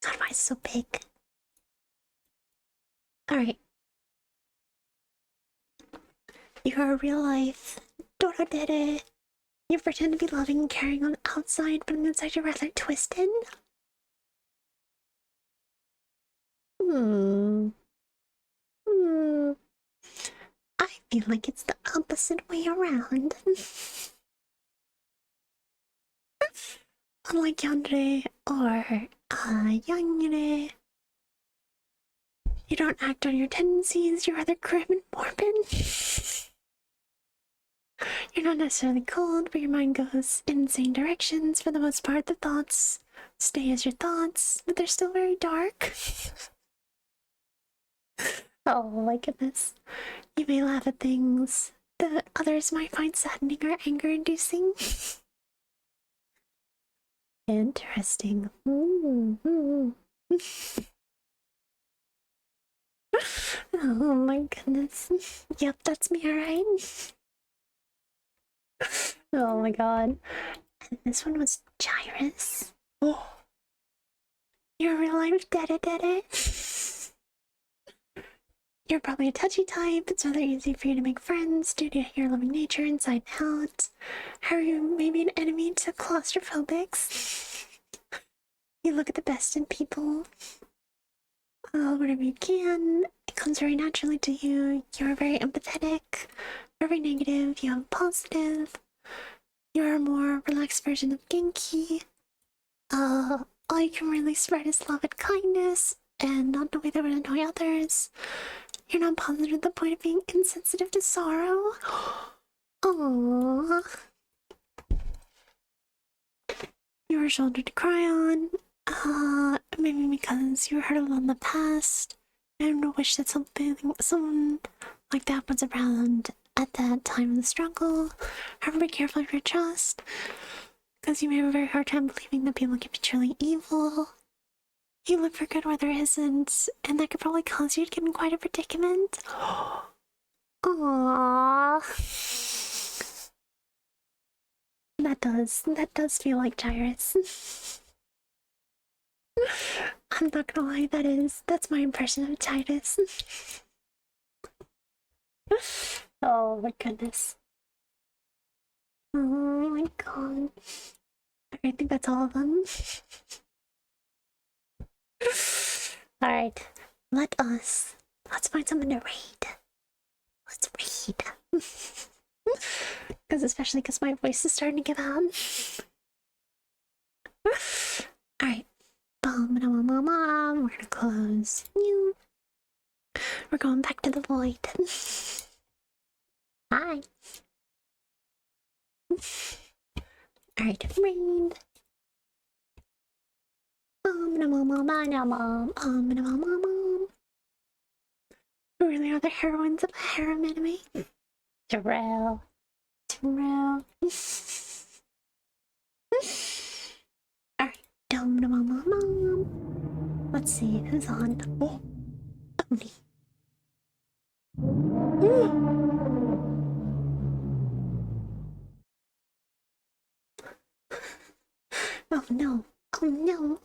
God, why is it so big? Alright. You're a real life. Dodo did it. You pretend to be loving and caring on the outside, but inside you're rather twisted. I feel like it's the opposite way around. Unlike Yandere or Yangere, you don't act on your tendencies, you're rather grim and morbid. You're not necessarily cold, but your mind goes in insane directions. For the most part, the thoughts stay as your thoughts, but they're still very dark. Oh my goodness. You may laugh at things that others might find saddening or anger-inducing. Interesting. Oh my goodness. Yep, that's me, alright? Oh my god. And this one was Gyrus. Oh. You're a real life dada. You're probably a touchy type. It's rather easy for you to make friends due to your loving nature inside and out. However, you may be an enemy to claustrophobics. You look at the best in people. Whatever you can. It comes very naturally to you. You're very empathetic. Very negative. You have positive. You're a more relaxed version of Genki. All you can really spread is love and kindness, and not in a way that would annoy others. You're not positive to the point of being insensitive to sorrow. Aww. You're a shoulder to cry on. Maybe because you were hurt a lot in the past, and wish that someone like that was around at that time of the struggle. However, be careful of your trust, because you may have a very hard time believing that people can be truly evil. You look for good where there isn't, and that could probably cause you to get in quite a predicament. Aww. That does feel like Gyrus. I'm not gonna lie, that's my impression of Gyrus. Oh my goodness. Oh my god. I think that's all of them. Alright, let's find someone to raid. Let's read. Especially because my voice is starting to give out. Alright. We're gonna close you. We're going back to the void. Hi. Alright, raid. Who really are the heroines of a harem anime? Terrell. Alright, let's see who's on. Oh, Oni. Oh no. Oh no.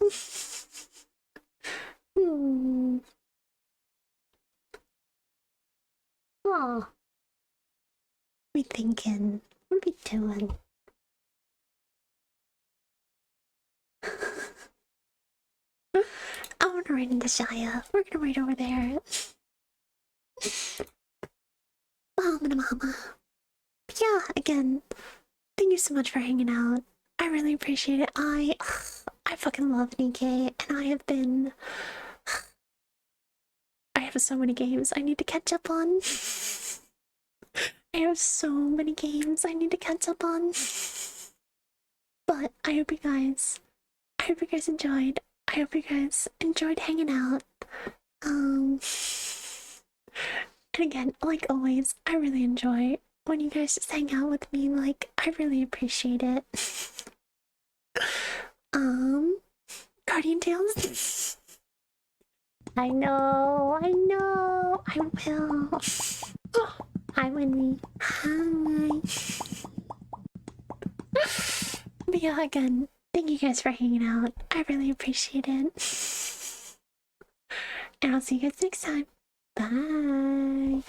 Oh. We thinking. What are we doing? I wanna raid into Shia. We're gonna raid over there. Mama. Yeah, again, thank you so much for hanging out. I really appreciate it. I fucking love NIKKE, and I have so many games I need to catch up on. I have so many games I need to catch up on. But I hope you guys enjoyed. I hope you guys enjoyed hanging out. And again, like always, I really enjoy when you guys just hang out with me. Like, I really appreciate it. Guardian Tales? I know, I will. Hi, Wendy. Hi. But yeah, again, thank you guys for hanging out. I really appreciate it. And I'll see you guys next time. Bye.